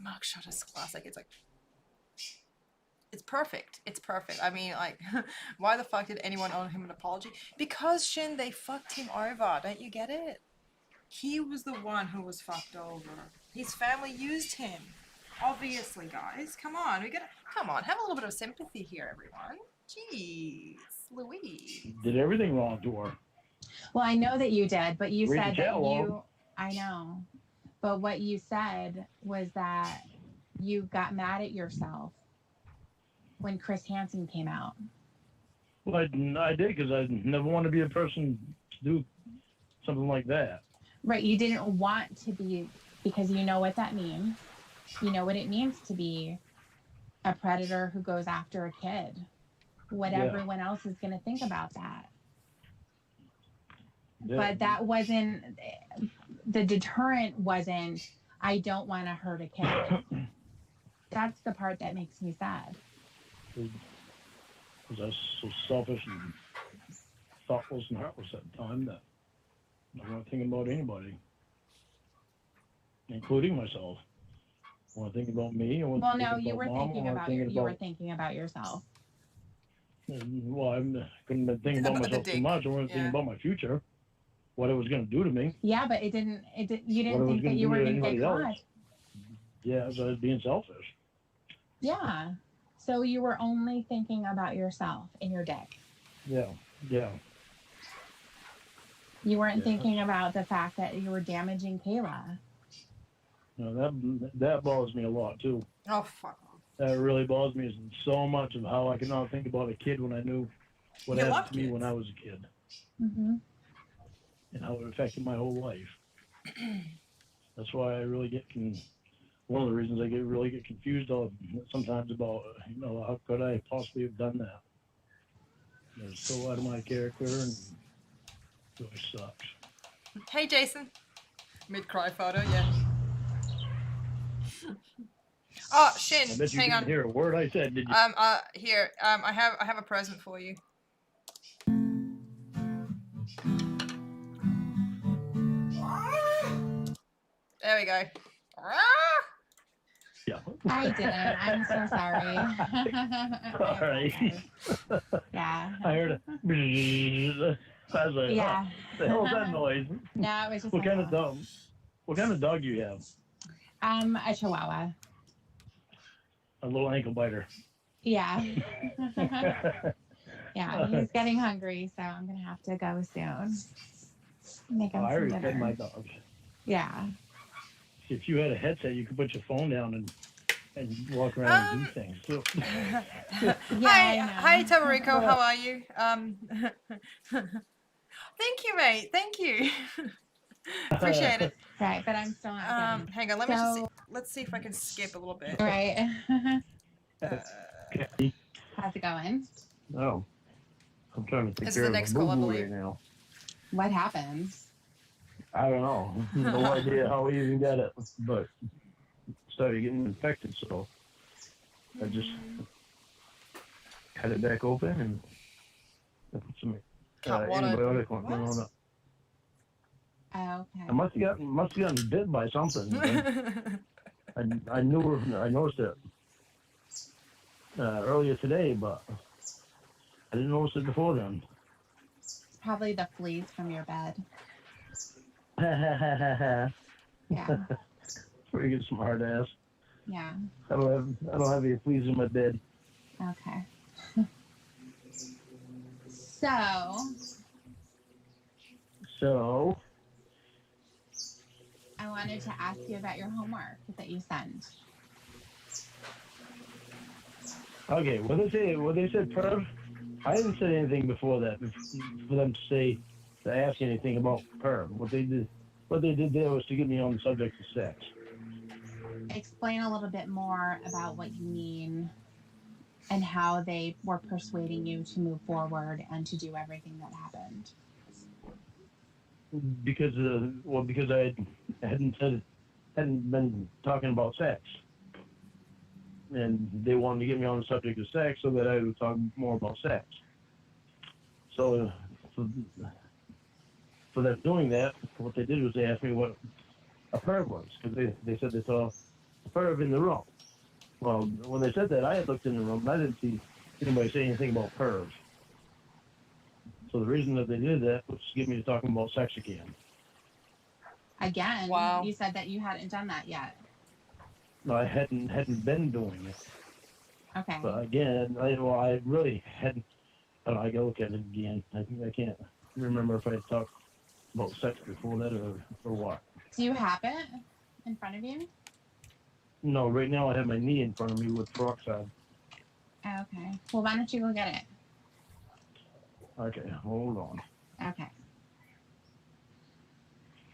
mugshot is classic. It's perfect. It's perfect. I mean, like, why the fuck did anyone owe him an apology? Because, Shin, they fucked him over. Don't you get it? He was the one who was fucked over. His family used him. Obviously, guys. Come on. Come on. Have a little bit of sympathy here, everyone. Jeez. Louise. did everything wrong to her. Well, I know that you did, but you Read the said that catalog. I know. But what you said was that you got mad at yourself when Chris Hansen came out. Well, I did because I never want to be a person to do something like that. Right, you didn't want to be, because you know what that means. You know what it means to be a predator who goes after a kid. What everyone else is going to think about that. Yeah. But that wasn't, the deterrent wasn't, I don't want to hurt a kid. That's the part that makes me sad. Because I was so selfish and thoughtless and heartless at the time that I wasn't thinking about anybody, including myself. I wasn't thinking about me. Well, no, you were thinking about yourself. Well, I couldn't have been thinking about myself too much. I wasn't thinking about my future, what it was going to do to me. Yeah, but you didn't think that you were going to get caught. Yeah, so I was being selfish. Yeah. So you were only thinking about yourself and your dick. Yeah. You weren't thinking about the fact that you were damaging Kayla. No, that bothers me a lot too. Oh, fuck off. That really bothers me so much of how I could not think about a kid when I knew what happened to me when I was a kid. Mm-hmm. And how it affected my whole life. That's why I really get one of the reasons I really get confused sometimes about, how could I possibly have done that? It's so out of my character and it really sucks. Hey, Jason. Mid-cry photo, yeah. Oh, Shin, I bet you hang didn't on. hear a word I said, did you? Here, I have a present for you. There we go. Yeah. I didn't. I'm so sorry. All right. Yeah. I heard it. I was like, Yeah. the hell is that noise? No, it was just What kind of dog do you have? a Chihuahua. A little ankle biter. Yeah. Yeah, he's getting hungry, so I'm gonna have to go soon. Make Oh, them I some already fed my dinner. dogs. Yeah. If you had a headset, you could put your phone down and walk around and do Um, things. So, Yeah, hi, I know. Tamarico. How are you? Thank you, mate. Thank you. Appreciate it. Right, but I'm still not getting it. Hang on. Let me just see. So, Let's see if I can skip a little bit. right. Uh, How's it going? oh, I'm trying to take this is care the of a next call, I boo-boo right believe. now. What happened? I don't know. No idea how we even got it, but it started getting infected, so I just cut it back open and I put some Cut what antibiotic open? on it. What? Oh, I must have gotten bit by something. I noticed it earlier today, but I didn't notice it before then. probably the fleas from your bed. Yeah. Yeah. Pretty good, smart ass. Yeah. I don't have any fleas in my bed. Okay. So, I wanted to ask you about your homework that you sent. Okay, what they said perv, I didn't say anything before that for them to ask anything about perv. What they did there was to get me on the subject of sex. Explain a little bit more about what you mean and how they were persuading you to move forward and to do everything that happened. Because I hadn't been talking about sex, and they wanted to get me on the subject of sex so that I would talk more about sex. So for them doing that, what they did was they asked me what a perv was, because they said they saw a perv in the room. Well, when they said that, I had looked in the room and I didn't see anybody say anything about pervs. So the reason that they did that was to get me to talking about sex again. Again, Wow. you said that you hadn't done that yet. No, I hadn't been doing it. Okay. But again, I really hadn't. I don't know, I gotta look at it again. I can't remember if I had talked about sex before that or what. Do you have it in front of you? No, right now I have my knee in front of me with peroxide. Okay. Well, why don't you go get it? Okay, hold on. Okay.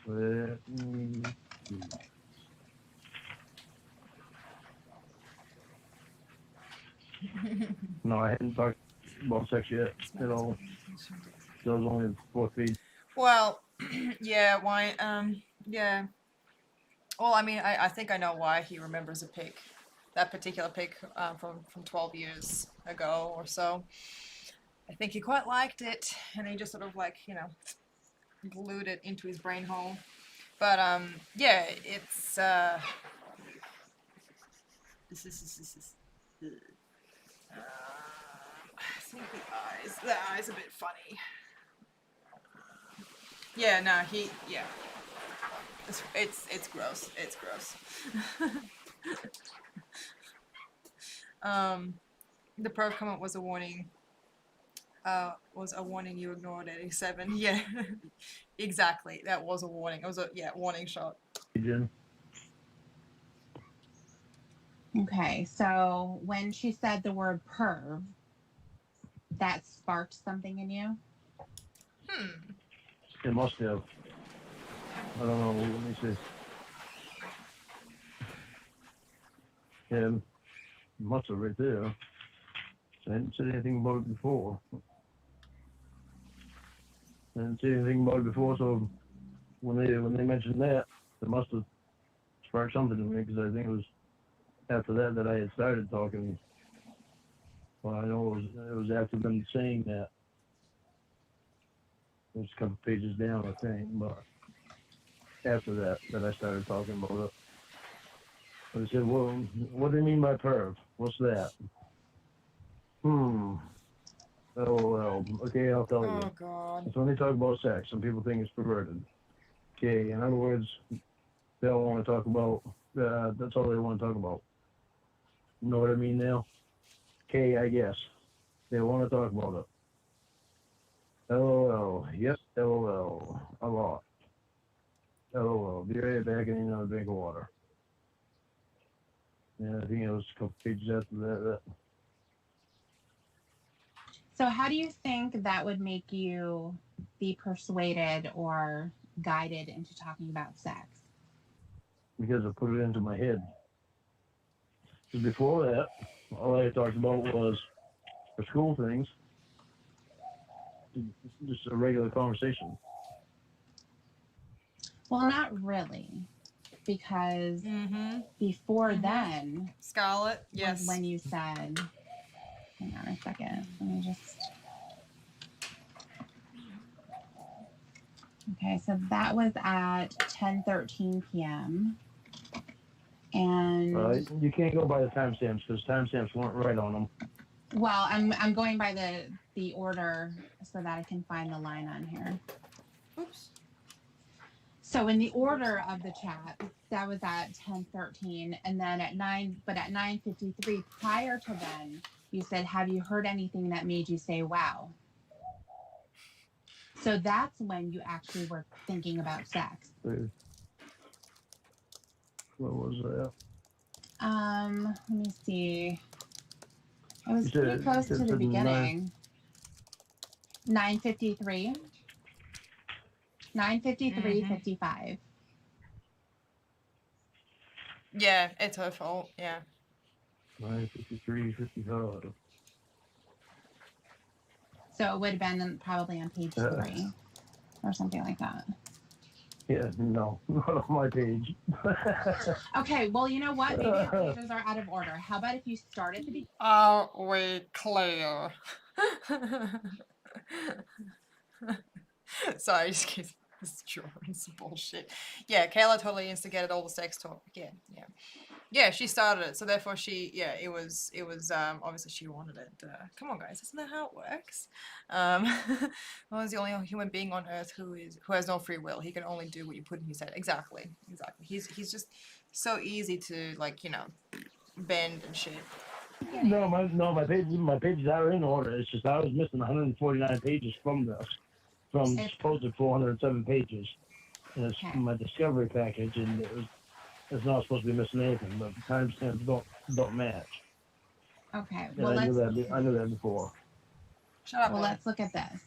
Let me see. No, I hadn't talked about sex yet at all. That was only the fourth feed. Well, yeah. Why? Yeah. Well, I mean, I think I know why he remembers a pic, that particular pic from 12 years ago or so. I think he quite liked it, and he just sort of like glued it into his brain hole. But yeah, it's this is I think the eyes a bit funny. Yeah, no, it's gross. It's gross. The perv comment was a warning. You ignored 87. Yeah, exactly. That was a warning. It was a warning shot. Jen. Okay. So when she said the word perv, that sparked something in you? It must have. I don't know. Let me see. Yeah, it must have right there. I hadn't said anything about it before. I didn't say anything about it before, so when they mentioned that, it must have sparked something in me, because I think it was after that I had started talking. Well, I know it was after them saying that. It was a couple pages down, I think, but after that I started talking about it. But I said, well, what do you mean by perv? What's that? LOL. Okay, I'll tell you. Oh God. It's when they talk about sex. Some people think it's perverted. Okay, in other words, they all want to talk about, that's all they want to talk about. You know what I mean now? Okay, I guess. They want to talk about it. LOL. Yep, LOL. a lot. LOL. Be right back and another drink of water. Yeah, I think it was a couple pages after that. So how do you think that would make you be persuaded or guided into talking about sex? Because I put it into my head. Because before that, all I talked about was the school things. Just a regular conversation. Well, not really, because before then Scarlett, yes. was when you said, hang on a second, let me just, okay, so that was at 10:13 p.m. And You can't go by the timestamps because timestamps weren't right on them. well, I'm going by the order so that I can find the line on here. Oops. So in the order of the chat, that was at 10:13, and then at 9:53 prior to then, you said, "Have you heard anything that made you say wow?" So that's when you actually were thinking about sex. What was that? Let me see. It was pretty close to the beginning. 9:53. 9:53:55. Yeah, it's her fault. Yeah. 9:53:55. So it would have been probably on page 3 or something like that. Yeah, no, not on my page. Okay, well, you know what? Maybe the pages are out of order. How about if you start at the beginning? Are we clear? Sorry, I just keep this drawing some bullshit. Yeah, Kayla totally instigated all the sex talk. Yeah, she started it, so therefore it was obviously she wanted it. Come on, guys, isn't that how it works? Well, he's the only human being on earth who has no free will. He can only do what you put in his head. Exactly. He's just so easy to bend and shit. No, my pages are in order. It's just I was missing 149 pages from this, from supposed 407 pages. And it's my discovery package, and it's not supposed to be missing anything, but the timestamps don't match. Okay, well, I knew that before. Shut up. Well, let's look at this.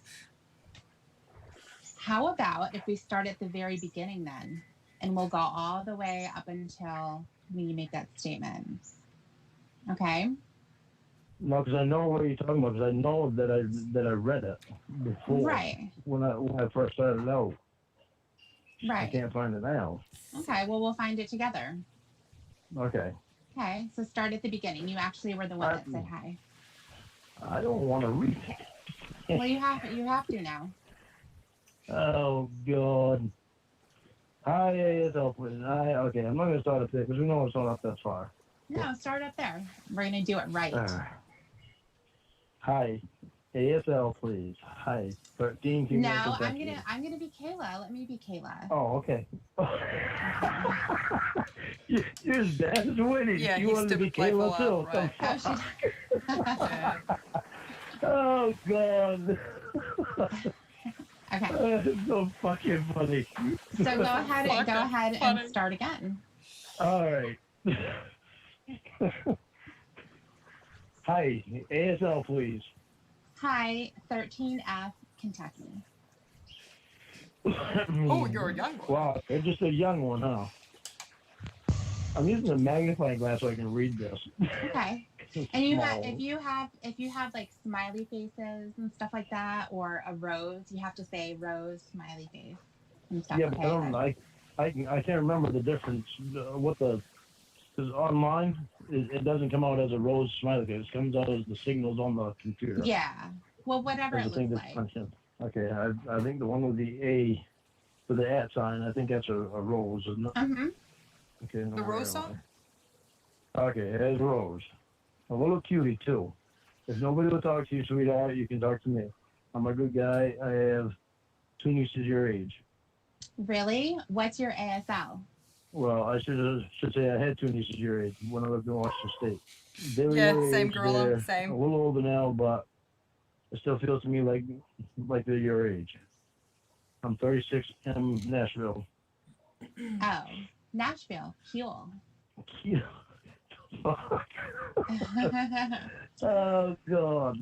How about if we start at the very beginning then, and we'll go all the way up until when you make that statement. Okay. No, because I know what you're talking about. Because I know that I read it before. Right. When I first started out. Right. I can't find it now. Okay. Well, we'll find it together. Okay. Okay. So start at the beginning. You actually were the one that said hi. I don't want to read it. Well, you have to now. Oh God. Hi, it's open. Okay, I'm not gonna start up there because we know it's not up that far. No, start up there. We're gonna do it right. Hi, ASL, please. Hi, 13. No, I'm gonna be Kayla. Let me be Kayla. Oh, okay. You're that's winning. Yeah, you wanted to be Kayla too. Right. Oh God. Okay. That's so fucking funny. So go ahead and start again. All right. Hi, ASL, please. Hi, 13F, Kentucky. Oh, you're a young one. Wow, they're just a young one, huh? I'm using a magnifying glass so I can read this. Okay. And if you have like smiley faces and stuff like that, or a rose, you have to say rose, smiley face, and stuff. Yeah, but I can't remember the difference. Because online it doesn't come out as a rose smiley face. It comes out as the signals on the computer. Yeah. Well, whatever it looks like. Okay, I think the one with the A for the @ sign, I think that's a rose, isn't it? Mm-hmm. Okay. The rose song? Okay, it's rose. A little cutie too. If nobody will talk to you, sweetheart, you can talk to me. I'm a good guy. I have 2 nieces your age. Really? What's your ASL? Well, I should say I had 2 nieces your age when I lived in Washington State. They were same age, gorilla, same. A little older now, but it still feels to me like they're your age. I'm 36M Nashville. Oh, Nashville. Cool. Yeah. Fuck. Oh, God.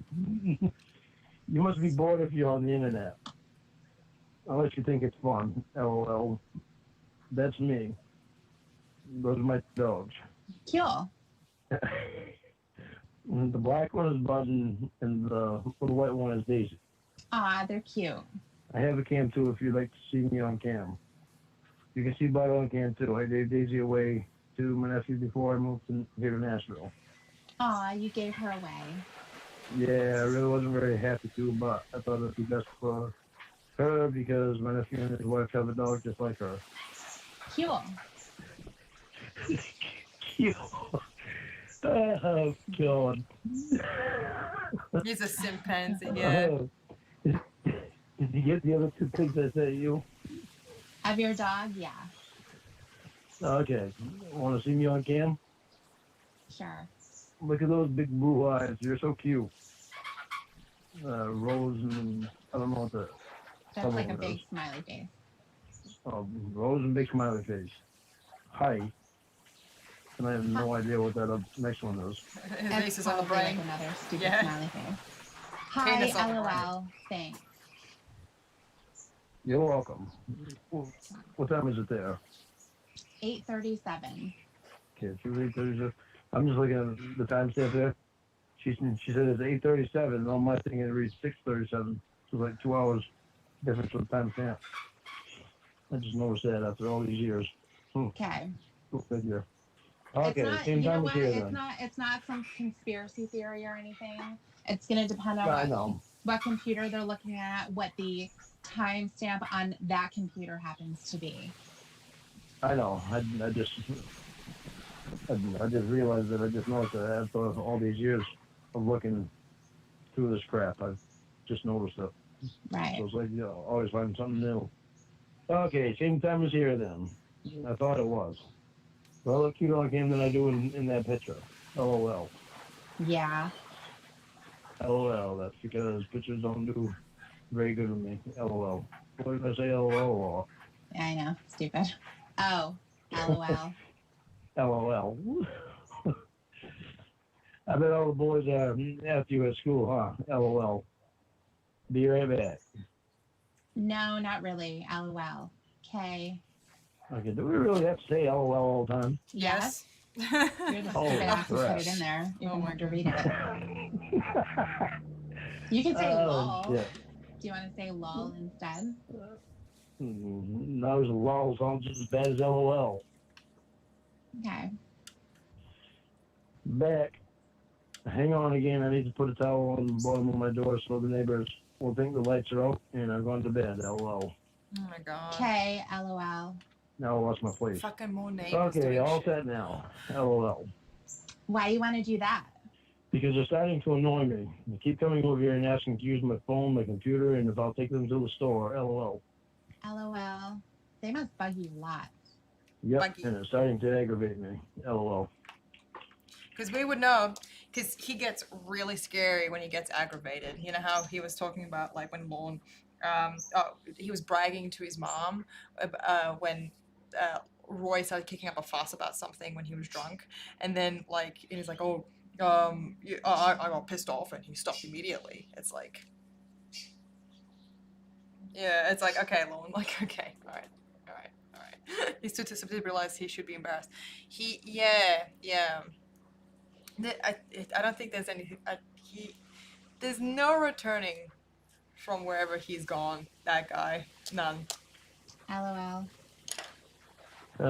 You must be bored if you're on the internet. Unless you think it's fun. LOL. That's me. Those are my dogs. Cool. The black one is Button, and the little white one is Daisy. Aw, they're cute. I have a cam too if you'd like to see me on cam. You can see Button on cam too. I gave Daisy away to my nephew before I moved here to Nashville. Aw, you gave her away. Yeah, I really wasn't very happy to, but I thought it'd be best for her because my nephew and his wife have a dog just like her. Cool. Cute. Oh, God. He's a chimpanzee, yeah. Did you get the other two things I said to you? Of your dog? Yeah. Okay. Want to see me on cam? Sure. Look at those big blue eyes. You're so cute. Rose and I don't know what the... That's like a big smiley face. Rose and big smiley face. Hi. And I have no idea what that next one is. His That's face is on the probably brain. like another stupid Yeah. smiley face. Penis Hi, on the LOL. Thanks. You're welcome. What time is it there? 8:37. Okay, it's 8:37. I'm just looking at the timestamp there. She said it's 8:37, and on my thing it reads 6:37. So like 2 hours difference with the timestamp. I just noticed that after all these years. Okay. Go figure. Okay, It's not, same you know time what? as here It's then. not. It's not some conspiracy theory or anything. It's gonna depend on I know. what computer they're looking at, what the timestamp on that computer happens to be. I know. I just realized that I just noticed that after all these years of looking through this crap, I've just noticed it. Right. So it's like, always find something new. Okay, same time as here then. I thought it was. Well, look cuter on cam than I do in that picture. LOL. Yeah. LOL. That's because pictures don't do very good with me. LOL. What did I say? LOL. I know. Stupid. Oh. LOL. LOL. I bet all the boys are after you at school, huh? LOL. Be right back. No, not really. LOL. Okay. Okay, do we really have to say LOL all the time? Yes. You're the Oh, stupid ass who put crap. it in there. You're Oh gonna my have to read it. You can say lol. shit. Do you want to say lol instead? Those LOL sound just as bad as LOL. Okay. Back. Hang on again. I need to put a towel on the bottom of my door so the neighbors will think the lights are out and I've gone to bed. LOL. Oh my god. Okay. LOL. Now I lost my place. Fucking more neighbors Okay, doing all shit. set now. LOL. Why you want to do that? Because they're starting to annoy me. They keep coming over here and asking to use my phone, my computer, and if I'll take them to the store. LOL. LOL. They must bug you lots. Yep, Buggy. and it's starting to aggravate me. LOL. Because we would know, because he gets really scary when he gets aggravated. You know how he was talking about, like, when Lorne, he was bragging to his mom when Roy started kicking up a fuss about something when he was drunk. And then, like, he's like, I got pissed off and he stopped immediately. It's like, yeah, it's like, okay, Lorne, like, okay, all right. He's too distant to realize he should be embarrassed. Yeah. I don't think there's anything. There's no returning from wherever he's gone. That guy, none. LOL. So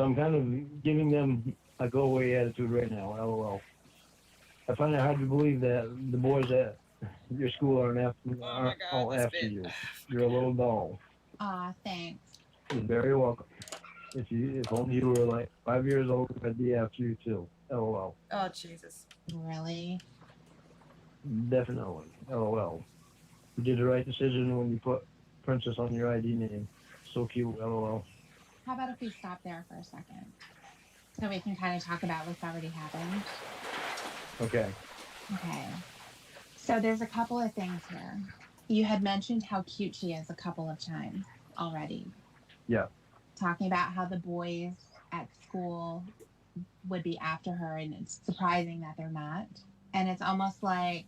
I'm kind of giving them a go away attitude right now. LOL. I find it hard to believe that the boys at your school aren't all this after bit. you. You're a little doll. Aw, thanks. You're very welcome. If only you were like 5 years old, I'd be after you too. LOL. Oh Jesus. Really? Definitely. LOL. You did the right decision when you put Princess on your ID name. So cute. LOL. How about if we stop there for a second? So we can kind of talk about what's already happened. Okay. Okay. So there's a couple of things here. You had mentioned how cute she is a couple of times already. Yeah. Talking about how the boys at school would be after her, and it's surprising that they're not. And it's almost like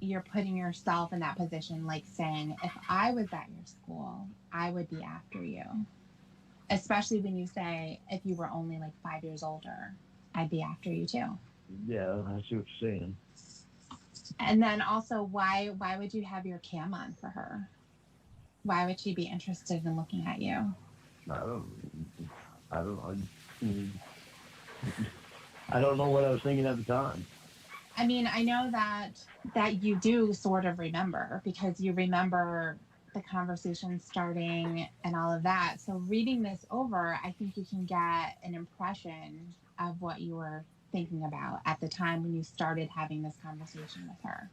you're putting yourself in that position, like saying, if I was at your school, I would be after you. Especially when you say, if you were only like 5 years older, I'd be after you too. Yeah, I see what you're saying. And then also, why would you have your cam on for her? Why would she be interested in looking at you? I don't know. I don't know what I was thinking at the time. I mean, I know that you do sort of remember, because you remember the conversation starting and all of that. So reading this over, I think you can get an impression of what you were thinking about at the time when you started having this conversation with her.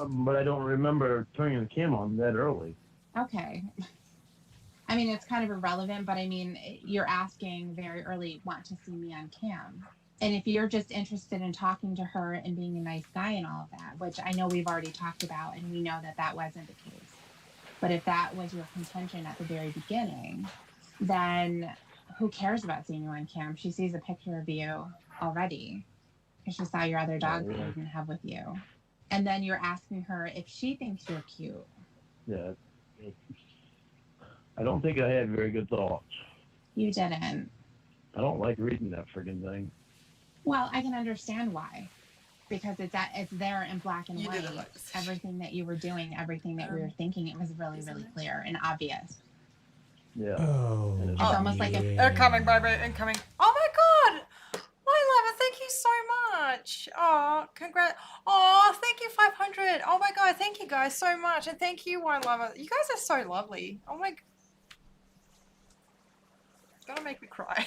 But I don't remember turning the cam on that early. Okay. I mean, it's kind of irrelevant, but I mean, you're asking very early, want to see me on cam. And if you're just interested in talking to her and being a nice guy and all of that, which I know we've already talked about, and we know that that wasn't the case. But if that was your contention at the very beginning, then who cares about seeing you on cam? She sees a picture of you already because she saw your other dogs that you didn't have with you. And then you're asking her if she thinks you're cute. Yeah. I don't think I had very good thoughts. You didn't. I don't like reading that friggin' thing. Well, I can understand why. Because it's there in black and You white. did it right. Everything that you were doing, everything that we were thinking, it was really, really clear and obvious. Yeah. Oh, It's almost like if Incoming, baby, incoming. Oh my god! My lover, thank you so much. Oh, congrats. Oh, thank you, 500. Oh my god, thank you guys so much. And thank you, Wine Lover. You guys are so lovely. Oh my... It's gonna make me cry.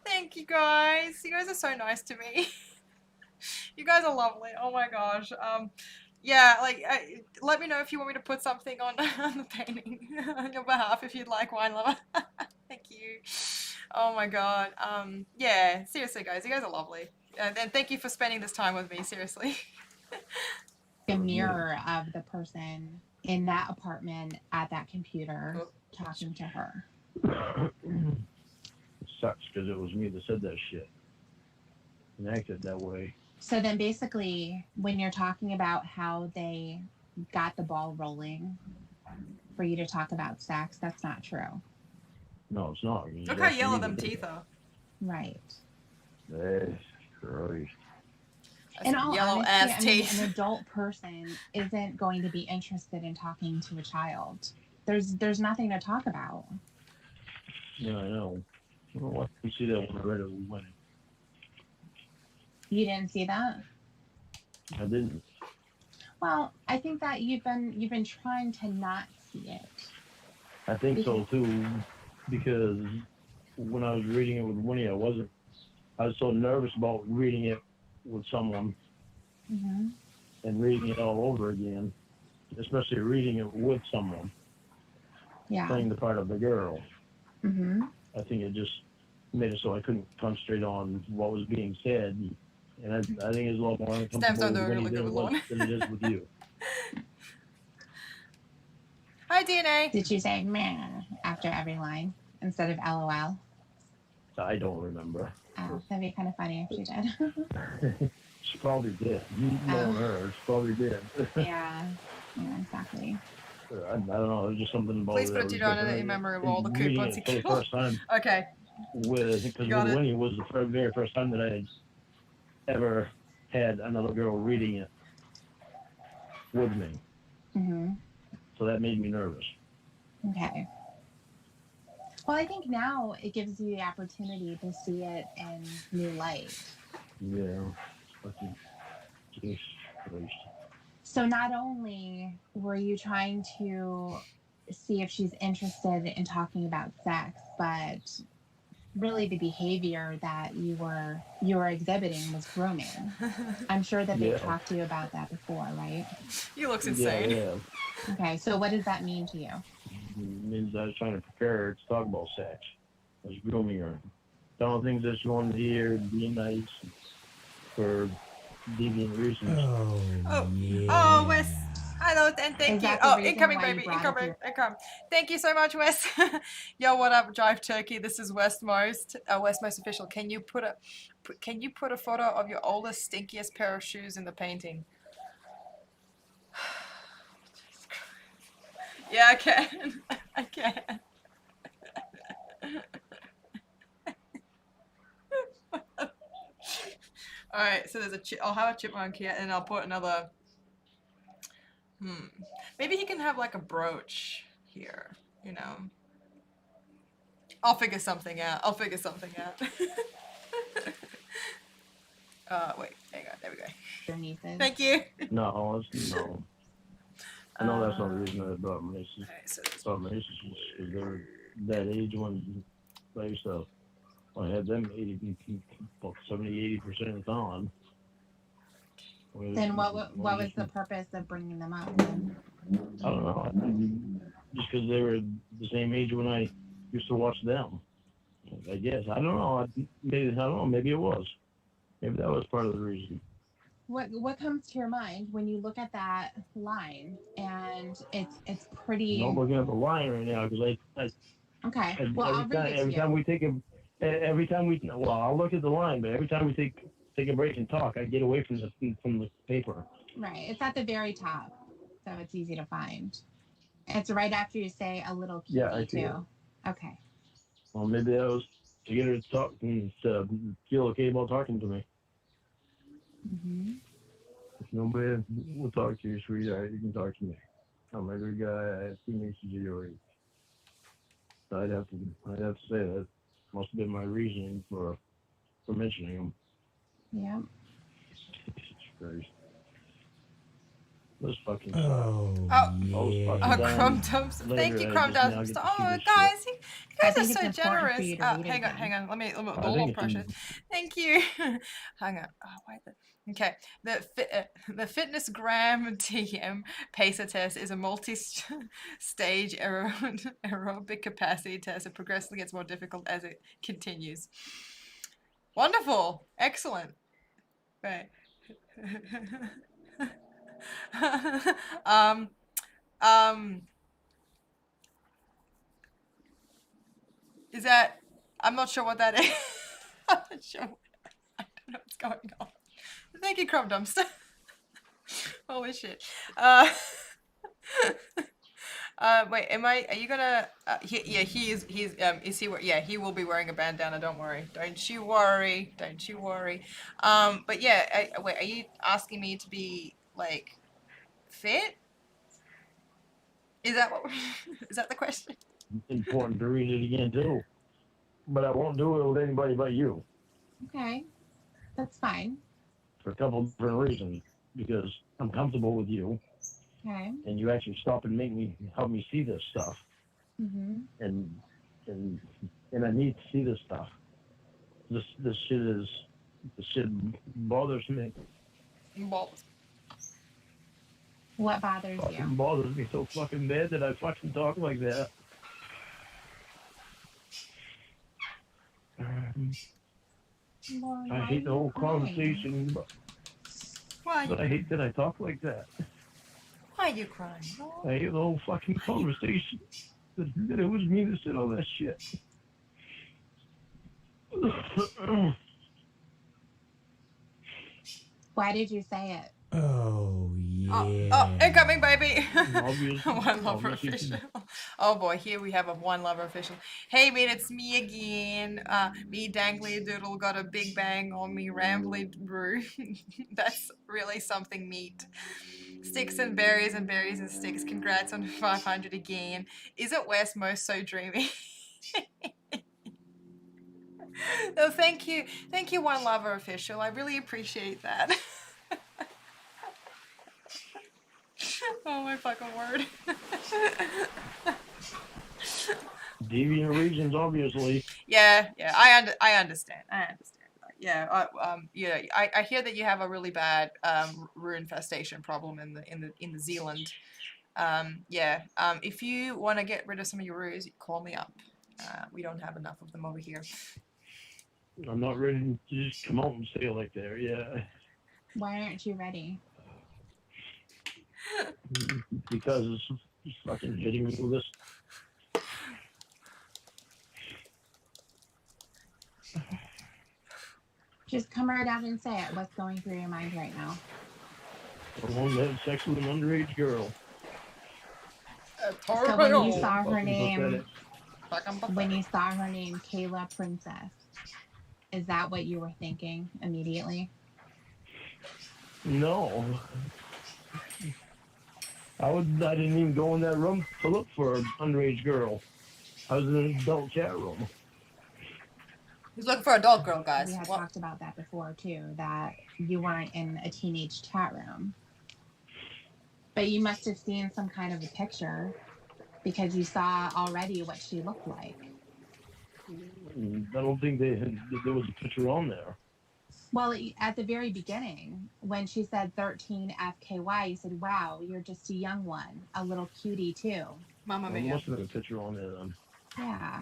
Thank you guys. You guys are so nice to me. You guys are lovely. Oh my gosh. Yeah, like, let me know if you want me to put something on, on the painting on your behalf if you'd like, Wine Lover. Thank you. Oh my god. Yeah, seriously, guys, you guys are lovely. And thank you for spending this time with me, seriously. a mirror of the person in that apartment at that computer talking to her. It sucks because it was me that said that shit and acted that way. So then basically, when you're talking about how they got the ball rolling for you to talk about sex, that's not true. No, it's not. Look how yellow them teeth are. Right. Christ. In all Yellow honesty, ass I mean, teeth. an adult person isn't going to be interested in talking to a child. There's nothing to talk about. Yeah, I know. Well, I see that when I read it when You didn't see that? I didn't. Well, I think that you've been trying to not see it. I think so too, because when I was reading it with Winnie, I was so nervous about reading it with someone and reading it all over again, especially reading it with someone. Yeah. Playing the part of the girl. I think it just made it so I couldn't concentrate on what was being said. And I think it's a lot more uncomfortable with Winnie than it is with you. Hi, DNA. Did you say meh after every line instead of LOL? I don't remember. Oh, that'd be kind of funny if she did. She probably did. You know her. She probably did. Yeah, exactly. I don't know. It was just something about Please it. put it down in memory of all the coupons you for the killed. first time. Okay. Because with Winnie was the very first time that I had ever had another girl reading it with me. So that made me nervous. Okay. Well, I think now it gives you the opportunity to see it in new light. Yeah. Jeez Christ. So not only were you trying to see if she's interested in talking about sex, but really the behavior that you were exhibiting was grooming. I'm sure that they've talked to you about that before, right? You look insane. Yeah. Okay, so what does that mean to you? It means I was trying to prepare her to talk about sex. I was grooming her. Telling things that she wanted to hear, being nice for deviant reasons. Oh, yeah. Oh, we're and thank Is you. that the Oh, reason incoming, why you baby. brought it to Incoming. your- Incoming. Thank you so much, Wes. Yo, what up, Drive Turkey? This is Westmost. Westmost official. Can you put a photo of your oldest, stinkiest pair of shoes in the painting? Yeah, I can. I can. All right, so there's I'll have a chipmunk here, and I'll put another. Maybe he can have like a brooch here. You know. I'll figure something out. Wait, hang on. There we go. your nieces? Thank you. No, no. I know that's not the reason I brought my nieces. Alright, so Brought my nieces because they're that age when I used to. I had them 70-80% of the time. Then what was the purpose of bringing them up? Then? I don't know. Just because they were the same age when I used to watch them. I guess. I don't know. Maybe it was. Maybe that was part of the reason. What comes to your mind when you look at that line and it's pretty? I'm looking at the line right now because Okay. Well, I'll read it to every you. time we well, I'll look at the line, but every time we take a break and talk, I get away from the paper. Right. It's at the very top, so it's easy to find. It's right after you say a little cutie Yeah, I see too. Okay. Well, maybe that was to get her to talk and to feel okay about talking to me. Mm-hmm. If nobody will talk to you, sweetheart, you can talk to me. I'm a good guy. I have 2 nieces of your age. So I'd have to say that must have been my reasoning for mentioning them. Yeah. Jesus Christ. Those fucking Oh, Oh, Crumb Dumps. Thank you, Crumb Dumps. Oh, guys, you guys are so generous. Hang on. Let me the little precious. Thank you. Hang on. Oh, wait. Okay. The Fitness Gram TM Pacer test is a multi-stage aerobic capacity test. It progressively gets more difficult as it continues. Wonderful. Excellent. Right. um, is that? I'm not sure what that is. I'm not sure. I don't know what's going on. Thank you, Crumb Dumpster. Holy shit. Wait, are you gonna? Is he? Yeah, he will be wearing a bandana. Don't worry. Don't you worry. But yeah, wait, are you asking me to be like fit? Is that what? Is that the question? Important to read it again too, but I won't do it with anybody but you. Okay. That's fine. For a couple of different reasons. Because I'm comfortable with you, Okay. and you actually stop and help me see this stuff, Mm-hmm. and I need to see this stuff. This shit bothers me. What bothers Fucking you? bothers me so fucking bad that I fucking talk like that. Lauren, I why hate are the you whole crying? conversation, but I hate that I talk like that. Why are you crying? I hate the whole fucking conversation. That it was me that said all that shit. Why did you say it? Oh, yeah. Oh, incoming, baby. Obvious. One lover official. Oh boy, here we have a one lover official. Hey mate, it's me again. Me dangly doodle got a big bang on me rambly brew. That's really something meat. Sticks and berries and berries and sticks. Congrats on 500 again. Isn't West most so dreamy? No, thank you, one lover official. I really appreciate that. Oh my fucking word. Deviant reasons, obviously. Yeah, I understand. Yeah, I hear that you have a really bad rue infestation problem in the Zealand. If you want to get rid of some of your rues, call me up. We don't have enough of them over here. I'm not ready to just come out and say it like that. Yeah. Why aren't you ready? because it's fucking hitting me with this. Just come right out and say it. What's going through your mind right now? I want to have sex with an underage girl. So when you saw her Fucking name, pathetic. when you saw her name, Kayla Princess, is that what you were thinking immediately? No. I didn't even go in that room to look for an underage girl. I was in an adult chat room. He's looking for adult girl, guys. We had What? talked about that before too, that you weren't in a teenage chat room. But you must have seen some kind of a picture because you saw already what she looked like. I don't think there was a picture on there. Well, at the very beginning, when she said 13 FKY, you said, wow, you're just a young one, a little cutie too. Mamma There mia. must have been a picture on there then. Yeah.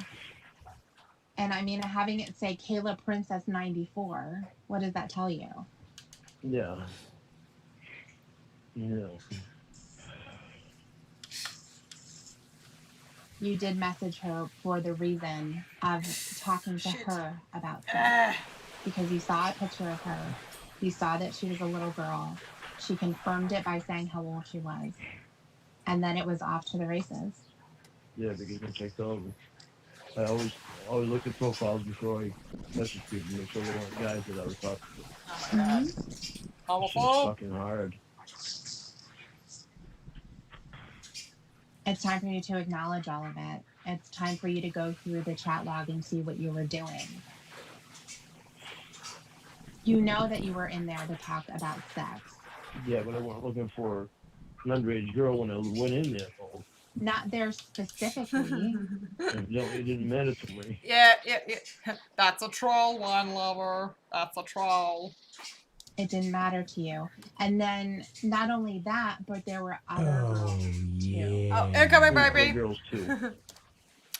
And I mean, having it say Kayla Princess 94, what does that tell you? Yeah. Yeah. You did message her for the reason of talking to her about sex. Ah, Because you saw a picture of her. You saw that she was a little girl. She confirmed it by saying how old she was. And then it was off to the races. Yeah, because I checked out. I always look at profiles before I message people, make sure they weren't guys that I was talking to. oh my god. It's just Homophobe. fucking hard. It's time for you to acknowledge all of it. It's time for you to go through the chat log and see what you were doing. You know that you were in there to talk about sex. Yeah, but I wasn't looking for an underage girl when I went in there. So Not there specifically. it didn't matter to me. Yeah. That's a troll, one lover. That's a troll. It didn't matter to you. And then not only that, but there were other girls too. Oh, incoming, Other baby. girls too.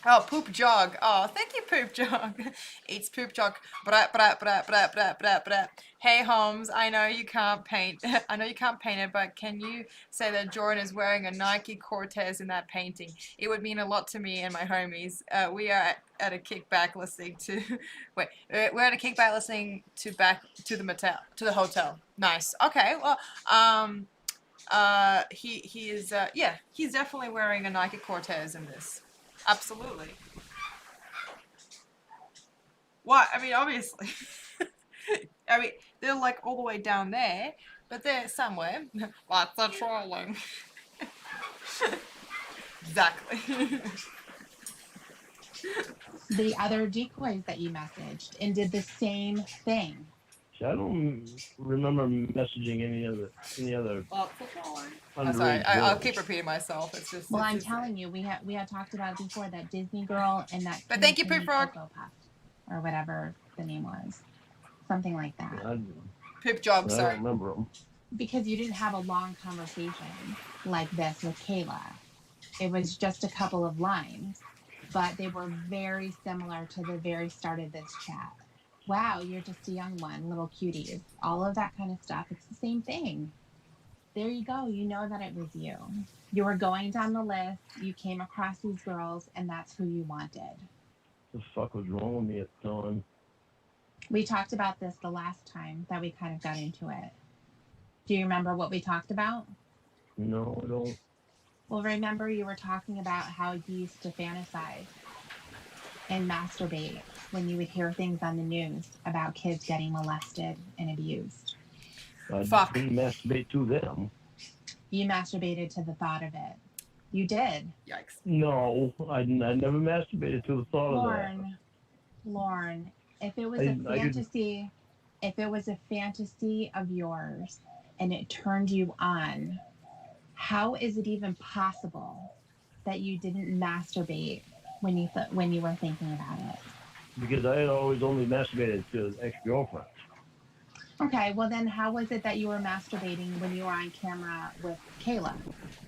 Oh, poop jog. Oh, thank you, poop jog. Eats poop jog. Brat, brat, brat, brat, brat, brat, brat. Hey, Holmes, I know you can't paint. I know you can't paint it, but can you say that Jordan is wearing a Nike Cortez in that painting? It would mean a lot to me and my homies. We are at a kickback listening to. Wait, we're at a kickback listening to back to the hotel. Nice. Okay. Well, he is. Yeah, he's definitely wearing a Nike Cortez in this. Absolutely. What? I mean, obviously. I mean, they're like all the way down there, but they're somewhere. Lots of trolling. Exactly. The other decoys that you messaged and did the same thing. See, I don't remember messaging any other Lots of trolling. I'm underage sorry. I'll girls. keep repeating myself. It's just. Well, it's I'm just- telling you, we had talked about it before, that Disney girl and that. But thank you, Timmy Poop Frog. Cocoa Puff, or whatever the name was, something like that. Poop jog. I Sorry. don't remember them. Because you didn't have a long conversation like this with Kayla. It was just a couple of lines, but they were very similar to the very start of this chat. Wow, you're just a young one, little cuties, all of that kind of stuff. It's the same thing. There you go. You know that it was you. You were going down the list. You came across these girls, and that's who you wanted. The fuck was wrong with me at the time? We talked about this the last time that we kind of got into it. Do you remember what we talked about? No, I don't. Well, remember you were talking about how you used to fantasize and masturbate when you would hear things on the news about kids getting molested and abused. I Fuck. didn't masturbate to them. You masturbated to the thought of it. You did. Yikes. No, I never masturbated to the thought of that. Lauren, if it was I a didn't- fantasy, if it was a fantasy of yours and it turned you on, how is it even possible that you didn't masturbate when you were thinking about it? Because I had always only masturbated to ex-girlfriends. Okay, well then how was it that you were masturbating when you were on camera with Kayla?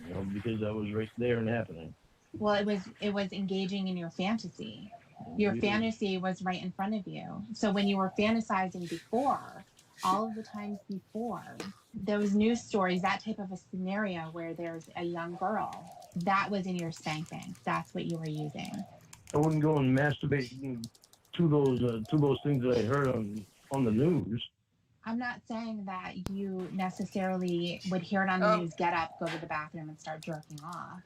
You know, because that was right there and happening. Well, it was engaging in your fantasy. Your Yeah. fantasy was right in front of you. So when you were fantasizing before, all of the times before, those news stories, that type of a scenario where there's a young girl, that was in your spank bank. That's what you were using. I wouldn't go and masturbate to those things that I heard on the news. I'm not saying that you necessarily would hear it on the news, get up, go to the bathroom, and start jerking off.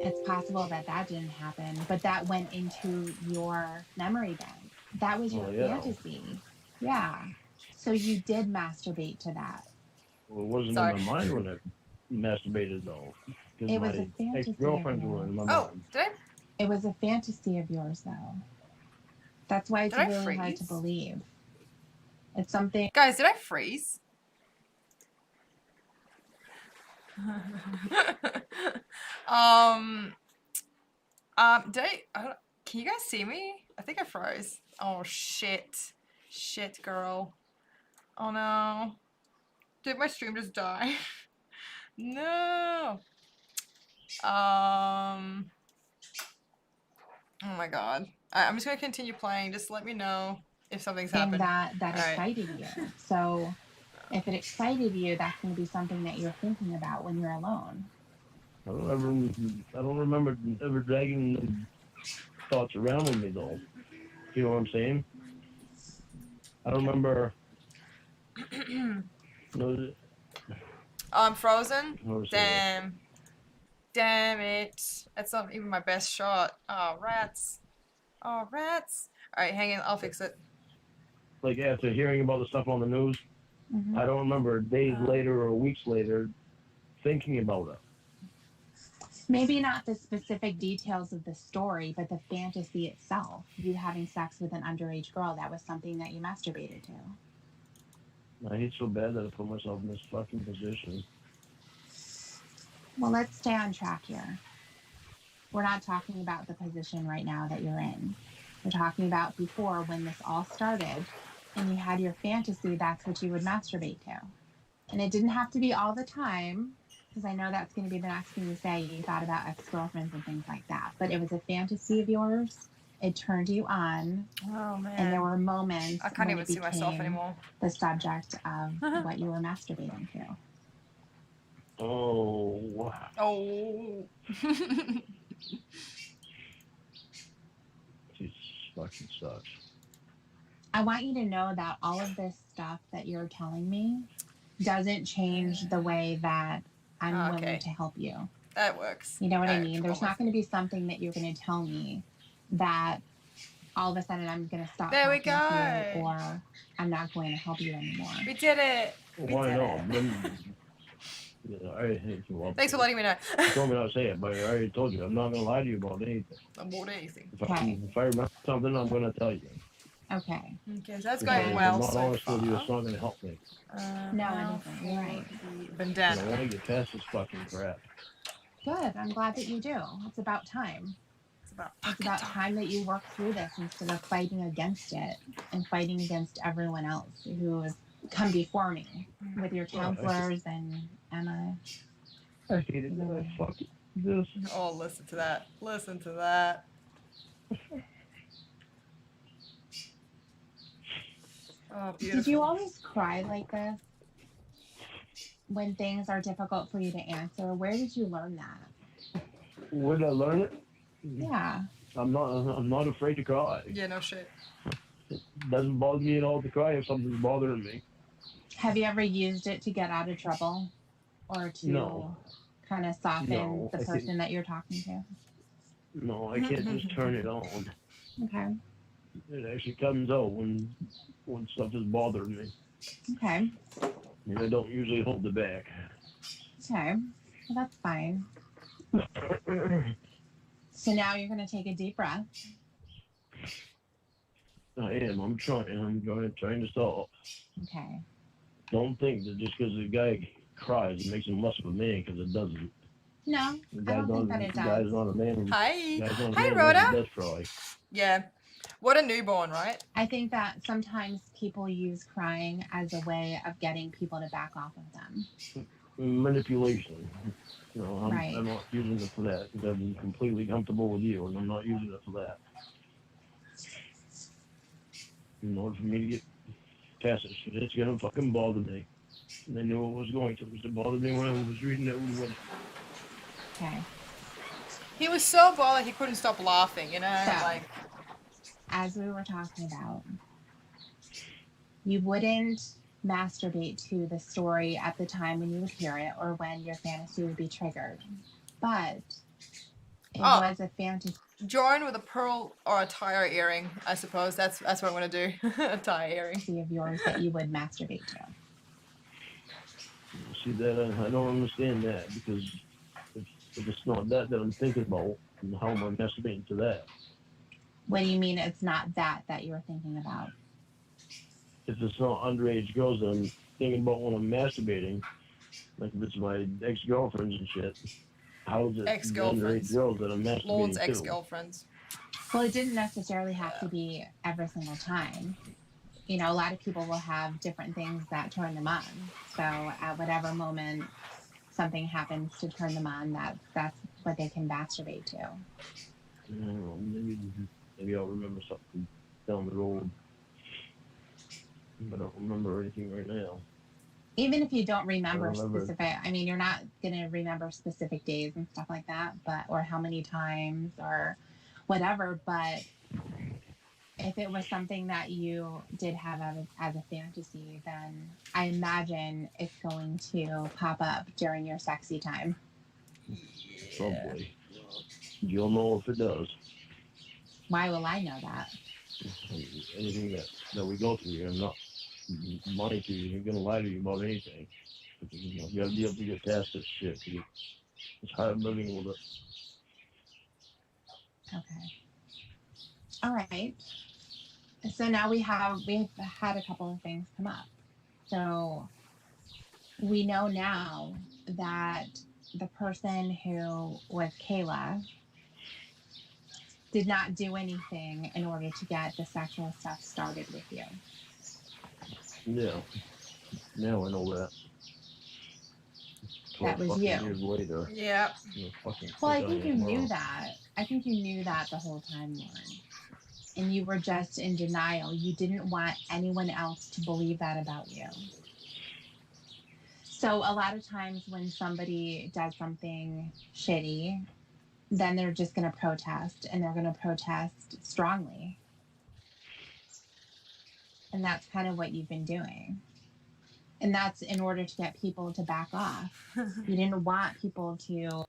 It's possible that that didn't happen, but that went into your memory bank. That was your fantasy. Yeah. So you did masturbate to that. Well, it wasn't Sorry. in my mind when I masturbated, though. It was a My fantasy. ex-girlfriends were in my Oh, mind. did I? It was a fantasy of yours, though. That's why it's Did I really hard to freeze? believe. It's something. Guys, did I freeze? Did I can you guys see me? I think I froze. Oh shit. Shit, girl. Oh no. Did my stream just die? No. Oh my god. I'm just gonna continue playing. Just let me know if something's happened. That All right. excited you. So if it excited you, that's going to be something that you're thinking about when you're alone. I don't remember ever dragging the thoughts around with me, though. You know what I'm saying? I don't remember. I'm frozen. How to say it. Damn it. That's not even my best shot. Oh, rats. Oh, rats. Alright, hang on. I'll fix it. Like, after hearing about the stuff on the news, Mhm. I don't remember days later or weeks later thinking about it. Maybe not the specific details of the story, but the fantasy itself. You having sex with an underage girl, that was something that you masturbated to. I hate so bad that I put myself in this fucking position. Well, let's stay on track here. We're not talking about the position right now that you're in. We're talking about before, when this all started and you had your fantasy, that's what you would masturbate to. And it didn't have to be all the time, because I know that's going to be the next thing you say. You thought about ex-girlfriends and things like that. But it was a fantasy of yours. It turned you on. Oh, man. And there were moments I can't when even it see myself became anymore. the subject of what you were masturbating to. Oh, wow. Oh. This fucking sucks. I want you to know that all of this stuff that you're telling me doesn't change the way that I'm willing to help you. That works. You know what I mean? There's not going to be something that you're going to tell me that all of a sudden I'm going to stop There we talking to you, go. or I'm not going to help you anymore. We did it. We Why did not? it. Thanks for letting me know. You told me not to say it, but I already told you. I'm not going to lie to you about anything. About anything. If I remember something, I'm going to tell you. Okay. Okay, so that's If going well I'm not so honest far. with you, it's not going to help me. No, it isn't. You're right. And I Bandana. want to get past this fucking crap. Good. I'm glad that you do. It's about time. It's about It's about time that you work through this instead of fighting against it and fighting against everyone else who has come before me with your counselors and Emma. I hated that. I fucking this. Oh, listen to that. Listen to that. Oh, beautiful. Did you always cry like this when things are difficult for you to answer? Where did you learn that? Where did I learn it? Yeah. I'm not afraid to cry. Yeah, no shit. It doesn't bother me at all to cry if something's bothering me. Have you ever used it to get out of trouble or to kind of soften the person that you're talking to? No, I can't just turn it on. Okay. It actually comes out when stuff is bothering me. Okay. And I don't usually hold it back. Okay. Well, that's fine. So now you're going to take a deep breath. I am. I'm trying. I'm trying to stop. Okay. Don't think that just because the guy cries, it makes him less of a man, because it doesn't. No, I don't think that it The guy's does. not a man. Hi. Guy's not a Hi, man Rhoda. when he does cry. Yeah. What a newborn, right? I think that sometimes people use crying as a way of getting people to back off of them. Manipulation. You know, Right. I'm not using it for that, because I'm completely comfortable with you, and I'm not using it for that. In order for me to get pass it. It's gonna fucking bother me. And I knew it was going to. Because it bothered me when I was reading it with Okay. He was so bothered he couldn't stop laughing, you know? So- Like, As we were talking about, you wouldn't masturbate to the story at the time when you would hear it or when your fantasy would be triggered. But it Oh. was a fantasy join with a pearl or a tire earring, I suppose. That's what I'm gonna do. A tire earring. of yours that you would masturbate to. See that I don't understand that because if it's not that I'm thinking about, and how am I masturbating to that? What do you mean it's not that you're thinking about? If it's not underage girls that I'm thinking about when I'm masturbating, like if it's my ex-girlfriends and shit, how is it the Ex-girlfriends. underage girls that I'm masturbating Lord's to? ex-girlfriends. Well, it didn't necessarily have to be every single time. You know, a lot of people will have different things that turn them on. So at whatever moment something happens to turn them on, that's what they can masturbate to. I don't know, maybe I'll remember something down the road. But I don't remember anything right now. Even if you don't remember I remember. specific, I mean, you're not going to remember specific days and stuff like that, but, or how many times or whatever. But if it was something that you did have as a fantasy, then I imagine it's going to pop up during your sexy time. Probably. You'll know if it does. Why will I know that? Anything that we go through, I'm not lying to you. I'm gonna lie to you about anything. You gotta be able to get past this shit. It's hard living with it. Okay. All right. So now we've had a couple of things come up. So we know now that the person who was Kayla did not do anything in order to get the sexual stuff started with you. Yeah. Now I know that. That was 12 you. fucking years later. Yeah. Well, I think you knew that. I think you knew that the whole time, Lauren. And you were just in denial. You didn't want anyone else to believe that about you. So a lot of times when somebody does something shitty, then they're just going to protest, and they're going to protest strongly. And that's kind of what you've been doing. And that's in order to get people to back off. You didn't want people to...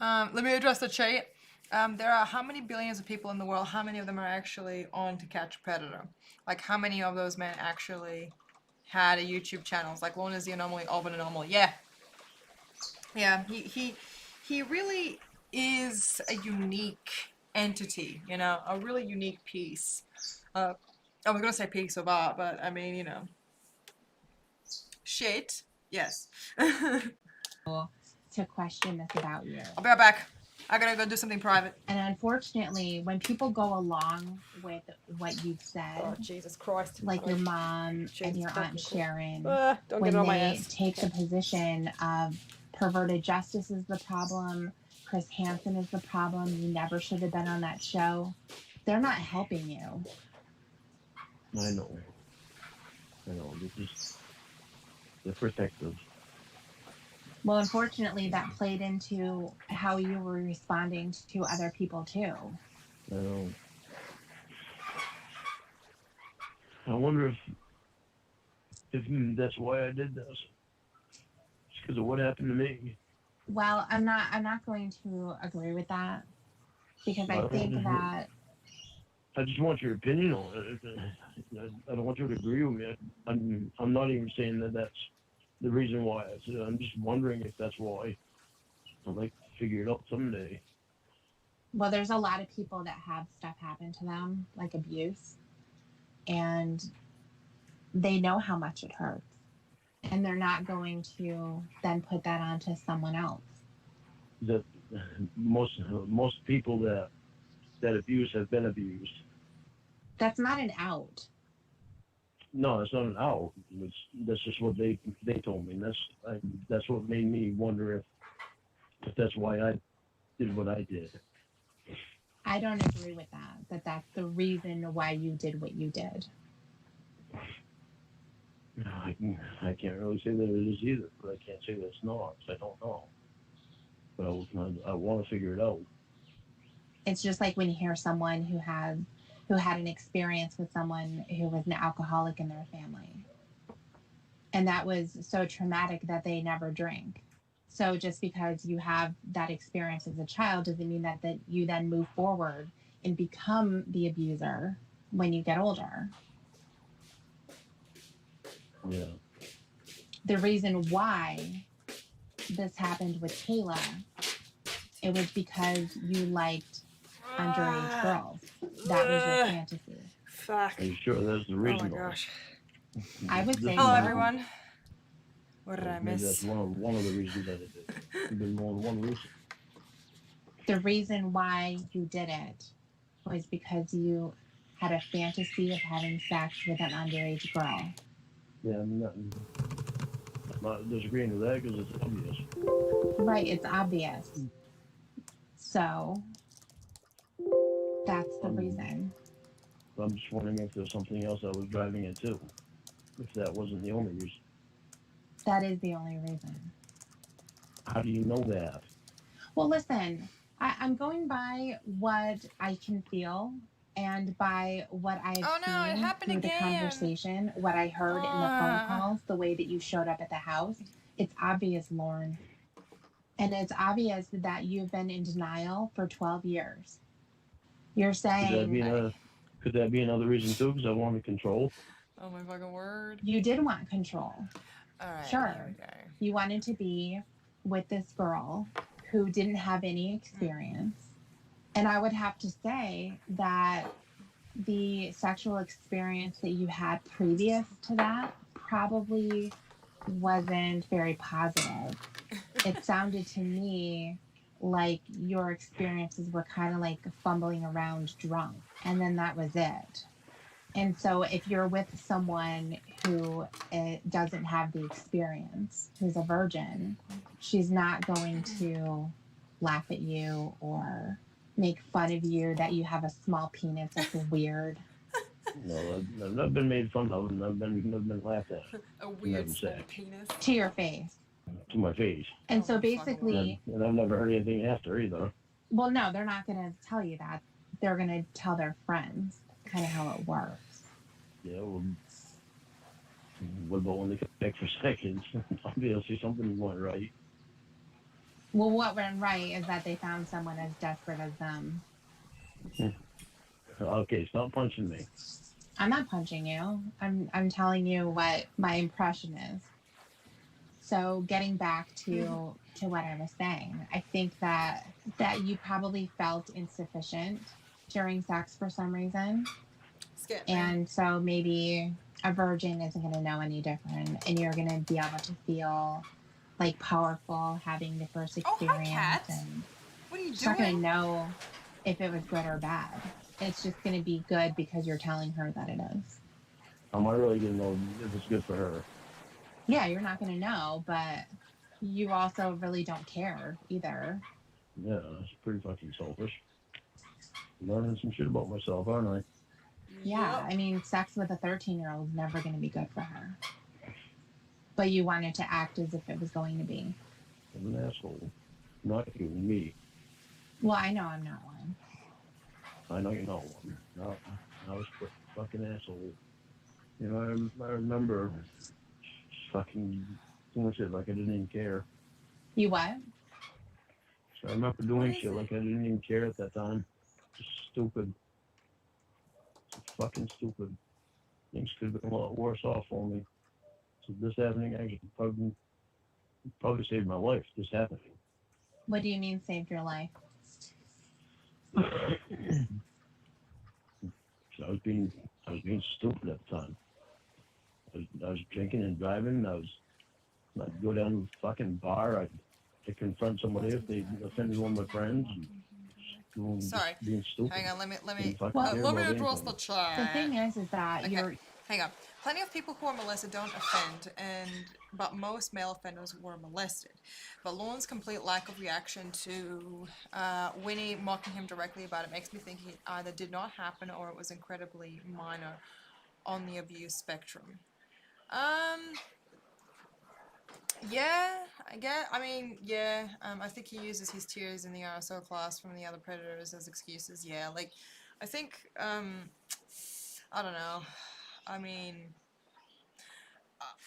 Let me address the chat. There are how many billions of people in the world? How many of them are actually on To Catch a Predator? Like, how many of those men actually had a YouTube channel? Like, Lorne is the anomaly of an anomaly. Yeah. Yeah, he really is a unique entity, you know, a really unique piece. I was going to say piece of art, but I mean, you know. Shit. Yes. to question this about you. I'll be right back. I gotta go do something private. And unfortunately, when people go along with what you've said, Oh, Jesus Christ. like your mom and your Aunt Sharon, Don't when get it on my they ass. take the position of perverted justice is the problem, Chris Hansen is the problem, you never should have been on that show, they're not helping you. I know. They're protective. Well, unfortunately, that played into how you were responding to other people, too. I know. I wonder if that's why I did this. It's because of what happened to me. Well, I'm not going to agree with that, because I think that... I just want your opinion on it. I don't want you to agree with me. I'm not even saying that that's the reason why. I'm just wondering if that's why. I'd like to figure it out someday. Well, there's a lot of people that have stuff happen to them, like abuse, and they know how much it hurts, and they're not going to then put that onto someone else. That most people that abuse have been abused. That's not an out. No, it's not an out. That's just what they told me. That's what made me wonder if that's why I did what I did. I don't agree with that. That's the reason why you did what you did. I can't really say that it is either, but I can't say that it's not. 'Cause I don't know. But I want to figure it out. It's just like when you hear someone who had an experience with someone who was an alcoholic in their family, and that was so traumatic that they never drink. So just because you have that experience as a child doesn't mean that you then move forward and become the abuser when you get older. Yeah. The reason why this happened with Kayla, it was because you liked underage girls. That was your fantasy. Fuck. Are you sure that's the Oh reason? my though? gosh. I would This say Hello, no. everyone. What did I Maybe that's miss? one of the reasons that it did. Could be more than one reason. The reason why you did it was because you had a fantasy of having sex with an underage girl. Yeah, I'm not disagreeing with that because it's obvious. Right, it's obvious. So that's the reason. I'm just wondering if there's something else that was driving it too. If that wasn't the only reason. That is the only reason. How do you know that? Well, listen, I'm going by what I can feel and by what I've Oh no, it seen happened through the again. conversation, what I heard in the phone calls, the way that you showed up at the house. It's obvious, Lauren. And it's obvious that you've been in denial for 12 years. You're saying Could that be another reason too? Because I wanted control. Oh my fucking word. you did want control. Alright, Sure. here we go. You wanted to be with this girl who didn't have any experience. And I would have to say that the sexual experience that you had previous to that probably wasn't very positive. It sounded to me like your experiences were kind of like fumbling around drunk, and then that was it. And so if you're with someone who doesn't have the experience, who's a virgin, she's not going to laugh at you or make fun of you that you have a small penis. That's weird. No, I've not been made fun of, and I've been laughed at A weird Never small said. penis. To your face. to my face. And Oh so my fucking basically, And I've never heard anything after either. well, no, they're not going to tell you that. They're going to tell their friends kind of how it works. Yeah, well, what about when they come back for seconds? Obviously something went right. Well, what went right is that they found someone as desperate as them. Okay, stop punching me. I'm not punching you. I'm telling you what my impression is. So getting back to what I was saying, I think that you probably felt insufficient during sex for some reason. Skip me. And so maybe a virgin isn't going to know any different, and you're going to be able to feel like powerful having the first Oh, experience. hi, Kat. And What are you she's not going to doing? know if it was good or bad. It's just going to be good because you're telling her that it is. Am I really going to know if it's good for her? Yeah, you're not going to know, but you also really don't care either. Yeah, that's pretty fucking selfish. Learning some shit about myself, aren't I? Yeah, Yup. I mean, sex with a 13-year-old is never going to be good for her. But you wanted to act as if it was going to be. I'm an asshole. Not you, me. Well, I know I'm not one. I know you're not one. No, I was a fucking asshole. You know, I remember fucking doing shit like I didn't even care. You what? So I remember doing shit like I didn't even care at that time. Just stupid. Just fucking stupid. Things could have been a lot worse off for me. So this happening actually probably saved my life. This happening. What do you mean saved your life? So I was being stupid at the time. I was drinking and driving. I'd go down to the fucking bar. I'd confront somebody if they offended one of my friends. And Sorry. Being stupid. Hang on, let me address the The chat. thing is that Okay. you're Hang on. Plenty of people who are molested don't offend, but most male offenders were molested. But Lorne's complete lack of reaction to Winnie mocking him directly about it makes me think it either did not happen or it was incredibly minor on the abuse spectrum. Yeah, I get. I mean, yeah. I think he uses his tears in the RSO class from the other predators as excuses. Yeah, like, I think. I don't know. I mean,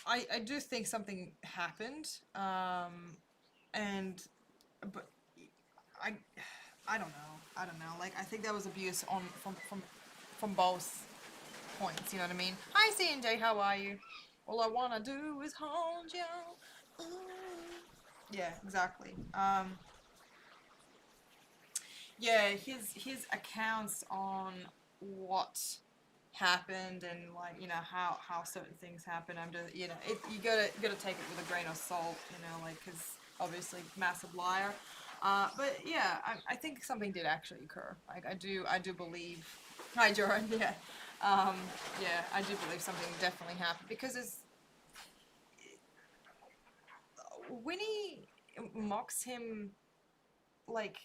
I do think something happened. And but I I don't know. I don't know. Like, I think there was abuse on from both points. You know what I mean? Hi, C&J. How are you? All I wanna do is hold you. Ooh. Yeah, exactly. Yeah, his accounts on what happened and, like, you know, how certain things happen. I'm just, you know, you gotta take it with a grain of salt, you know, like, because obviously massive liar. But yeah, I think something did actually occur. Like, I do believe. Hi, Joran. Yeah. Yeah, I do believe something definitely happened because it's Winnie mocks him, like,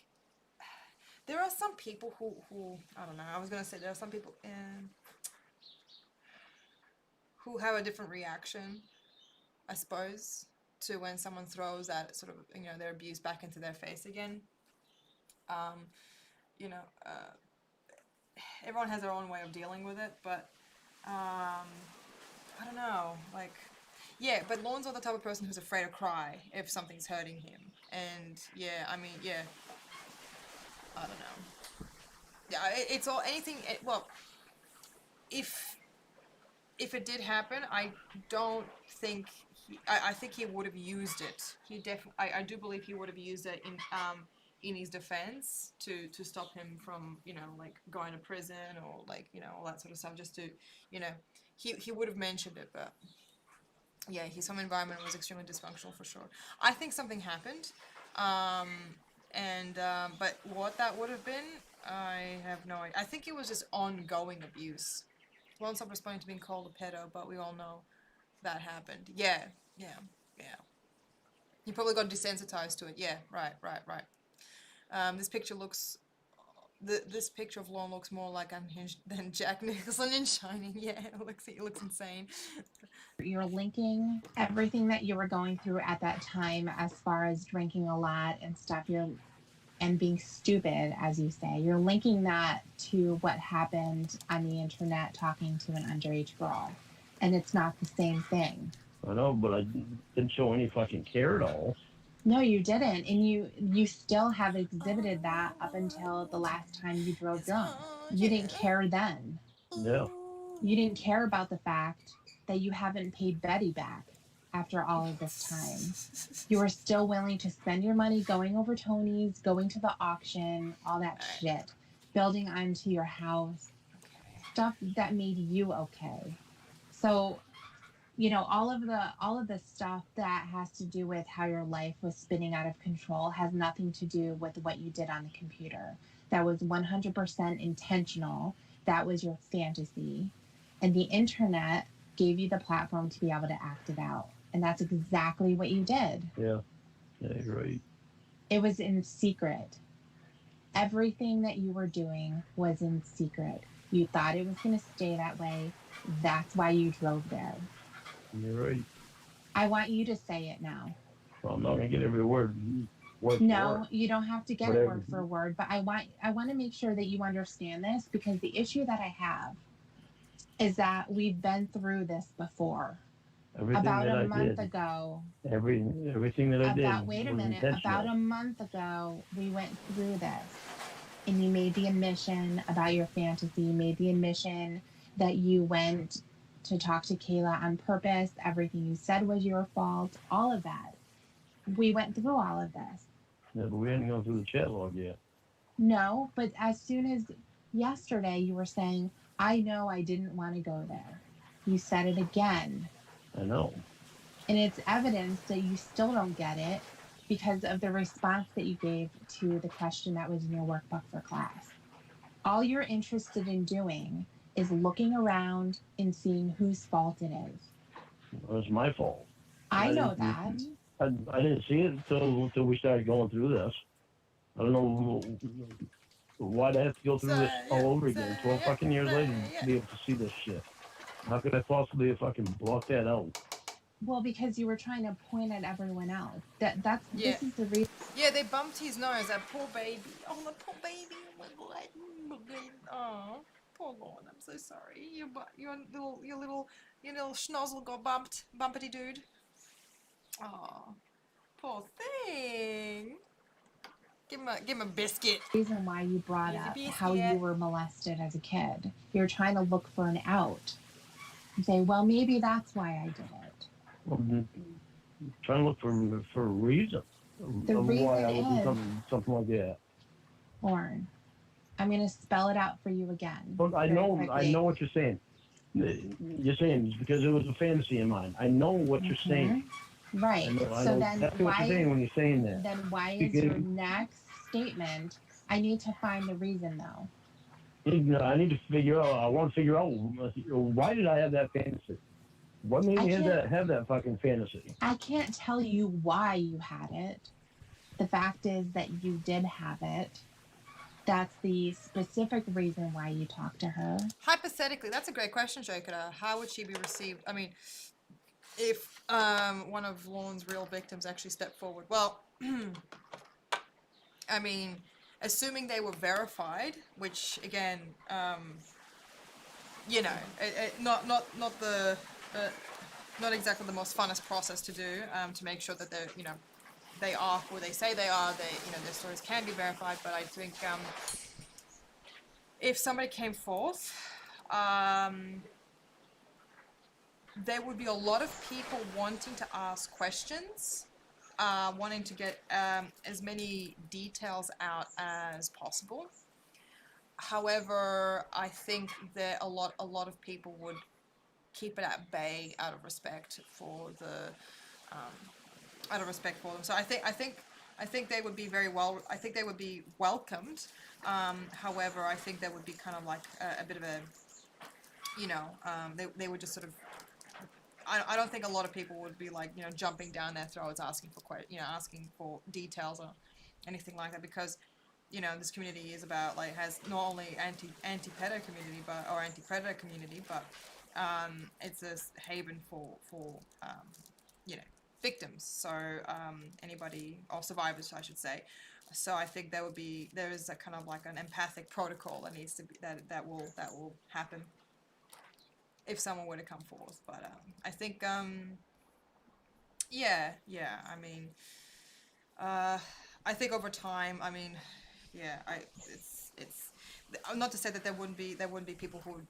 there are some people who I don't know. I was gonna say there are some people who have a different reaction, I suppose, to when someone throws that sort of, you know, their abuse back into their face again. You know, everyone has their own way of dealing with it, but I don't know, like. Yeah, but Lorne's not the type of person who's afraid to cry if something's hurting him. And yeah, I mean, yeah, I don't know. Yeah, it's all anything. Well, if it did happen, I don't think I think he would have used it. I do believe he would have used it in his defense to stop him from, you know, like, going to prison or, like, you know, all that sort of stuff. Just to, you know, he would have mentioned it, but yeah, his home environment was extremely dysfunctional for sure. I think something happened, but what that would have been, I have no idea. I think it was just ongoing abuse. Won't stop responding to being called a pedo, but we all know that happened. Yeah, yeah, yeah. He probably got desensitized to it. Yeah, right. This picture looks. This picture of Lorne looks more like unhinged than Jack Nicholson in Shining. Yeah, it looks insane. You're linking everything that you were going through at that time, as far as drinking a lot and stuff. And being stupid, as you say, you're linking that to what happened on the internet talking to an underage girl, and it's not the same thing. I know, but I didn't show any fucking care at all. No, you didn't, and you still have exhibited that up until the last time you drove drunk. You didn't care then. Yeah. You didn't care about the fact that you haven't paid Betty back after all of this time. You were still willing to spend your money going over Tony's, going to the auction, all that shit, building onto your house, stuff that made you okay. So, you know, all of the stuff that has to do with how your life was spinning out of control has nothing to do with what you did on the computer. That was 100% intentional. That was your fantasy. And the internet gave you the platform to be able to act it out. And that's exactly what you did. Yeah, you're right. It was in secret. Everything that you were doing was in secret. You thought it was going to stay that way. That's why you drove there. You're right. I want you to say it now. Well, I'm not going to get every word for No, it. you don't have to get it word for word, but I want to make sure that you understand this, because the issue that I have is that we've been through this before. Everything about that a I month did, ago. everything that I did. Wait a was minute. intentional. About a month ago, we went through this, and you made the admission about your fantasy. You made the admission that you went to talk to Kayla on purpose. Everything you said was your fault. All of that. We went through all of this. Yeah, but we hadn't gone through the chat log yet. No, but as soon as yesterday, you were saying, I know I didn't want to go there. You said it again. I know. And it's evidence that you still don't get it because of the response that you gave to the question that was in your workbook for class. All you're interested in doing is looking around and seeing whose fault it is. It was my fault. I know that. I didn't see it until we started going through this. I don't know why'd I have to go through this all over again 12 fucking years later to be able to see this shit. How could I possibly fucking block that out? Well, because you were trying to point at everyone else. Yeah. This is the reason. Yeah, they bumped his nose. That poor baby. Oh, my poor baby. Oh my god. Oh my god. Oh, poor Lord. I'm so sorry. Your little schnozzle got bumped. Bumpity dude. Oh, poor thing. Give him a biscuit. Reason why you brought Here's a up biscuit. how you were molested as a kid. You're trying to look for an out. You say, well, maybe that's why I did it. I'm trying to look for a reason The of reason why I would do is, something like that. Lauren, I'm going to spell it out for you again. But I very know quickly. what you're saying. You're saying it's because it was a fantasy of mine. I know what you're saying. Right. I know So then exactly what you're saying when you're saying that. Then why is your next statement, I need to find the reason though? I need to figure out. I want to figure out why did I have that fantasy? What made me have that fucking fantasy? I can't tell you why you had it. The fact is that you did have it. That's the specific reason why you talked to her. Hypothetically, that's a great question, Joker. How would she be received? I mean, if one of Lorne's real victims actually stepped forward. Well, I mean, assuming they were verified, which again, you know, not exactly the most funnest process to do, to make sure that they're, you know, they are who they say they are. They, you know, their stories can be verified. But I think if somebody came forth, there would be a lot of people wanting to ask questions, wanting to get as many details out as possible. However, I think that a lot of people would keep it at bay out of respect for the So I think they would be I think they would be welcomed. However, I think there would be kind of like a bit of a, you know, they would just sort of. I don't think a lot of people would be like, you know, jumping down their throats asking for details or anything like that, because, you know, this community is about, like, has not only anti-pedo community or anti-predator community, but it's a haven for you know, victims. So anybody, or survivors, I should say. So I think there is a kind of like an empathic protocol that needs to be that will happen if someone were to come forth. But I think yeah, I mean, I think over time, I mean, yeah, it's not to say that there wouldn't be people who would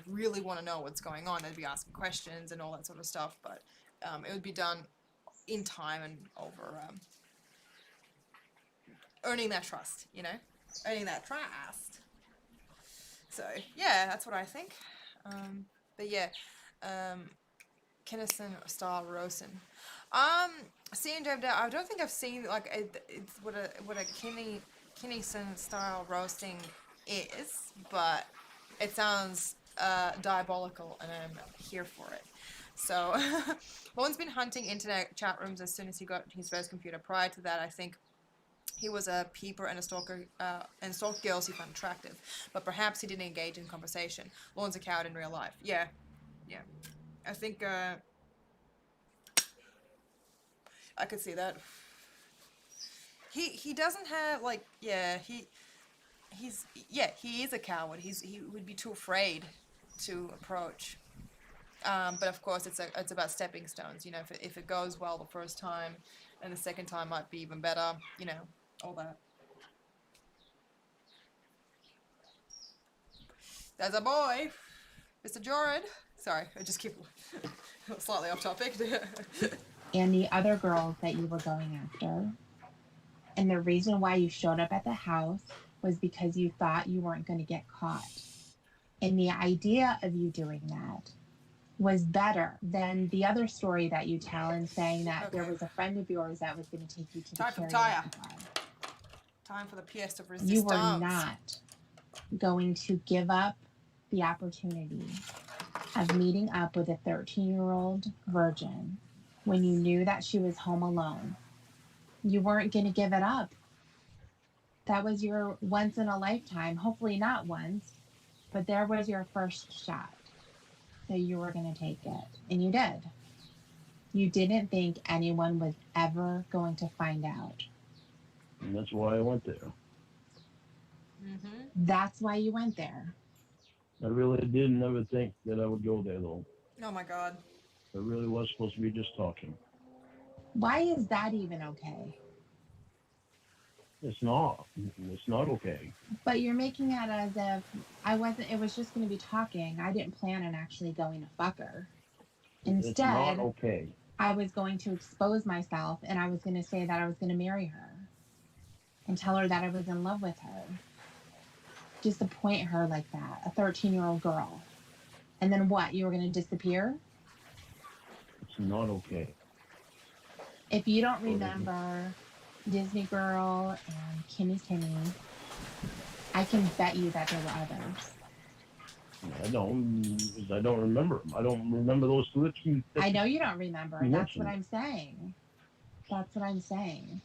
really want to know what's going on. They'd be asking questions and all that sort of stuff, but it would be done in time and over earning that trust, you know, earning that trust. So yeah, that's what I think. But yeah, Kinnison style roasting. Seeing Dave, I don't think I've seen like it's what a Kinnison style roasting is, but it sounds diabolical, and I'm here for it. So, Lorne's been hunting internet chat rooms as soon as he got his first computer. Prior to that, I think he was a peeper and a stalker, and stalked girls he found attractive, but perhaps he didn't engage in conversation. Lorne's a coward in real life. Yeah. I think I could see that. He doesn't have, like, yeah, he is a coward. He would be too afraid to approach. But of course, it's about stepping stones. You know, if it goes well the first time, and the second time might be even better. You know, all that. There's a boy, Mr. Jorrun. Sorry, I just keep slightly off topic. And the other girls that you were going after. And the reason why you showed up at the house was because you thought you weren't going to get caught. And the idea of you doing that was better than the other story that you tell, and saying that there was a friend of yours that was going to take you to the karaoke bar. Time for the pièce of resistance. You were not going to give up the opportunity of meeting up with a 13-year-old virgin when you knew that she was home alone. You weren't going to give it up. That was your once in a lifetime, hopefully not once, but there was your first shot. that you were going to take it, and you did. You didn't think anyone was ever going to find out. And that's why I went there. Mm-hmm. That's why you went there. I really didn't ever think that I would go there, though. Oh my God. It really was supposed to be just talking. Why is that even okay? It's not. It's not okay. But you're making it as if it was just going to be talking. I didn't plan on actually going to fuck her. It's not Instead, okay. I was going to expose myself, and I was going to say that I was going to marry her and tell her that I was in love with her. Disappoint her like that, a 13-year-old girl. And then what? You were going to disappear? It's not okay. If you don't remember Disney Girl and Kimmy Kimmy, I can bet you that there were others. I don't remember them. I don't remember those two. I know you don't remember. You That's what mentioned I'm saying. That's what I'm saying.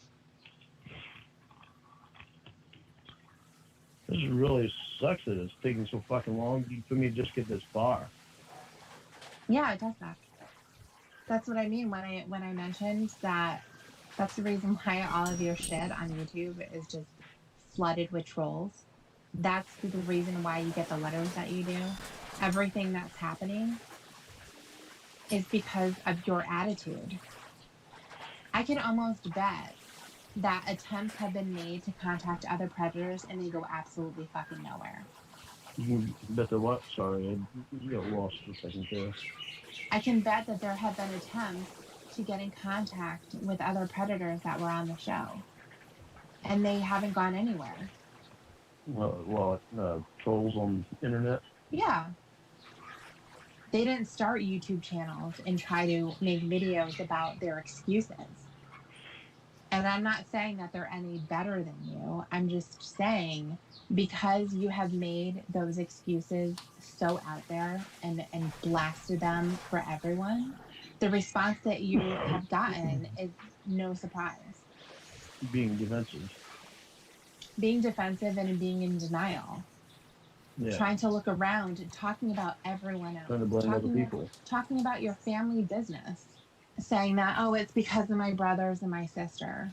This really sucks that it's taking so fucking long for me to just get this far. Yeah, it does suck. That's what I mean when I mentioned that. That's the reason why all of your shit on YouTube is just flooded with trolls. That's the reason why you get the letters that you do. Everything that's happening is because of your attitude. I can almost bet that attempts have been made to contact other predators and they go absolutely fucking nowhere. Bet the what? Sorry, I got lost for a second there. I can bet that there have been attempts to get in contact with other predators that were on the show, and they haven't gone anywhere. Trolls on the internet? Yeah. They didn't start YouTube channels and try to make videos about their excuses. And I'm not saying that they're any better than you. I'm just saying because you have made those excuses so out there and blasted them for everyone, the response that you have gotten is no surprise. Being defensive. Being defensive and being in denial. Yeah. Trying to look around and talking about everyone else. Trying to blame other people. Talking about your family business. Saying that, oh, it's because of my brothers and my sister.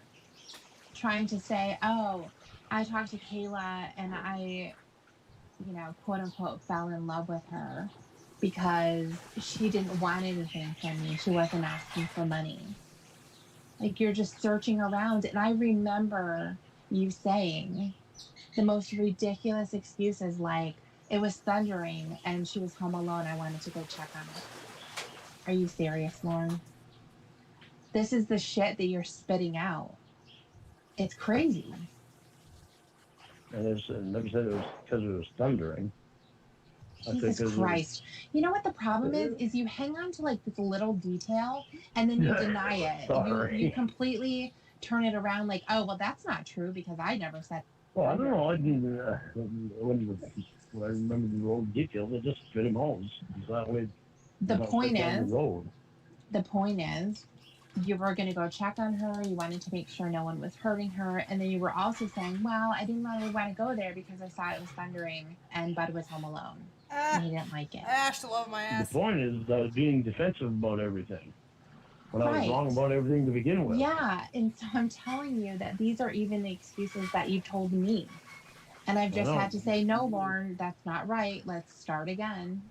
Trying to say, oh, I talked to Kayla and I, quote unquote, fell in love with her because she didn't want anything from me. She wasn't asking for money. Like, you're just searching around. And I remember you saying the most ridiculous excuses, like, it was thundering and she was home alone. I wanted to go check on her. Are you serious, Lauren? This is the shit that you're spitting out. It's crazy. And like I said, it was because it was thundering. Jesus Christ. You know what the problem is you hang on to like this little detail and then you deny it. Sorry. You completely turn it around like, oh, well, that's not true because I never said. Well, I don't know. I didn't, when I remember the old details, I just fit him home. The point is, you were going to go check on her. You wanted to make sure no one was hurting her. And then you were also saying, well, I didn't really want to go there because I saw it was thundering and Bud was home alone. And he didn't like it. I still love my ass. The point is I was being defensive about everything. When I was wrong about everything to begin with. Yeah, and so I'm telling you that these are even the excuses that you've told me. And I've just had to say, no, Lauren, that's not right. Let's start again.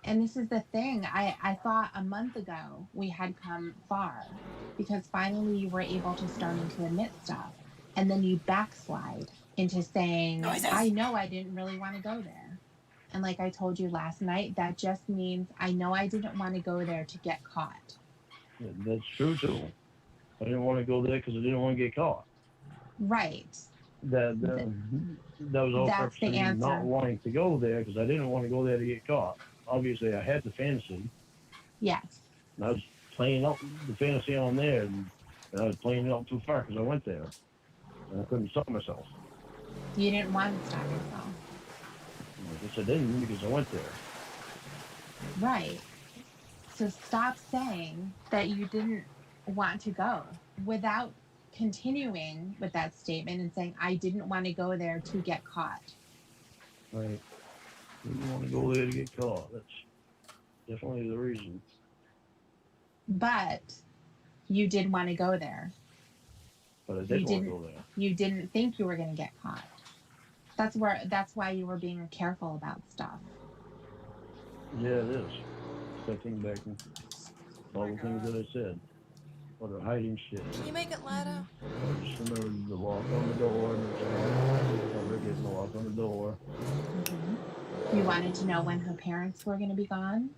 And this is the thing. I thought a month ago we had come far because finally you were able to starting to admit stuff. And then you backslide into saying, I know I didn't really want to go there. And like I told you last night, that just means I know I didn't want to go there to get caught. Yeah, that's true, too. I didn't want to go there because I didn't want to get caught. Right. That was all purpose of me not wanting to go there because I didn't want to go there to get caught. Obviously, I had the fantasy. Yes. And I was playing out the fantasy on there, and I was playing it out too far because I went there. And I couldn't stop myself. You didn't want to stop yourself. I guess I didn't because I went there. Right. So stop saying that you didn't want to go without continuing with that statement and saying, I didn't want to go there to get caught. Right. Didn't want to go there to get caught. That's definitely the reason. But you did want to go there. But I You did want to didn't. go there. You didn't think you were going to get caught. That's why you were being careful about stuff. Yeah, it is. Stepping back and all the things that I said. Or they're hiding shit. Can you make it louder? I just remember the lock on the door and never getting the lock on the door. You wanted to know when her parents were going to be gone.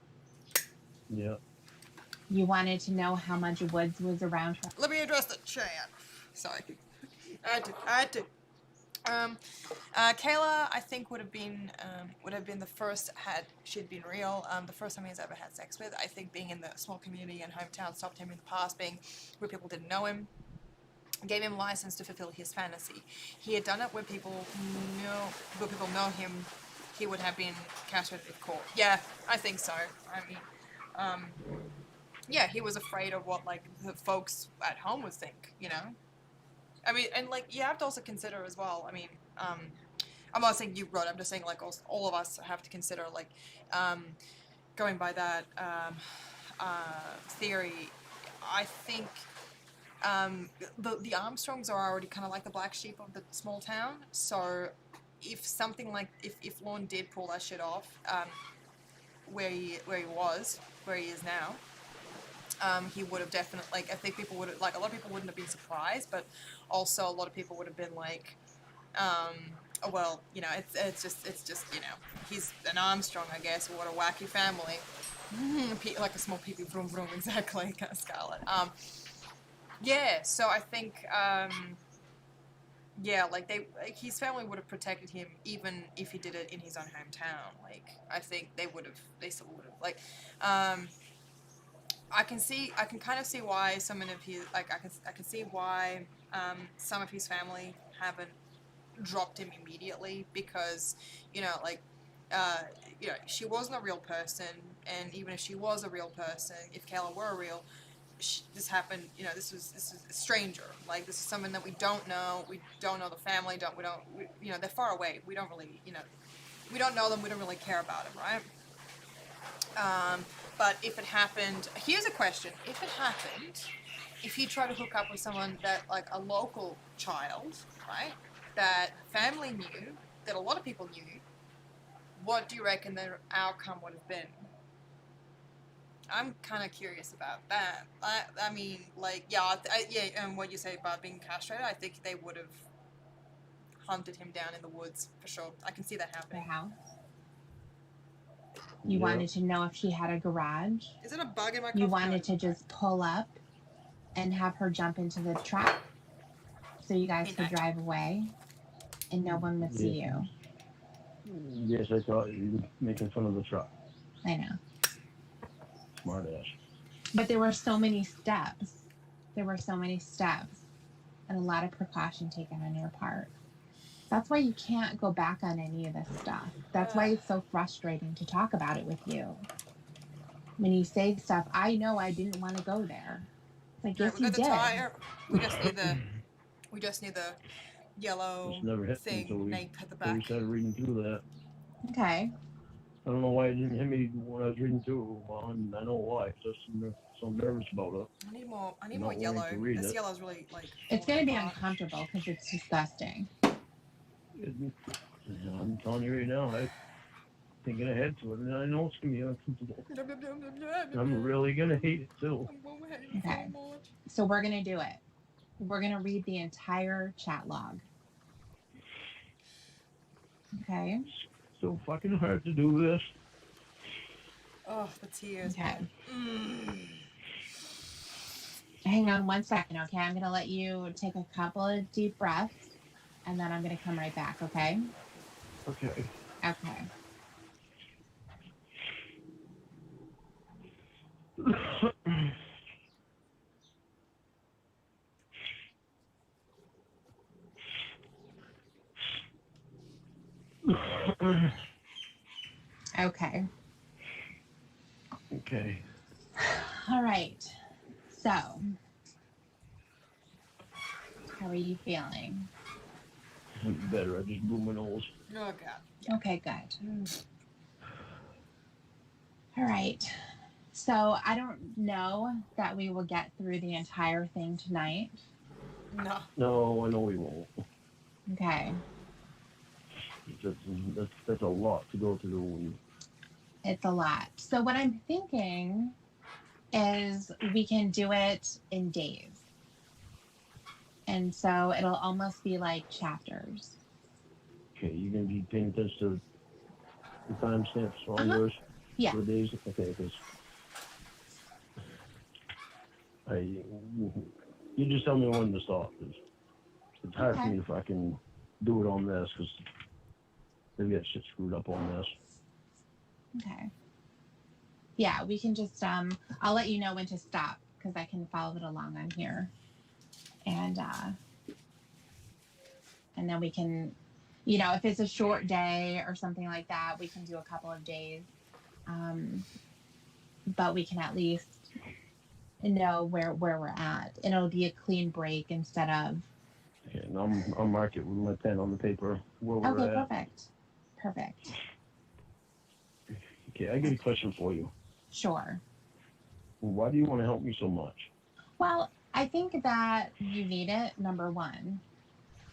Yeah. You wanted to know how much Woods was around her. Let me address the chat. Sorry. I had to. Kayla, I think would have been the first had she'd been real. The first time he's ever had sex with. I think being in the small community and hometown stopped him in the past, being where people didn't know him, gave him license to fulfill his fantasy. He had done it where people know him. He would have been castrated if caught. Yeah, I think so. I mean, yeah, he was afraid of what like the folks at home would think. You know. I mean, and like you have to also consider as well. I mean, I'm not saying you wrote. I'm just saying like all of us have to consider like going by that theory. I think the Armstrongs are already kind of like the black sheep of the small town. So if something like if Lorne did pull that shit off, where he is now. He would have definitely, like, I think people would have, like, a lot of people wouldn't have been surprised, but also a lot of people would have been like, oh, well, you know, it's just, you know, he's an Armstrong, I guess, what a wacky family. Like a small pee-pee, vroom, vroom, exactly, kind of Scarlet. Yeah, so I think, yeah, like, his family would have protected him even if he did it in his own hometown. Like, I think they still would have, like, I can kind of see why some of his, like, I can see why some of his family haven't dropped him immediately because, you know, like, you know, she wasn't a real person, and even if she was a real person, if Kayla were real, this happened, you know, this is a stranger. Like, this is someone that we don't know the family, you know, they're far away. We don't really, you know, we don't know them, we don't really care about them, right? But if it happened, here's a question. If it happened, if he tried to hook up with someone that, like, a local child, right, that family knew, that a lot of people knew, what do you reckon the outcome would have been? I'm kind of curious about that. I mean, like, yeah, and what you say about being castrated, I think they would have hunted him down in the woods, for sure. I can see that The happening. house. You Yeah. wanted to know if she had a garage. Is it a bug in my coffee? You wanted to just pull up and have her jump into the truck so you guys could drive away and no one would see you. Yes, I thought you were making fun of the truck. I know. Smart ass. But there were so many steps. And a lot of precaution taken on your part. That's why you can't go back on any of this stuff. That's why it's so frustrating to talk about it with you. When you say stuff, I know I didn't want to go there. It's like, yes, we you got the did. tire. We just need the yellow Just never hit me until thing we nape at the back. started reading through that. Okay. I don't know why it didn't hit me when I was reading through it. Well, I know why. Because I'm so nervous about it. I need more Not yellow. wanting to read This it. yellow's really, like, It's going to be falling apart. uncomfortable because it's disgusting. I'm telling you right now, I'm thinking ahead to it, and I know it's going to be uncomfortable. I'm really going to hate it, too. I'm gonna hate it Okay. so much. So we're going to do it. We're going to read the entire chat log. Okay. So fucking hard to do this. Oh, the tears. Okay. Mm. Hang on 1 second, okay? I'm going to let you take a couple of deep breaths, and then I'm going to come right back, okay? Okay. Okay. Okay. Okay. All right. So, how are you feeling? Better. I just blew my nose. Oh, God. Okay, good. All right. So I don't know that we will get through the entire thing tonight. No. No, I know we won't. Okay. That's a lot to go through. It's a lot. So what I'm thinking is we can do it in days. And so it'll almost be like chapters. Okay, you're gonna be paying attention to the timestamps on Uh-huh. yours Yeah. for the days. Okay, because you just tell me when to stop. Cause it's hard for Okay. me if I can do it on this because they get shit screwed up on this. Okay. Yeah, we can just I'll let you know when to stop because I can follow it along on here. And then we can, if it's a short day or something like that, we can do a couple of days. But we can at least know where we're at, and it'll be a clean break instead of. Okay, and I'll mark it with my pen on the paper where we're Okay, at. perfect. Okay, I got a question for you. Sure. Why do you want to help me so much? Well, I think that you need it, number one.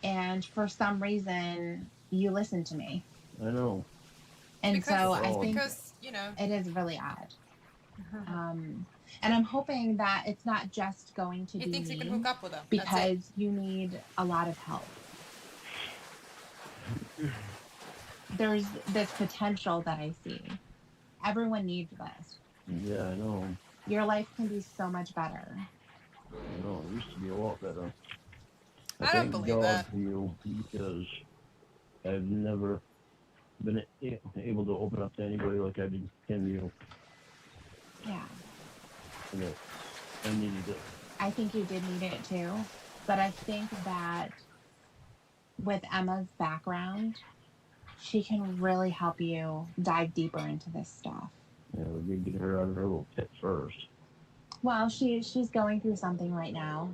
And for some reason, you listen to me. I know. And so I think because it is really odd. And I'm hoping that it's not just going to he be thinks me he can hook up with them. because you need a lot of help. There's this potential that I see. Everyone needs this. Yeah, I know. Your life can be so much better. I know. It used to be a lot better. I don't thank believe God that. for you because I've never been able to open up to anybody like I did you. Yeah. And I needed it. I think you did need it too. But I think that with Emma's background, she can really help you dive deeper into this stuff. Yeah, we need to get her out of her little pit first. Well, she's going through something right now,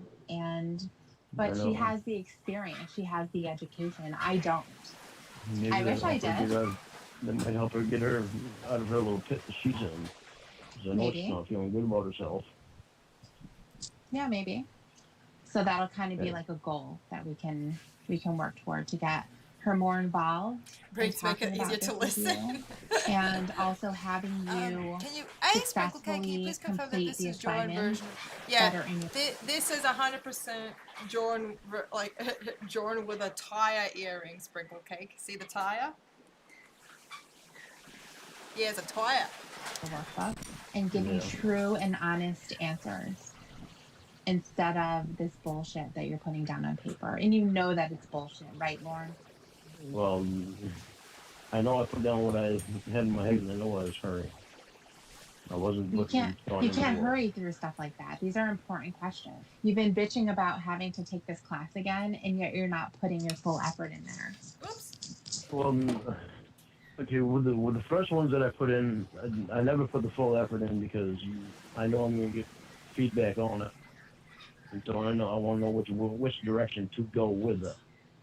but she has the experience, she has the education. I don't. Maybe I wish I did. That might help her get her out of her little pit that she's in. Because I know she's not feeling good about herself. Yeah, maybe. So that'll kind of be like a goal that we can work toward to get her more involved. Make it easier to listen. And also having you successfully complete the assignment. Yeah, this is 100% Jordan, Jordan with a tire earring sprinkle cake. See the tire? Yeah, it's a tire. Workbook and give you true and honest answers instead of this bullshit that you're putting down on paper. And you know that it's bullshit, right, Lauren? Well, I know I put down what I had in my head and I know I was hurrying. I wasn't looking. You can't hurry through stuff like that. These are important questions. You've been bitching about having to take this class again, and yet you're not putting your full effort in there. Oops. Well, okay, with the first ones that I put in, I never put the full effort in because I know I'm going to get feedback on it. And so I want to know which direction to go with it.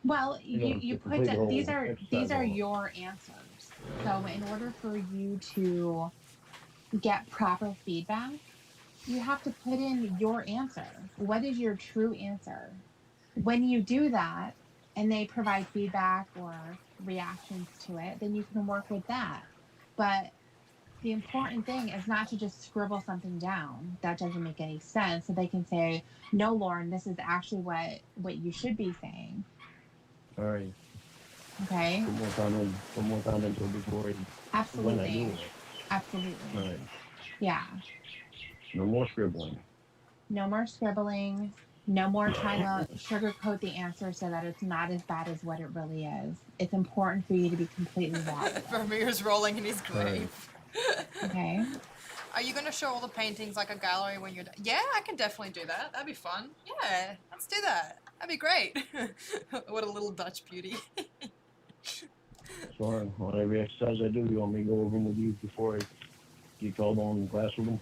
Well, you put these are your answers. So in order for you to get proper feedback, you have to put in your answer. What is your true answer? When you do that and they provide feedback or reactions to it, then you can work with that. But the important thing is not to just scribble something down that doesn't make any sense. So they can say, no, Lauren, this is actually what you should be saying. All right. Okay. Put more time into it before Absolutely. when I do it. Absolutely. All right. Yeah. No more scribbling. No more scribbling. No more trying to sugarcoat the answer so that it's not as bad as what it really is. It's important for you to be completely raw. Vermeer's rolling in his grave. Right. Okay. Are you going to show all the paintings like a gallery when you're done? Yeah, I can definitely do that. That'd be fun. Yeah, let's do that. That'd be great. What a little Dutch beauty. So on every exercise I do, you want me to go over them with you before I get called on class with them?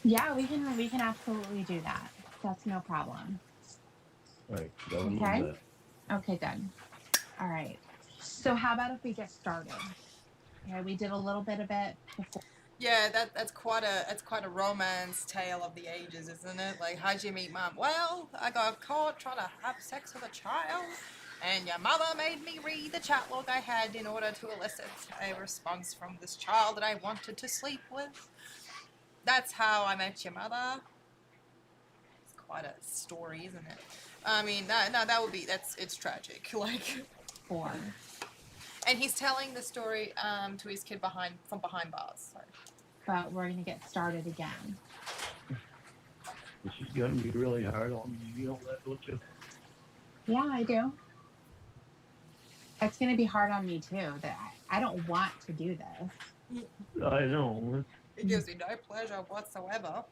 Yeah, we can absolutely do that. That's no problem. All right. Okay. Okay, good. All right. So how about if we get started? Okay, we did a little bit of it before. Yeah, that's quite a romance tale of the ages, isn't it? Like, how'd you meet mom? Well, I got caught trying to have sex with a child, and your mother made me read the chat log I had in order to elicit a response from this child that I wanted to sleep with. That's how I met your mother. It's quite a story, isn't it? I mean, that would be it's tragic. Like, Or, and he's telling the story to his kid from behind bars. So. but we're gonna get started again. This is gonna be really hard on me. You know that, don't you? Yeah, I do. It's gonna be hard on me too. That I don't want to do this. I know. It gives me no pleasure whatsoever.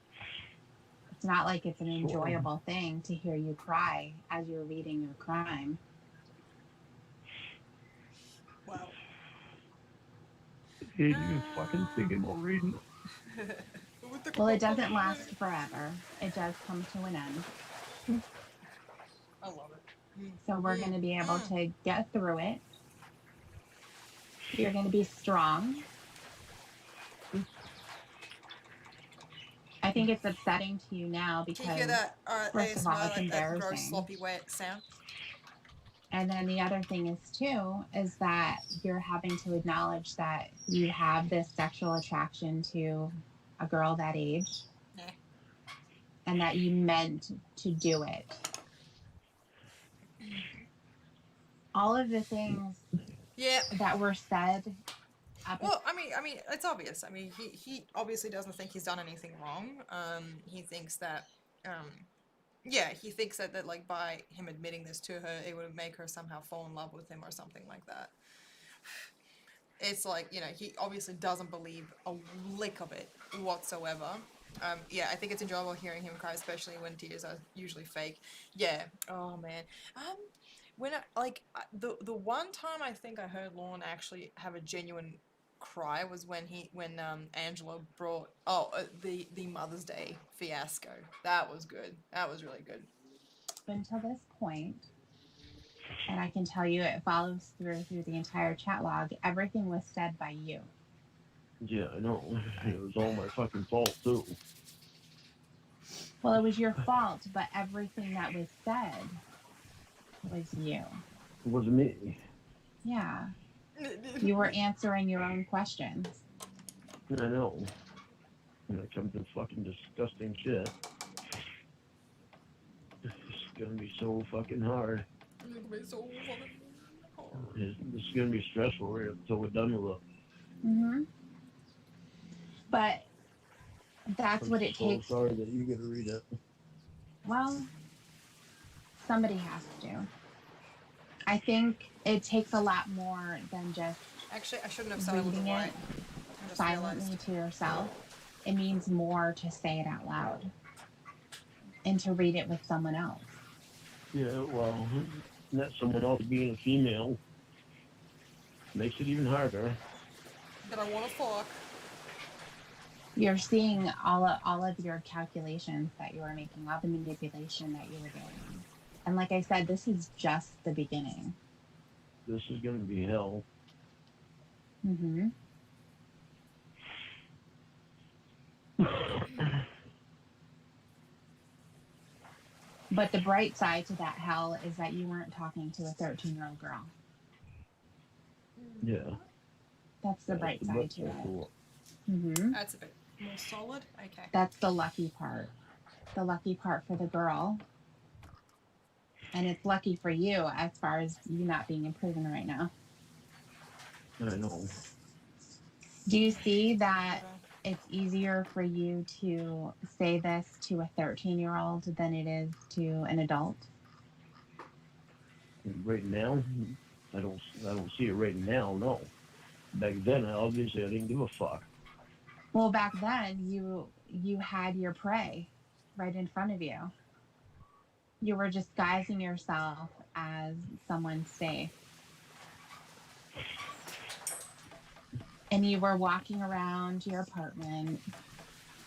It's not like it's an Sure. enjoyable thing to hear you cry as you're reading your crime. Wow. You even fucking thinking about reading it. Well, it doesn't last forever. It does come to an end. I love it. So we're going to be able to get through it. You're going to be strong. I think it's upsetting to you now because, Can you hear that first of all, ASMR, it's like that gross embarrassing. sloppy wet sound? And then the other thing is too, is that you're having to acknowledge that you have this sexual attraction to a girl that age. Yeah. And that you meant to do it. All of the things Yeah. that were said. Well, I mean, it's obvious. I mean, he obviously doesn't think he's done anything wrong. He thinks that, yeah, he thinks that like by him admitting this to her, it would make her somehow fall in love with him or something like that. It's like, you know, he obviously doesn't believe a lick of it whatsoever. Yeah, I think it's enjoyable hearing him cry, especially when tears are usually fake. Yeah. Oh man. When the one time I think I heard Lorne actually have a genuine cry was when Angela brought the Mother's Day fiasco. That was good. That was really good. Until this point, and I can tell you it follows through the entire chat log, everything was said by you. Yeah, I know. It was all my fucking fault too. Well, it was your fault, but everything that was said was you. It wasn't me. Yeah. You were answering your own questions. I know. When it comes to fucking disgusting shit, it's gonna be so fucking hard. It's gonna be so fucking hard. It's gonna be stressful right until we're done with it. Mm-hmm. But that's what it I'm takes. so sorry that you gotta read it. Well, somebody has to. I think it takes a lot more than just Actually, I shouldn't have started with the reading white. it I just silently realized. to yourself. It means more to say it out loud and to read it with someone else. Yeah, well, that someone else being a female makes it even harder. That I want to fuck. You're seeing all of your calculations that you were making, all the manipulation that you were doing. And like I said, this is just the beginning. This is gonna be hell. Mm-hmm. But the bright side to that hell is that you weren't talking to a 13-year-old girl. Yeah. That's the bright side to it. Mm-hmm. That's a bit more solid. Okay. That's the lucky part. The lucky part for the girl. And it's lucky for you as far as you not being in prison right now. I know. Do you see that it's easier for you to say this to a 13-year-old than it is to an adult? Right now, I don't see it right now. No. Back then, I didn't give a fuck. Well, back then, you had your prey right in front of you. You were disguising yourself as someone safe. And you were walking around your apartment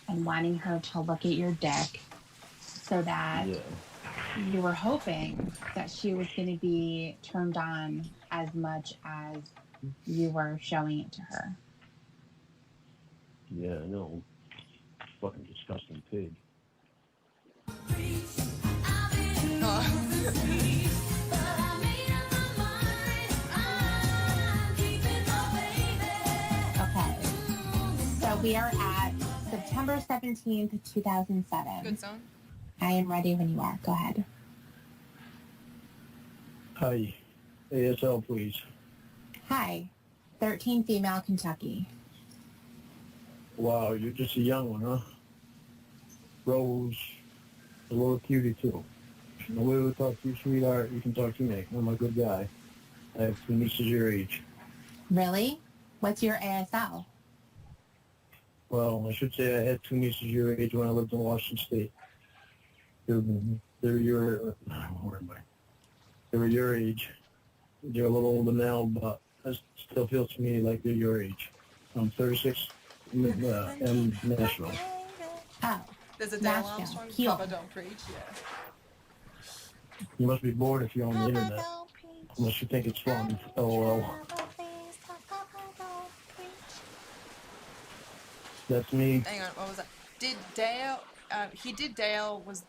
and wanting her to look at your dick so that you were hoping that she was going to be turned on as much as you were showing it to her. Yeah, I know. Fucking disgusting pig. Okay. So we are at September 17th, 2007. Good song. I am ready when you are. Go ahead. Hi. ASL, please. Hi. 13 female Kentucky. Wow, you're just a young one, huh? Rose, a little cutie, too. The way we talk to you, sweetheart, you can talk to me. I'm a good guy. I have two nieces your age. Really? What's your ASL? Well, I should say I had two nieces your age when I lived in Washington State. They're your, where am I? They were your age. They're a little older now, but it still feels to me like they're your age. I'm 36, in Nashville. Oh, There's a Dale Nashville. Armstrong Cute. cover, Don't Preach, yeah. You must be bored if you're on the internet, unless you think it's fun. LOL. That's me. Hang on, what was that? Did Dale, Dale was,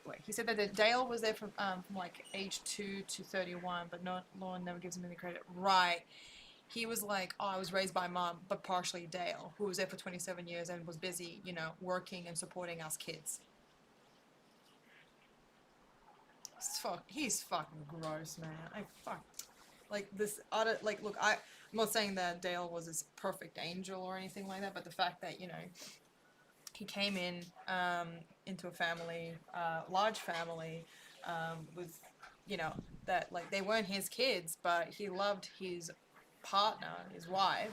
wait, he said that Dale was there from like age 2 to 31, but Lauren never gives him any credit. Right. He was like, oh, I was raised by mom, but partially Dale, who was there for 27 years and was busy, you know, working and supporting us kids. He's fucking gross, man. Like this other, like, look, I'm not saying that Dale was this perfect angel or anything like that, but the fact that, you know, he came in into a family, large family, with, you know, that, like, they weren't his kids, but he loved his partner, his wife,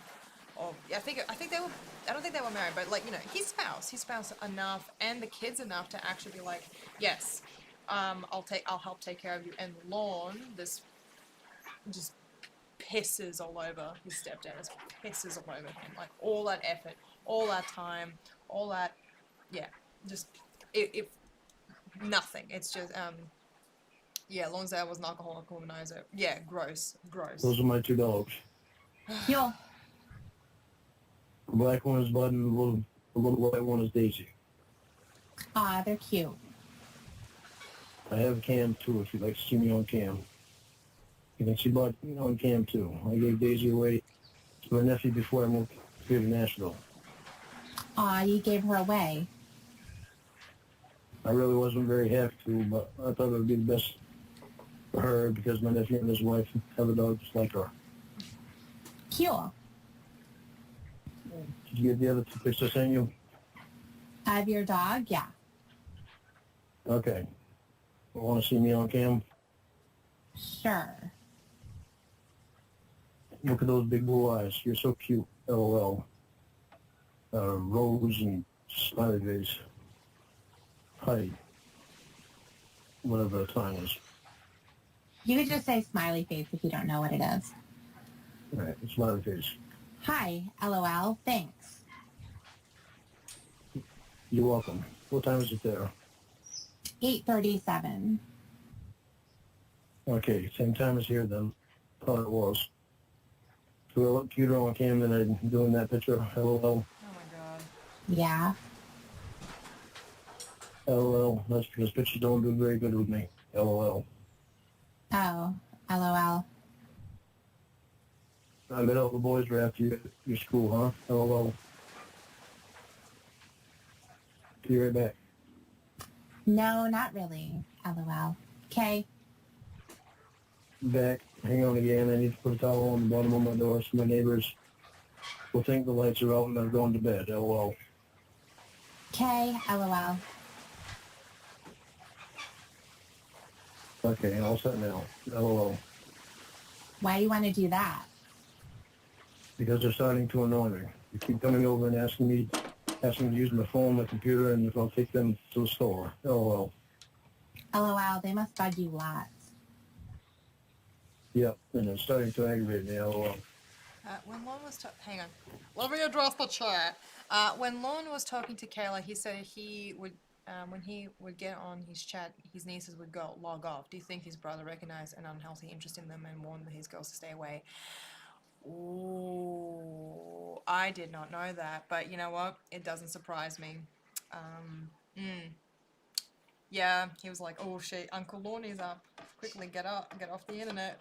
or I think they were, I don't think they were married, but, like, you know, his spouse enough, and the kids enough to actually be like, yes, I'll help take care of you. And Lorne, this just pisses all over his stepdad, just pisses all over him, like all that effort, all that time, all that, yeah, just it nothing. It's just yeah, Lorne's dad was an alcoholic womanizer. Yeah, gross. Those are my two dogs. Yo. The black one is Bud, and the little white one is Daisy. Aw, they're cute. I have Cam, too, if you'd like to see me on Cam. You can see Bud on Cam, too. I gave Daisy away to my nephew before I moved here to Nashville. Aw, you gave her away. I really wasn't very happy to, but I thought it would be the best for her because my nephew and his wife have a dog just like her. Cute. Did you get the other two pictures I sent you? Of your dog? Yeah. Okay. Want to see me on Cam? Sure. Look at those big blue eyes. You're so cute. LOL. Rose and smiley face. Hi. Whatever the time is. You could just say smiley face if you don't know what it is. All right, smiley face. Hi, LOL. Thanks. You're welcome. What time is it there? 8:37. Okay, same time as here then. Thought it was. Do I look cuter on Cam than I'm doing that picture? LOL. Oh my god. Yeah. LOL. That's because pictures don't do very good with me. LOL. Oh, LOL. I bet all the boys were after you at your school, huh? LOL. See you right back. No, not really. LOL. Okay. Back. Hang on again. I need to put a towel on the bottom of my door so my neighbors will think the lights are out and I'm going to bed. LOL. Okay, LOL. Okay, all set now. LOL. Why do you want to do that? Because they're starting to annoy me. They keep coming over and asking me to use my phone, my computer, and if I'll take them to the store. LOL. LOL, they must bug you lots. Yep, and it's starting to aggravate me. LOL. When Lorne was hang on, let me address the chat. When Lorne was talking to Kayla, he said he would, when he would get on his chat, his nieces would log off. Do you think his brother recognized an unhealthy interest in them and warned his girls to stay away? Ooh, I did not know that, but you know what? It doesn't surprise me. Um, mm, yeah, he was like, "Oh shit, Uncle Lorne's up! Quickly get up, get off the internet."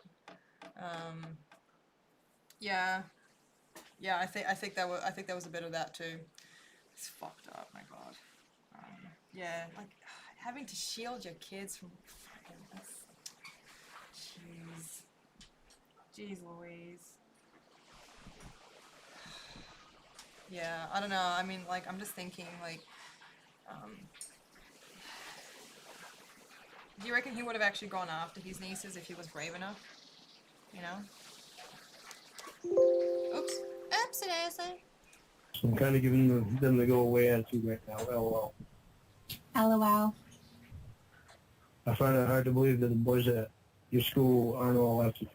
Um, yeah, yeah. I think that was a bit of that too. It's fucked up. My God. Yeah, like having to shield your kids from fucking. That's, jeez, jeez, Louise. Yeah, I don't know. I mean, like, I'm just thinking, like, um, do you reckon he would have actually gone after his nieces if he was brave enough? You know? Oops. Oops, daisy. So I'm kind of giving them the go away attitude right now. LOL. LOL. I find it hard to believe that the boys at your school aren't all after you.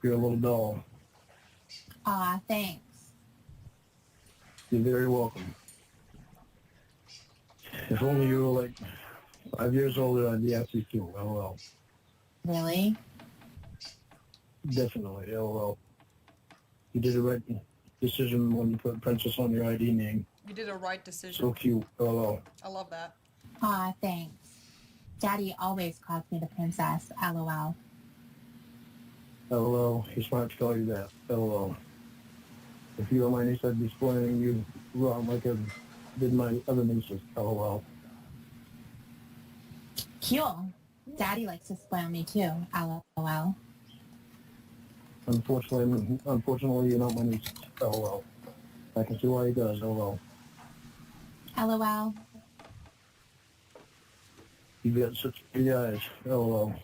You're a little dull. Aw, thanks. You're very welcome. If only you were like 5 years older, I'd be after you too. LOL. Really? Definitely. LOL. You did the right decision when you put Princess on your ID name. You did a right decision. So cute. LOL. I love that. Aw, thanks. Daddy always calls me the princess. LOL. LOL. He's smart to call you that. LOL. If you were my niece, I'd be spoiling you wrong like I did my other nieces. LOL. Cool. Daddy likes to spoil me too. LOL. Unfortunately, you're not my niece. LOL. I can see why he does. LOL. LOL. You've got such pretty eyes. LOL.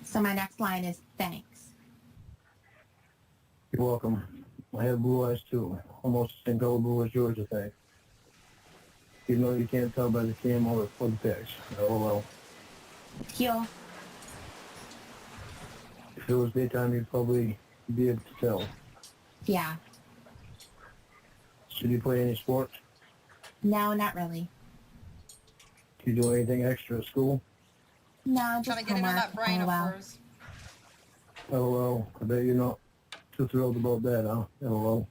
So my next line is thanks. You're welcome. I have blue eyes too. Almost the same color blue as yours, I think. Even though you can't tell by the cam or the pics. LOL. Cool. If it was daytime, you'd probably be able to tell. Yeah. Should you play any sports? No, not really. Do you do anything extra at school? No, just Trying to get in on homework. that brain of LOL. hers. LOL. I bet you're not too thrilled about that, huh? LOL.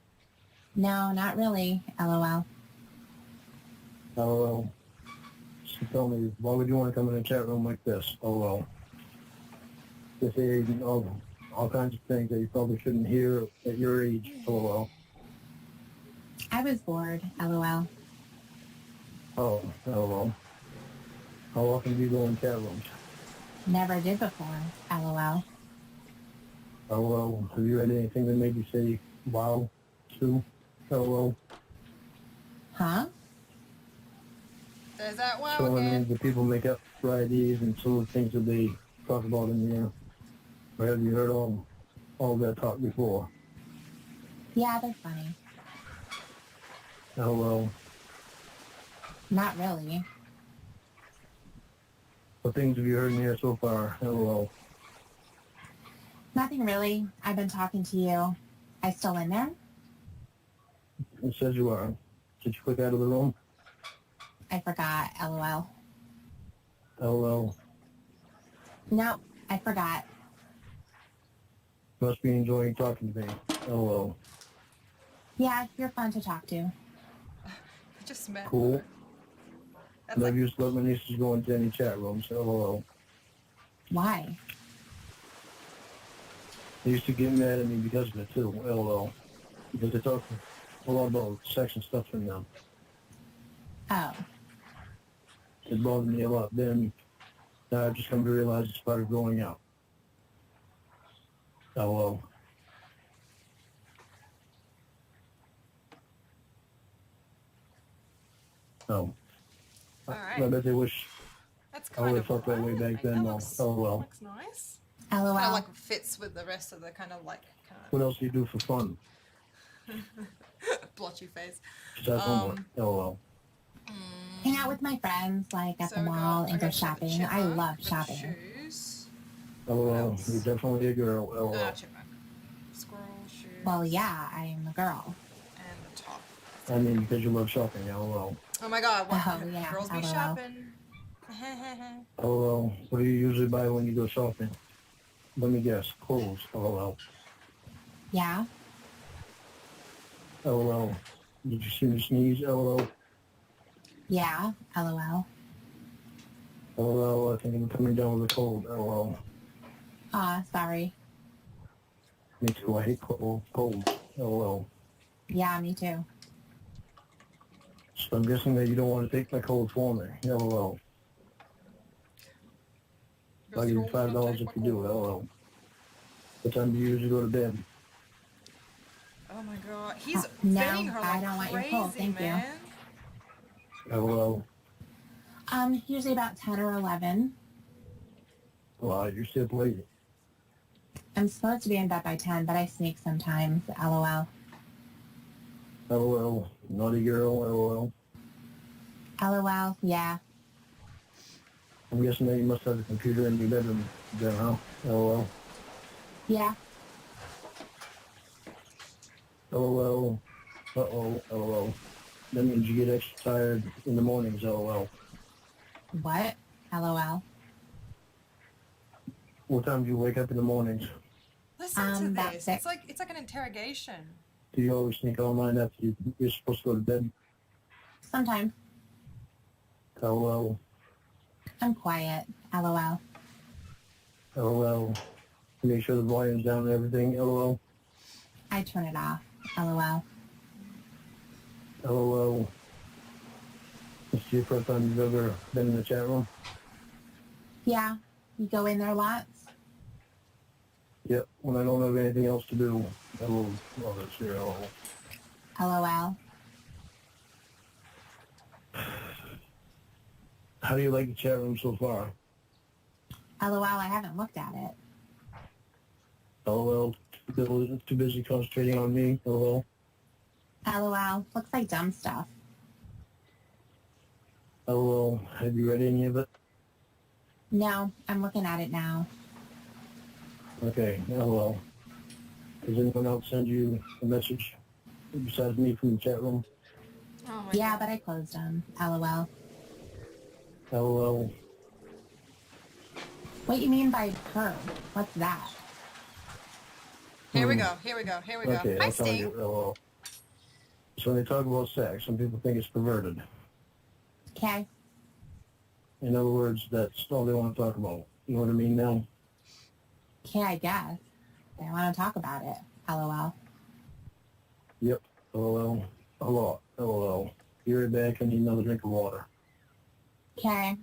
No, not really. LOL. LOL. So tell me, why would you want to come in a chat room like this? LOL. This age and all kinds of things that you probably shouldn't hear at your age. LOL. I was bored. LOL. Oh, LOL. How often do you go in chat rooms? Never did before. LOL. LOL. Have you read anything that made you say, wow, Sue? LOL. Huh? There's that wow So, I mean, again. the people make up for IDs and some of the things that they talk about in the air. Or have you heard all that talk before? Yeah, they're funny. LOL. Not really. What things have you heard in here so far? LOL. Nothing really. I've been talking to you. I still in there? It says you are. Did you click out of the room? I forgot. LOL. LOL. Nope, I forgot. Must be enjoying talking to me. LOL. Yeah, you're fun to talk to. I just met Cool. her. That's But I've like, used to let my nieces go into any chat rooms. LOL. Why? They used to get mad at me because of it too. LOL. Because they talk a lot about sex and stuff in them. Oh, It bothered me a lot then. Now I've just come to realize it's part of growing up. LOL. Oh. all I right. bet they wish That's I kind would of have felt that way alright. back then, though. Looks, LOL. looks nice. LOL. Kind of like fits with the rest of the kind of What else do you do for fun? blotchy face. Besides homework. LOL. Hang out with my friends, like at So the we mall, got, and go okay, so the shopping. I chipmunk love with shopping. shoes. LOL. else? You're definitely a girl. LOL. Chipmunk. Squirrel shoes. Well, yeah, I'm a girl. And the top. I mean, because you love shopping. LOL. Oh my god, what? Oh, yeah, Girls be LOL. shopping. LOL. What do you usually buy when you go shopping? Let me guess. Clothes. LOL. Yeah. LOL. Did you see me sneeze? LOL. Yeah. LOL. LOL. I think I'm coming down with a cold. LOL. Aw, sorry. Me too. I hate colds. LOL. Yeah, me too. So I'm guessing that you don't want to take my cold for me. LOL. I'll Because give you you don't want to $5 take if my you do. cold. LOL. What time do you usually go to bed? Oh my god. He's No, vetting her I like don't want your cold, crazy, thank you. man. LOL. Usually about 10 or 11. Wow, you're still late. I'm supposed to be in bed by 10, but I sneak sometimes. LOL. LOL. Naughty girl. LOL. LOL. Yeah. I'm guessing that you must have a computer in your bedroom then, huh? LOL. Yeah. LOL. Uh-oh. LOL. That means you get extra tired in the mornings. LOL. What? LOL. What time do you wake up in the mornings? Listen to About this. 6. It's like an interrogation. Do you always sneak online after you're supposed to go to bed? Sometimes. LOL. I'm quiet. LOL. LOL. Make sure the volume's down and everything. LOL. I turn it off. LOL. LOL. This is your first time you've ever been in the chat room? Yeah. You go in there lots? Yep. When I don't have anything else to do, I will love it. Here, LOL. LOL. How do you like the chat room so far? LOL. I haven't looked at it. LOL. Too busy concentrating on me. LOL. LOL. Looks like dumb stuff. LOL. Have you read any of it? No, I'm looking at it now. Okay. LOL. Does anyone else send you a message besides me from the chat room? Oh my Yeah, god. but I closed them. LOL. LOL. What you mean by perv? What's that? Here we go. Here we go. Here we go. Okay, Hi, I'll tell Sting. you. LOL. So when they talk about sex, some people think it's perverted. Okay. In other words, that's all they want to talk about. You know what I mean now? Okay, I guess. They want to talk about it. LOL. Yep. LOL. A lot. LOL. Be right back. I need another drink of water. Okay.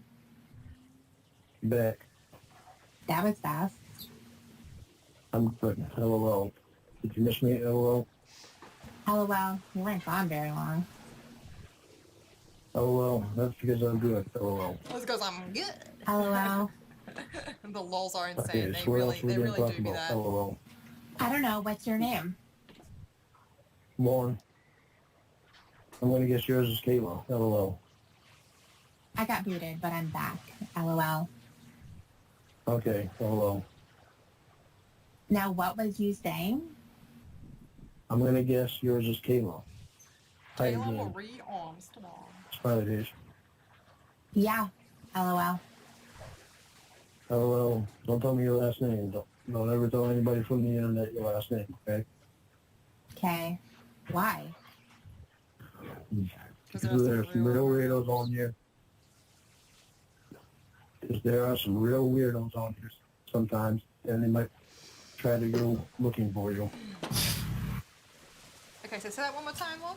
Back. That was fast. I'm good. LOL. Did you miss me? LOL. LOL. You weren't gone very long. LOL. That's because I'm good. LOL. Let's go. I'm good. LOL. The lols are insane. Okay, They so what else are we they going to really talk do be about? that. LOL. I don't know. What's your name? Lauren. I'm going to guess yours is Kayla. LOL. I got booted, but I'm back. LOL. Okay. LOL. Now, what was you saying? I'm going to guess yours is Kayla. Hi Kayla again. Marie Armstrong. Smiley days. Yeah. LOL. LOL. Don't tell me your last name. Don't ever tell anybody from the internet your last name, okay? Okay. Why? Because there are some real weirdos on here. Because there are some real weirdos on here sometimes, and they might try to go looking for you. Okay, so say that one more time, Lon.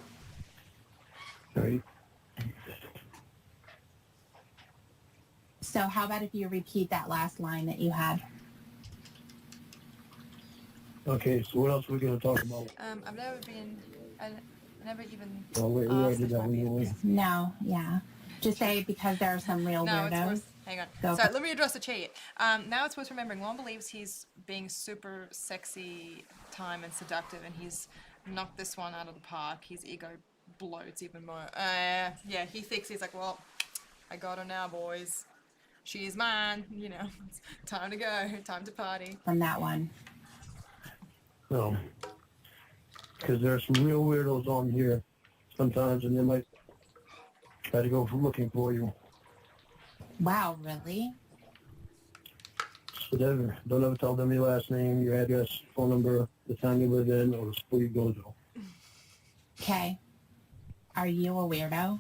Right? So how about if you repeat that last line that you had? Okay, so what else are we going to talk about? I've never been. I never even. Oh, wait, we already did that one, didn't we? No, yeah. Just say because there are some real No, it's weirdos. worth. Hang on. Go So for- let me address the chat. Now it's worth remembering. Lon believes he's being super sexy, time, and seductive, and he's knocked this one out of the park. His ego bloats even more. Yeah, he thinks he's like, well, I got her now, boys. She's mine. You know, it's time to go. Time to party. From that one. No. Because there are some real weirdos on here sometimes, and they might try to go for looking for you. Wow, really? So don't ever tell them your last name, your address, phone number, the town you live in, or the school you go to. Okay. Are you a weirdo?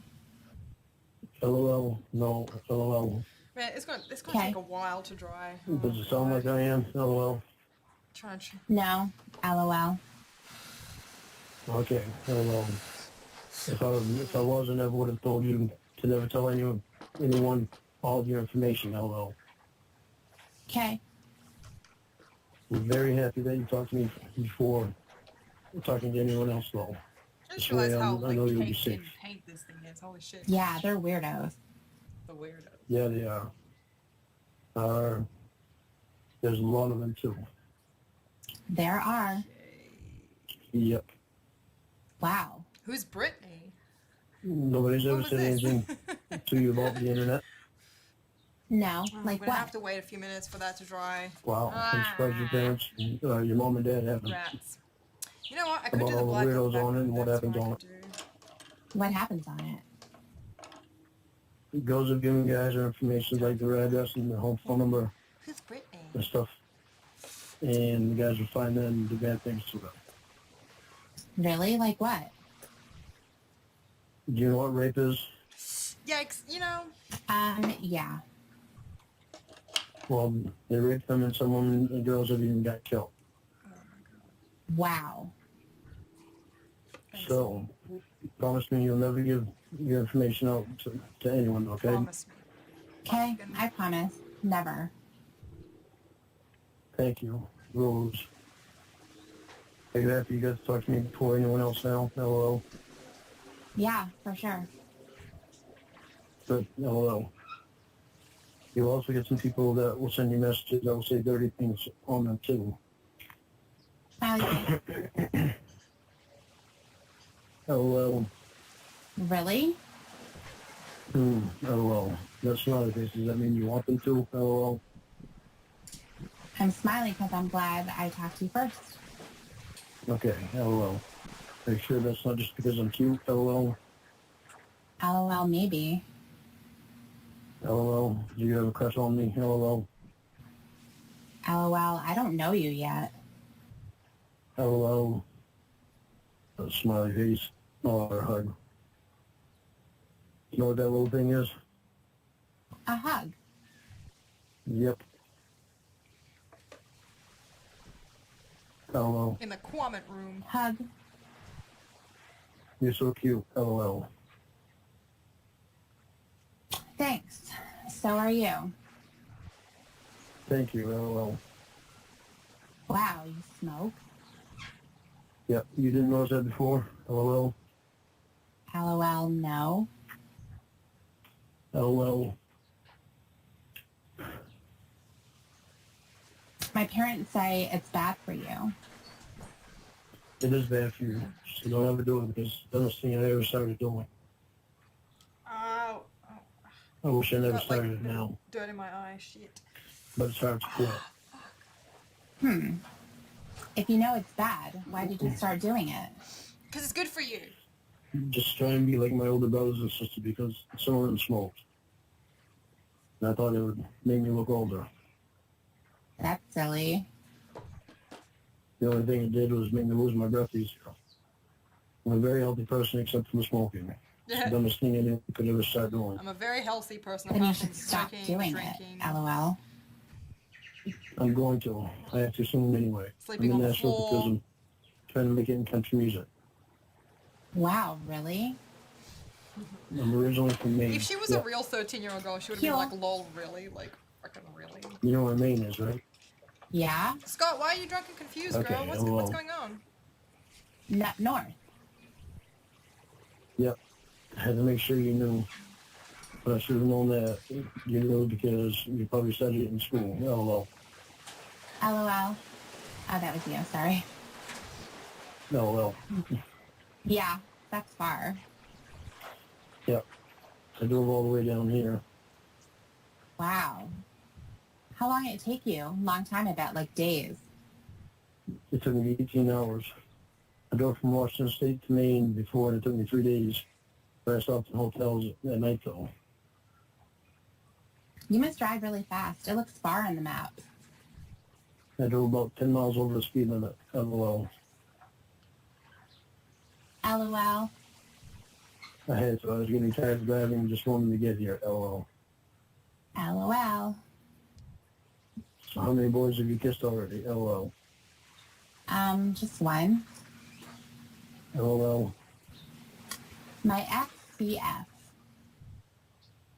LOL. No. LOL. Man, it's gonna Okay. take a while to dry. Does it sound like I am? LOL. Trying to. No. LOL. Okay. LOL. If I wasn't, I would have told you to never tell anyone all of your information. LOL. Okay. I'm very happy that you talked to me before talking to anyone else, though. I just This way, realized how I know you'll be caked safe. in paint this thing is. Holy shit. Yeah, they're weirdos. The weirdo. Yeah, they are. There's a lot of them, too. There are. Yep. Wow. Who's Brittany? Nobody's ever was said this? anything to you about the internet. No. We're Like gonna what? have to wait a few minutes for that to dry. Wow. I'm surprised your parents, your mom and dad haven't. Rats. You know what? I could About do the all the black weirdos back- on it and what that's happens I on could it. do. What happens on it? Girls have given guys their information like their address and their home phone number Who's Brittany? and stuff. And the guys will find them and do bad things to them. Really? Like what? Do you know what rape is? Yikes, you know. Yeah. Well, they raped them and some women and girls have even got killed. Wow. So, promise me you'll never give your information out to anyone, okay? Promise me. Okay, I promise. Never. Thank you, Rose. Are you happy you got to talk to me before anyone else now? LOL. Yeah, for sure. But LOL. You'll also get some people that will send you messages that will say dirty things on them too. LOL. Really? LOL. That's not the case. Does that mean you want them to? LOL. I'm smiling because I'm glad I talked to you first. Okay, LOL. Are you sure that's not just because I'm cute? LOL. LOL, maybe. LOL. Do you have a crush on me? LOL. LOL, I don't know you yet. LOL. A smiley face. Or a hug. You know what that little thing is? A hug. Yep. LOL. In the Quammet room. Hug. You're so cute. LOL. Thanks. So are you. Thank you. LOL. Wow, you smoke? Yep. You didn't notice that before? LOL. LOL, no. LOL. My parents say it's bad for you. It is bad for you. So don't ever do it because it's the dumbest thing I ever started doing. Ow. I wish I never Got, like, started it now. Dirt in my eye. Shit. But it's hard to quit. If you know it's bad, why did you start doing it? Because it's good for you. Just try and be like my older brothers and sisters because some of them smoked. And I thought it would make me look older. That's silly. The only thing it did was make me lose my breath easier. I'm a very healthy person except for the smoking. It's the dumbest thing anyone could ever start doing. I'm a very healthy person. Then you apart from should stop smoking, doing drinking, it. LOL. I'm going to. I have to soon anyway. Sleeping I'm on in the national floor. autism, trying to make it in country music. Wow, really? I'm originally from Maine. If she was Yeah. a real 13-year-old girl, she would have been Cute. like, lol, really? Like, fucking really? You know where Maine is, right? Yeah? Scott, why are you drunk and confused, Okay, girl? What's well. going on? North. Yep. I had to make sure you knew. But I should have known that you knew because you probably studied it in school. LOL. LOL. Oh, that was you. Sorry. LOL. Yeah, that's far. Yep. I drove all the way down here. Wow. How long did it take you? Long time, I bet. Like days. It took me 18 hours. I drove from Washington State to Maine before, and it took me 3 days. But I stopped in hotels at night, though. You must drive really fast. It looks far on the map. I drove about 10 miles over the speed limit. LOL. LOL. I had so I was getting tired of driving and just wanted to get here. LOL. LOL. So how many boys have you kissed already? LOL. Just one. LOL. My ex-BF.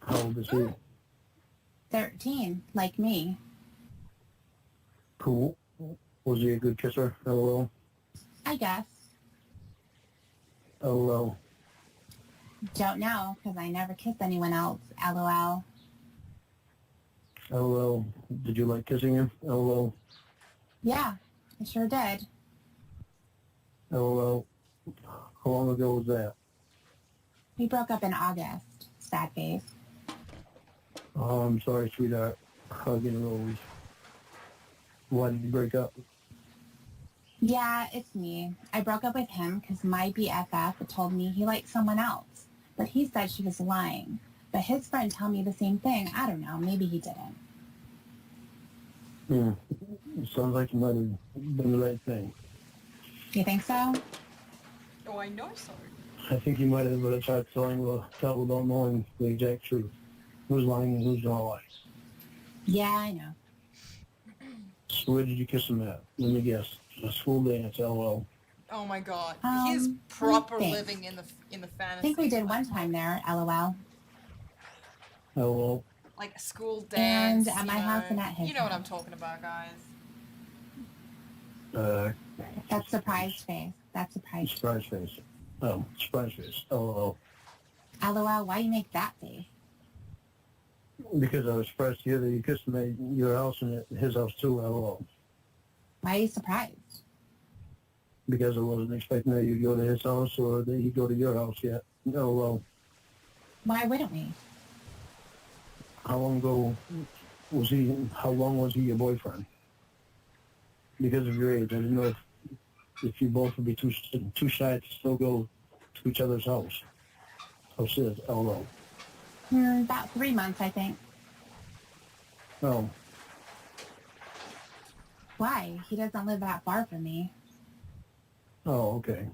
How old is he? 13, like me. Cool. Was he a good kisser? LOL. I guess. LOL. Don't know, because I never kissed anyone else. LOL. LOL. Did you like kissing him? LOL. Yeah, I sure did. LOL. How long ago was that? We broke up in August. Sad face. Oh, I'm sorry, sweetheart. Hugging Rose. Why did you break up? Yeah, it's me. I broke up with him because my BFF told me he liked someone else. But he said she was lying. But his friend told me the same thing. I don't know. Maybe he didn't. It sounds like you might have done the right thing. You think so? Oh, I know so. I think you might have, but it's hard telling without knowing the exact truth. Who's lying and who's not lying. Yeah, I know. So where did you kiss him at? Let me guess. A school dance, LOL. Oh my god. Um, He's proper thanks. living in the fantasy. I think we did one time there, LOL. LOL. Like a school dance. And at you my house know. and at his You know what house. I'm talking about, guys. That's surprise face. That's surprise. Surprise face. Oh, surprise face. LOL. LOL, why you make that face? Because I was surprised to hear that you kissed him at your house and at his house too, LOL. Why are you surprised? Because I wasn't expecting that you'd go to his house or that he'd go to your house yet. LOL. Why wouldn't we? How long ago was he, how long was he your boyfriend? Because of your age, I didn't know if you both would be too shy to still go to each other's house. Houses, LOL. About 3 months, I think. Oh, Why? He doesn't live that far from me. oh, okay.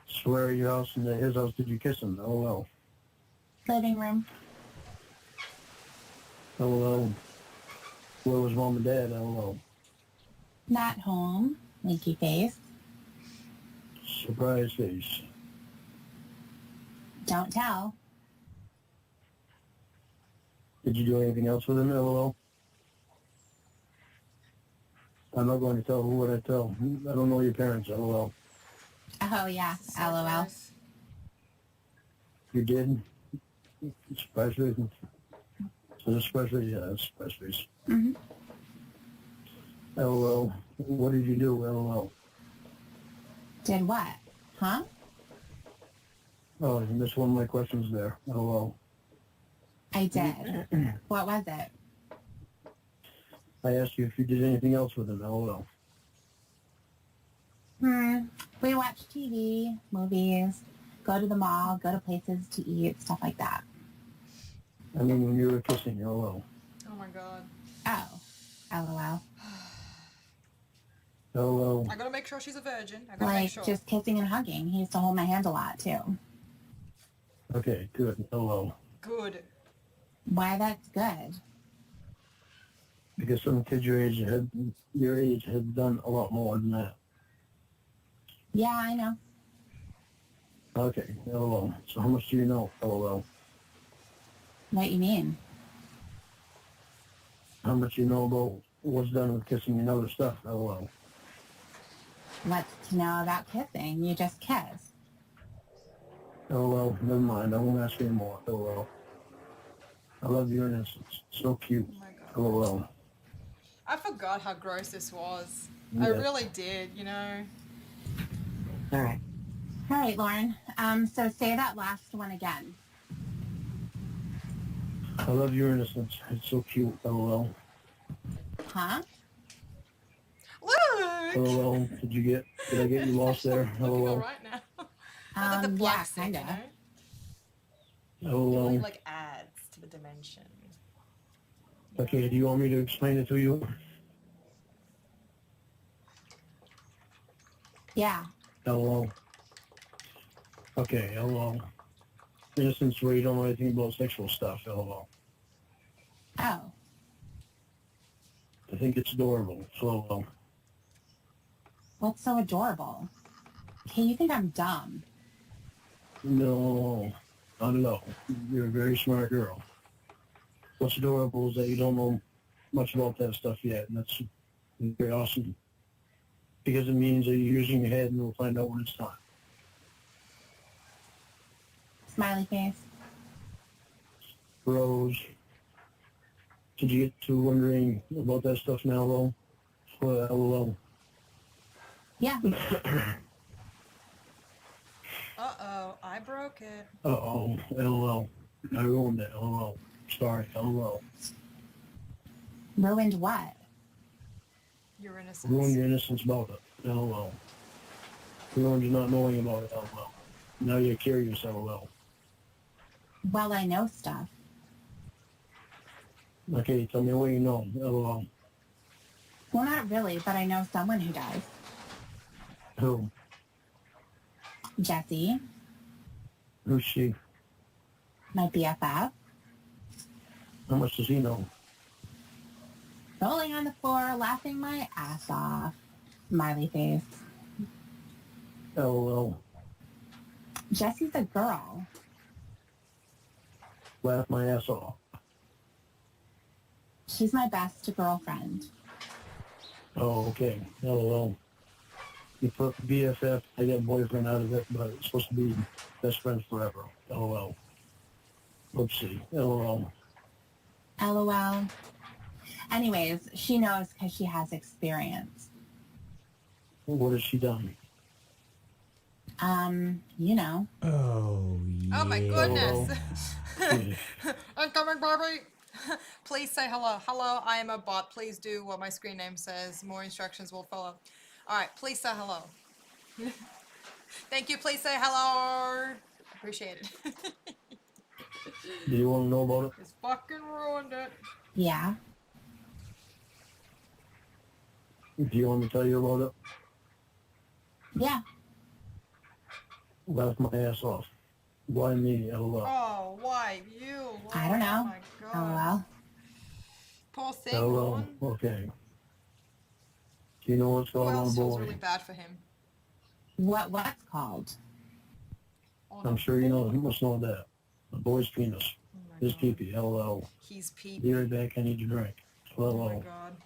So where at your house and at his house did you kiss him? LOL. Living room. LOL. Where was mom and dad? LOL. Not home. Winky face. Surprise face. Don't tell. Did you do anything else with him? LOL. I'm not going to tell. Who would I tell? I don't know your parents. LOL. Oh, yeah. So LOL. gross. You did? Surprise face. So the surprise face? Yeah, that's surprise face. Mm-hmm. LOL. What did you do? LOL. Did what? Huh? Oh, you missed one of my questions there. LOL. I did. What was it? I asked you if you did anything else with him. LOL. We watch TV, movies, go to the mall, go to places to eat, stuff like that. I mean, when you were kissing, LOL. Oh my god. Oh. LOL. LOL. I gotta make sure she's a virgin. I gotta make Like, sure. just kissing and hugging. He used to hold my hand a lot, too. Okay, good. LOL. Good. Why that's good? Because some kids your age had done a lot more than that. Yeah, I know. Okay, LOL. So how much do you know? LOL. What you mean? How much you know about what's done with kissing and other stuff? LOL. What's to know about kissing? You just kiss. LOL. Never mind. I won't ask you anymore. LOL. I love your innocence. So cute. Oh my god. LOL. I forgot how gross this was. Yeah. I really did, you know. All right. All right, Lauren. So say that last one again. I love your innocence. It's so cute. LOL. Huh? Luke! LOL. Did I get you lost there? Looking all LOL. right now. Not like the Yeah, black stick, kinda. you know? It really LOL. like adds to the dimension. Okay, do you want me to explain it to you? Yeah. LOL. Okay, LOL. Innocence where you don't know anything about sexual stuff, LOL. Oh. I think it's adorable, LOL. What's so adorable? Okay, you think I'm dumb. No, not at all. You're a very smart girl. What's adorable is that you don't know much about that stuff yet, and that's very awesome. Because it means that you're using your head, and we'll find out when it's time. Smiley face. Rose, did you get to wondering about that stuff now, though? LOL. Yeah. Uh-oh, I broke it. Uh-oh, LOL. I ruined it, LOL. Sorry, LOL. Ruined what? Your innocence. Ruined your innocence about it, LOL. Ruined you not knowing about it, LOL. Now you're curious, LOL. Well, I know stuff. Okay, tell me what you know, LOL. Well, not really, but I know someone who does. Who? Jesse, Who's she? my BFF, How much does he know? rolling on the floor, laughing my ass off. Smiley face. LOL. Jesse's a girl. Laugh my ass off. She's my best girlfriend. Oh, okay. LOL. You put BFF, I get boyfriend out of it, but it's supposed to be best friends forever. LOL. Oopsie. LOL. LOL. Anyways, she knows because she has experience. What has she done? You know. Oh, yeah. Oh my goodness. I'm coming, Barbie. Please say hello. Hello, I am a bot. Please do what my screen name says. More instructions will follow. Alright, please say hello. Thank you, please say hello. Appreciate it. Do you want to know about it? It's fucking ruined it. Yeah. Do you want me to tell you about it? Yeah. Laugh my ass off. Why me? LOL. Oh, why you? I don't know. Oh my god. LOL. Poor thing, LOL. Lauren. Okay. Do you know what's Who going on, else feels boy? really bad for him? What's called? Oh, I'm no. sure you know. You must know that. The boy's penis. Oh my His God. pee-pee. LOL. He's peep. Be right back. I need your drink. Oh my LOL. god.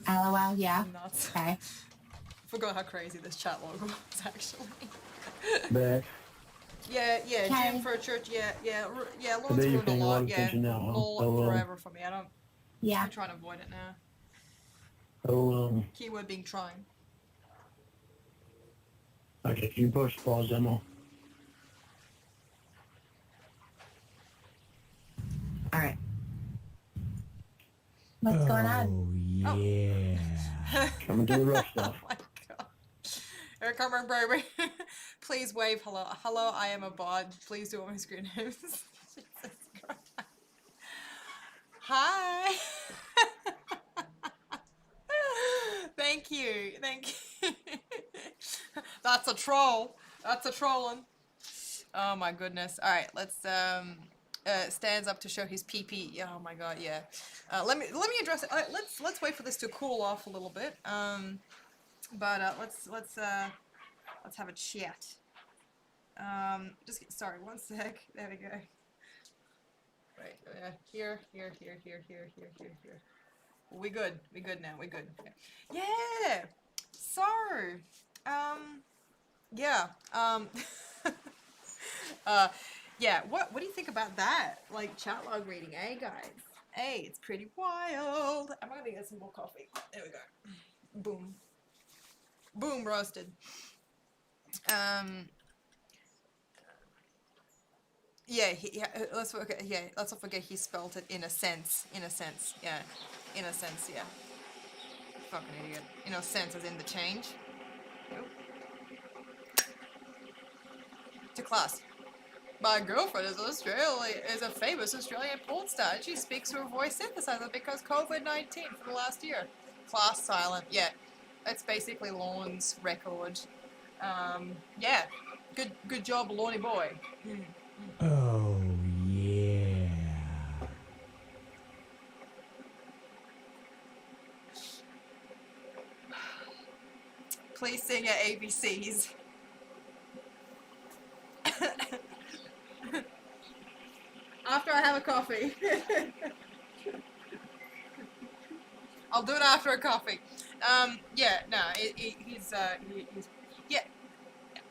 LOL, yeah. Nuts. Okay. Forgot how crazy this chat logo was actually. Back. Yeah, Okay. gym for a church, yeah, I Lord's bet you're ruined a paying a lot lot, of yeah. attention now, huh? LOL LOL. forever for me, Yeah. I'm trying to avoid it now. LOL. Keyword being trying. Okay, can you push pause demo? All right. What's going on? Oh, yeah. Coming to the rough stuff. Oh my god. Here coming, baby. Please wave hello. Hello, I am a bot. Please do all my screen names. Jesus Christ. Hi. Thank you. That's a troll. That's a trolling. Oh my goodness. All right, let's stands up to show his pee-pee. Yeah, oh my god, yeah. Let me address it. Let's wait for this to cool off a little bit. But let's have a chat. Sorry, one sec. There we go. Right, here. We good now. We good. Yeah. So, yeah. Yeah. What do you think about that? Like chat log reading, eh, guys? Hey, it's pretty wild. I'm gonna get some more coffee. There we go. Boom, roasted. Yeah, let's not forget he spelled it in a sense, yeah. In a sense, yeah. Fucking idiot. In a sense as in the change. Nope. To class. My girlfriend is a famous Australian porn star, and she speaks through a voice synthesizer because COVID-19 for the last year. Class silent. Yeah, that's basically Lorne's record. Yeah, good job, Lorny boy. Oh, yeah. Please sing your ABCs. After I have a coffee. I'll do it after a coffee. Yeah, no, he's yeah.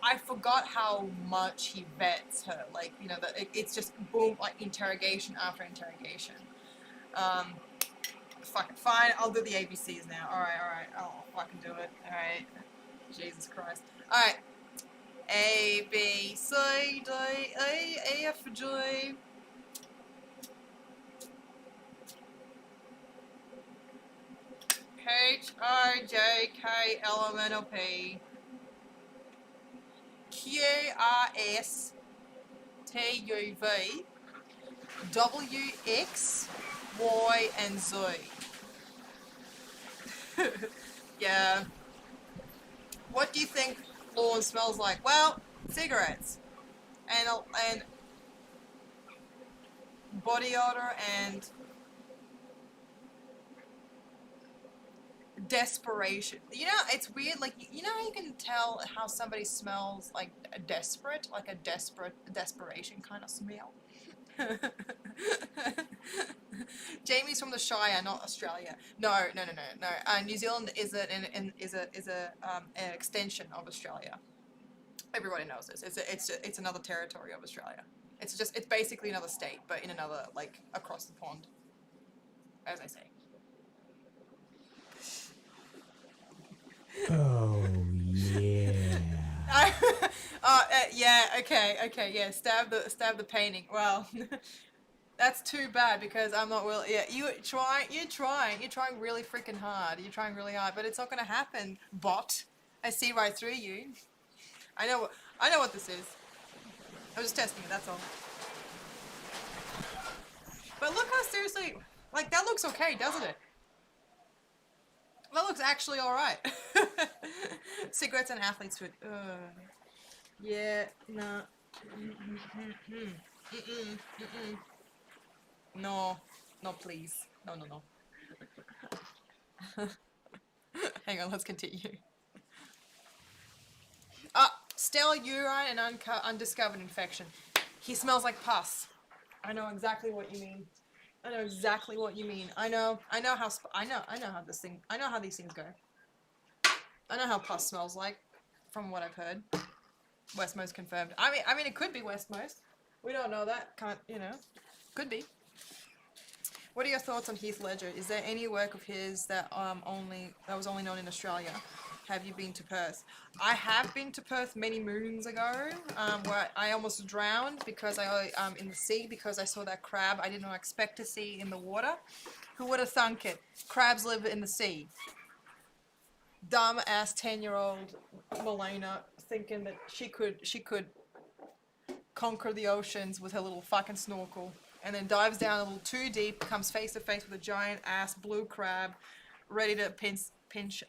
I forgot how much he vets her. Like, you know, it's just boom, like interrogation after interrogation. Fucking fine. I'll do the ABCs now. All right. I'll fucking do it. All right. Jesus Christ. All right. A B C D E F G. H I J K L M N O P Q R S T U V W X Y and Z. Yeah. What do you think Lorne smells like? Well, cigarettes and body odor and desperation. You know, it's weird. Like, you know, you can tell how somebody smells like a desperation kind of smell. Jamie's from the Shire, not Australia. No. New Zealand is an extension of Australia. Everybody knows this. It's another territory of Australia. It's basically another state, but in another, like, across the pond, as I say. Oh, yeah. Yeah. Okay. Yeah. Stab the painting. Well, that's too bad because I'm not willing. Yeah, you're trying really freaking hard. You're trying really hard, but it's not gonna happen, bot. I see right through you. I know what this is. I was just testing it. That's all. But look how seriously, like, that looks okay, doesn't it? That looks actually alright. Cigarettes and athlete's foot. Yeah, no. No, please. No. Hang on, let's continue. Stellar urine and undiscovered infection. He smells like pus. I know exactly what you mean. I know how these things go. I know how pus smells like, from what I've heard. Westmost confirmed. I mean, it could be Westmost. We don't know that. Can't, you know. Could be. What are your thoughts on Heath Ledger? Is there any work of his that was only known in Australia? Have you been to Perth? I have been to Perth many moons ago, where I almost drowned because in the sea because I saw that crab I did not expect to see in the water. Who would have thunk it? Crabs live in the sea. Dumb ass 10-year-old Melena thinking that she could conquer the oceans with her little fucking snorkel, and then dives down a little too deep, comes face to face with a giant ass blue crab, ready to pinch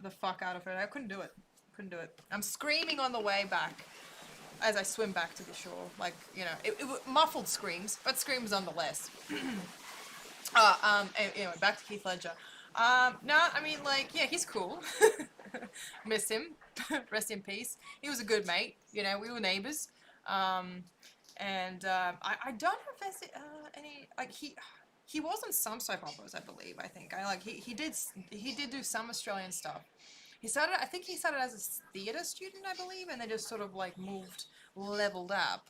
the fuck out of her. I couldn't do it. I'm screaming on the way back as I swim back to the shore. Like, you know, it muffled screams, but screams nonetheless. Anyway, back to Heath Ledger. No, I mean, like, yeah, he's cool. Miss him. Rest in peace. He was a good mate. You know, we were neighbors. I don't know if there's any, like, he was in some soap operas, I believe. I think he did do some Australian stuff. I think he started as a theatre student, I believe, and then just sort of like leveled up.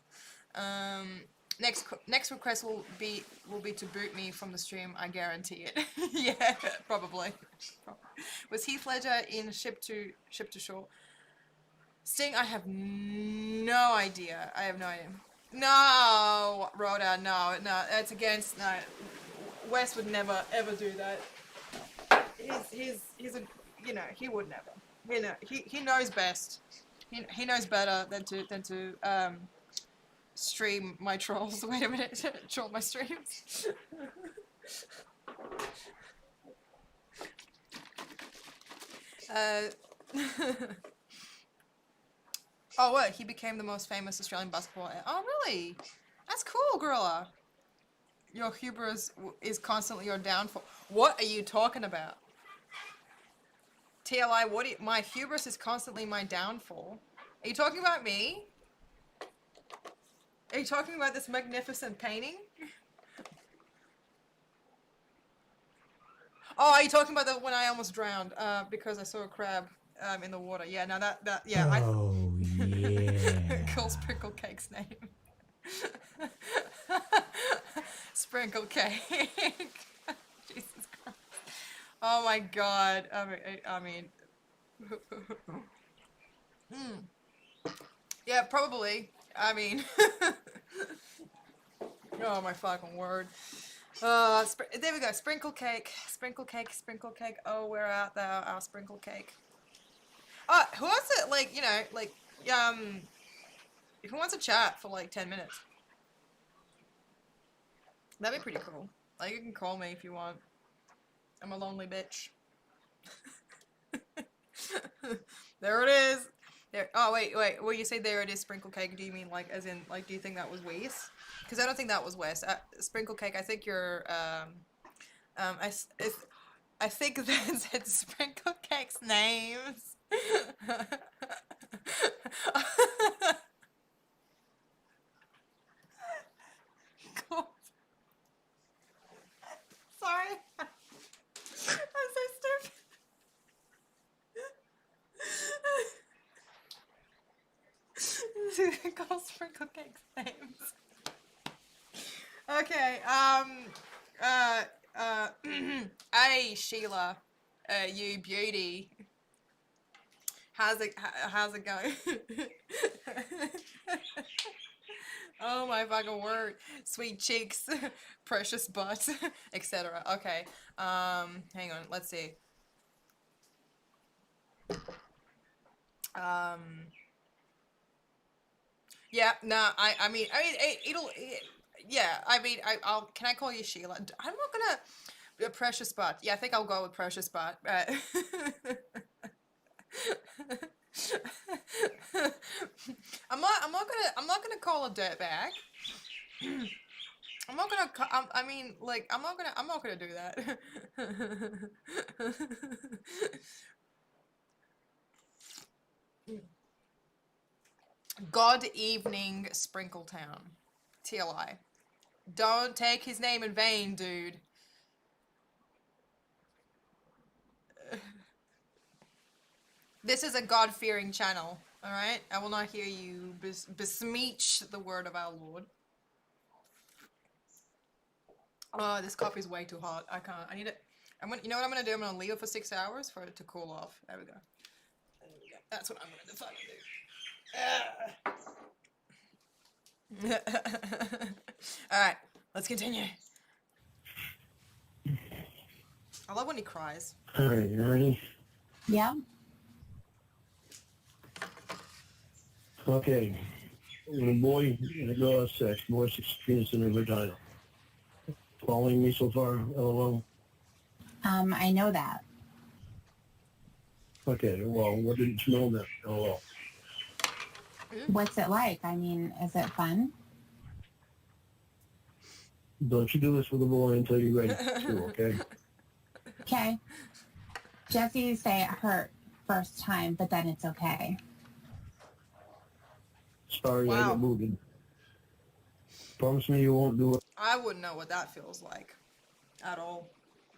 Next request will be to boot me from the stream. I guarantee it. Yeah, probably. Was Heath Ledger in Ship to Shore? Sting, I have no idea. No, Rhoda, no, that's against, no. Wes would never, ever do that. He's a, you know, he would never. You know, he knows best. He knows better than to stream my trolls. Wait a minute, troll my streams. Oh, what? He became the most famous Australian basketball. Oh, really? That's cool, Gorilla. Your hubris is constantly your downfall. What are you talking about? TLI, my hubris is constantly my downfall. Are you talking about me? Are you talking about this magnificent painting? Oh, are you talking about the when I almost drowned because I saw a crab in the water? Yeah, no, yeah. Oh, yeah. Cool Sprinkle Cake's name. Sprinkle Cake. Jesus Christ. Oh my God. I mean. Yeah, probably. I mean. Oh my fucking word. There we go. Sprinkle cake. Sprinkle cake. Sprinkle cake. Oh, where art thou, our sprinkle cake? Who wants to, like, you know, like, who wants to chat for like 10 minutes? That'd be pretty cool. Like, you can call me if you want. I'm a lonely bitch. There it is. There. Oh, wait. When you say there it is, sprinkle cake, do you mean, like, as in, like, do you think that was Wes? Because I don't think that was Wes. Sprinkle cake, I think you're, I think that's Sprinkle Cake's names. God. Sorry. I'm so stupid. Call Sprinkle Cake's names. Okay, hey Sheila, you beauty. How's it going? Oh my fucking word. Sweet cheeks, precious butt, etc. Okay, hang on, let's see. Yeah, no, yeah, can I call you Sheila? I'm not gonna, precious butt. Yeah, I think I'll go with precious butt. I'm not gonna call a dirtbag. I'm not gonna do that. God evening Sprinkletown. TLI. Don't take his name in vain, dude. This is a God-fearing channel, alright? I will not hear you besmeach the word of our Lord. Oh, this coffee's way too hot. I can't. I need it. You know what I'm gonna do? I'm gonna leave it for 6 hours for it to cool off. There we go. That's what I'm gonna fucking do. Alright, let's continue. I love when he cries. Alright, you ready? Yeah. Okay. When a boy and a girl have sex, boy sticks penis in her vagina. Following me so far, LOL? I know that. Okay, well, what didn't you know then? LOL. What's it like? I mean, is it fun? Don't you do this with a boy until you're ready to, okay? Okay. Jesse say it hurt first time, but then it's okay. Sorry, I Wow. get booted. Promise me you won't do it. I wouldn't know what that feels like. At all.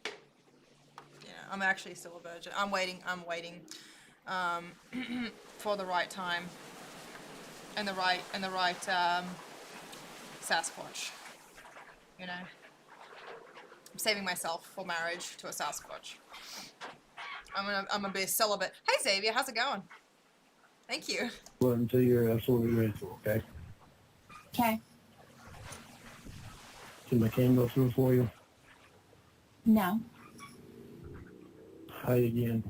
Yeah, I'm actually still a virgin. I'm waiting for the right time. And the right Sasquatch. You know? I'm saving myself for marriage to a Sasquatch. I'm gonna be a celibate. Hey Xavier, how's it going? Thank you. Well, until you're absolutely ready to, okay? Okay. Can my can go through for you? No. Hi again.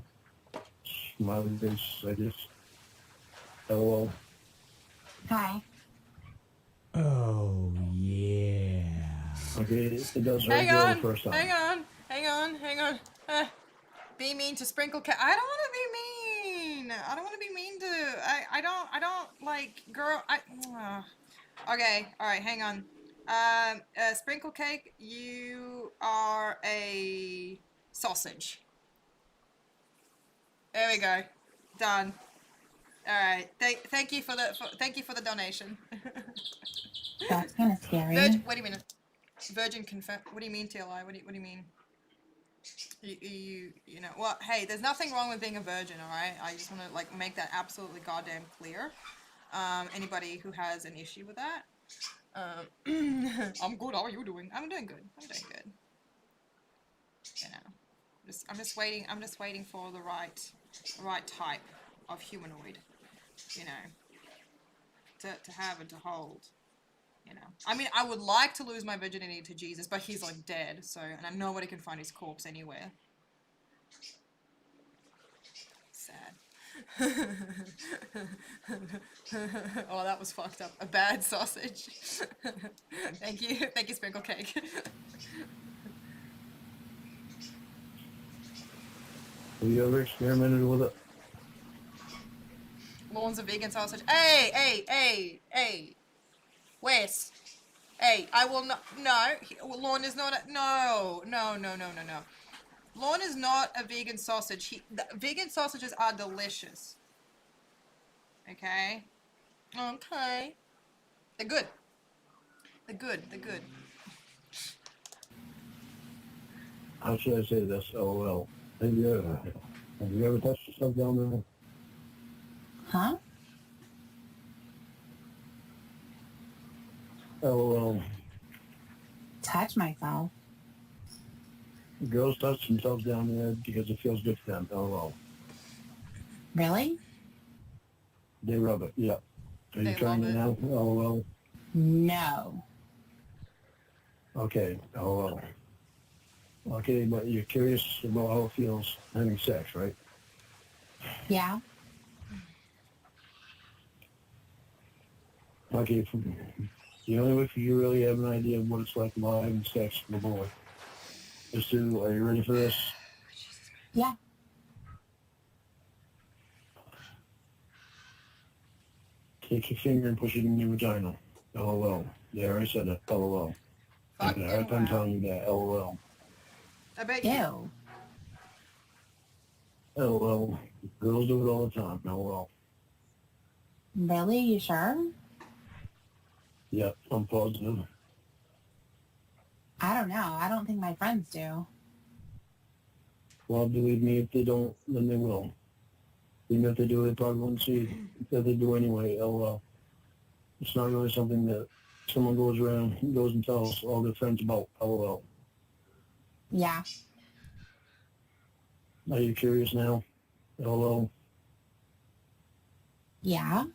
Smiling face, I just. LOL. Hi. Oh, yeah. Okay, it does very Hang well the on, first time. hang on. Be mean to Sprinkle Cake. I don't want to be mean. I don't want to be mean to. I don't like girl. Okay, all right, hang on. Sprinkle Cake, you are a sausage. There we go. Done. All right. Thank you for the donation. That's kind of scary. Wait a minute. Virgin confirm. What do you mean, TLI? What do you mean? You know. Well, hey, there's nothing wrong with being a virgin, all right? I just want to like make that absolutely goddamn clear. Anybody who has an issue with that. I'm good. How are you doing? I'm doing good. You know, I'm just waiting. I'm just waiting for the right type of humanoid. You know, to have and to hold. You know, I mean, I would like to lose my virginity to Jesus, but he's like dead. So, and nobody can find his corpse anywhere. Sad. Oh, that was fucked up. A bad sausage. Thank you, Sprinkle Cake. Have you ever experimented with it? Lorn's a vegan sausage. Hey. Wes. Hey, I will not. No, Lorn is not. No. Lorn is not a vegan sausage. Vegan sausages are delicious. Okay. They're good. How should I say this? LOL. Have you ever touched yourself down there? Huh? LOL. Touch myself. Girls touch themselves down there because it feels good for them. LOL. Really? They rub it. Yeah. Are you trying it now? LOL. No. Okay. LOL. Okay, but you're curious about how it feels having sex, right? Yeah. Okay. The only way for you to really have an idea of what it's like while having sex with a boy is to, are you ready for this? Yeah. Take your finger and push it in your vagina. LOL. Yeah, I said it. LOL. I had a hard time telling you that. LOL. I bet you. Ew. LOL. Girls do it all the time. LOL. Really? You sure? Yep, I'm positive. I don't know. I don't think my friends do. Well, believe me, if they don't, then they will. Even if they do, they probably won't see that they do anyway. LOL. It's not really something that someone goes and tells all their friends about. LOL. Yeah. Are you curious now? LOL. Yeah.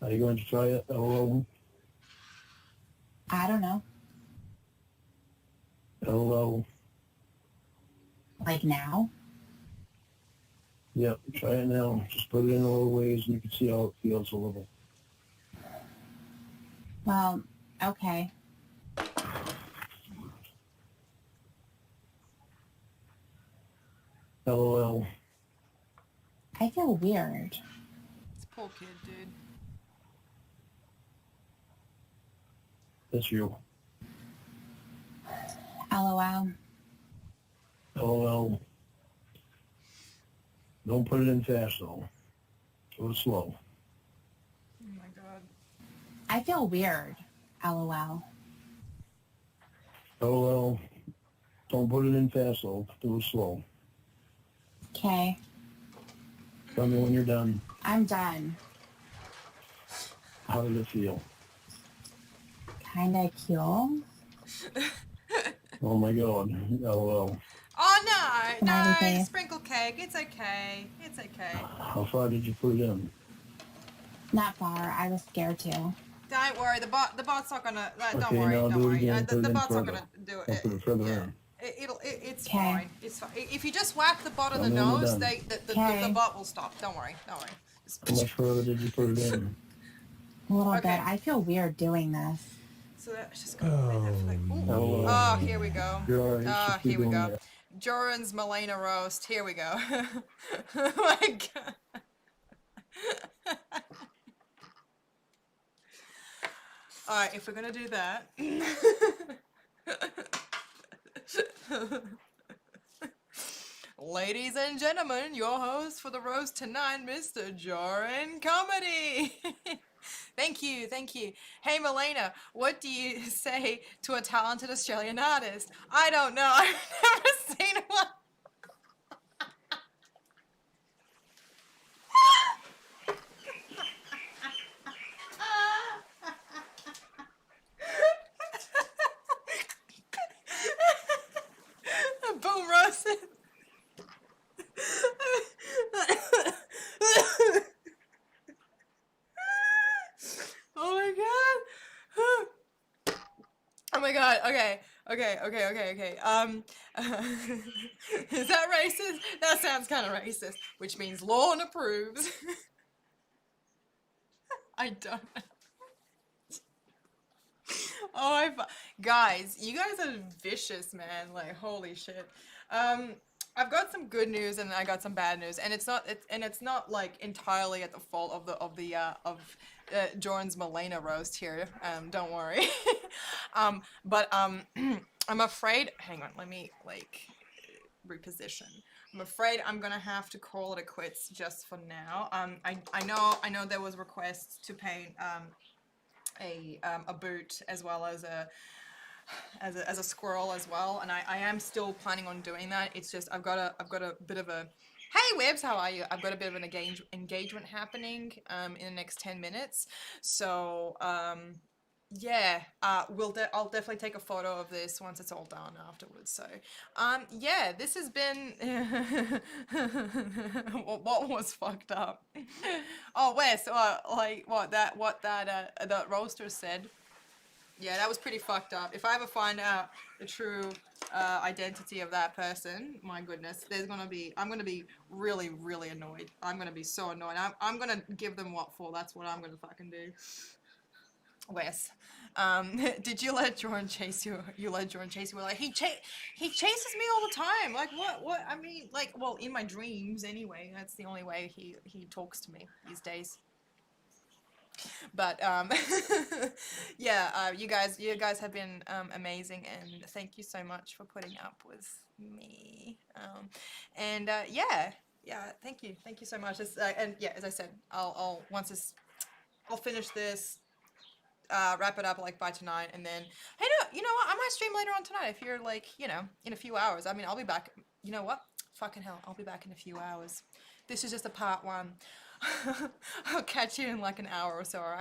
Are you going to try it? LOL. I don't know. LOL. Like now? Yep, try it now. Just put it in a little ways and you can see how it feels a little. Well, okay. LOL. I feel weird. This poor kid, dude. That's you. LOL. LOL. Don't put it in fast though. Go slow. Oh my god. I feel weird. LOL. LOL. Don't put it in fast though. Do it slow. Okay. Tell me when you're done. I'm done. How did it feel? Kinda cool. Oh my god. LOL. Oh no, Smiley no, face. Sprinkle Cake. It's okay. How far did you put it in? Not far. I was scared too. Don't worry, the bot's not gonna. Don't Okay, worry, now don't do it worry. again, put it The in bot's not further. gonna do I'll it. put it further Yeah. in. It's Okay. fine. It's fine. If you just whack the bot on the Tell me when you're nose, done. the Okay. bot will stop. Don't worry. How much further did you put it in? A little Okay. bit. I feel weird doing this. So that's just gonna be that flag. Ooh. Oh, Oh, here we go. You're Ah, here we doing go. that. Joran's Milena roast. Here we go. Oh my god. Alright, if we're gonna do that. Ladies and gentlemen, your host for the roast tonight, Mr. Joran Comedy. Thank you, thank you. Hey Milena, what do you say to a talented Australian artist? I don't know, I've never seen one. Boom roasted. Oh my god. Oh my god. Okay. Is that racist? That sounds kind of racist, which means Lorne approves. I don't know. Oh, guys, you guys are vicious, man. Like, holy shit. I've got some good news and I got some bad news, and it's not like entirely at the fault of Jordan's Milena roast here. Don't worry. But I'm afraid. Hang on, let me like reposition. I'm afraid I'm gonna have to call it a quits just for now. I know there was requests to paint a boot as well as a squirrel as well, and I am still planning on doing that. It's just I've got a bit of a hey Webs, how are you? I've got a bit of an engagement happening in the next 10 minutes, so yeah, I'll definitely take a photo of this once it's all done afterwards. So yeah, this has been what was fucked up. Oh Wes, like that roaster said. Yeah, that was pretty fucked up. If I ever find out the true identity of that person, my goodness, I'm gonna be really, really annoyed. I'm gonna be so annoyed. I'm gonna give them what for. That's what I'm gonna fucking do. Wes, did you let Jordan chase you? You let Jordan chase you? Like he chases me all the time. Like what? I mean, like, well, in my dreams anyway. That's the only way he talks to me these days. But yeah, you guys have been amazing, and thank you so much for putting up with me. And yeah, thank you so much. And yeah, as I said, I'll finish this, wrap it up like by tonight, and then hey, no, you know what? I might stream later on tonight if you're like, you know, in a few hours. I mean, I'll be back. You know what? Fucking hell, I'll be back in a few hours. This is just a part one. I'll catch you in like an hour or so, alright?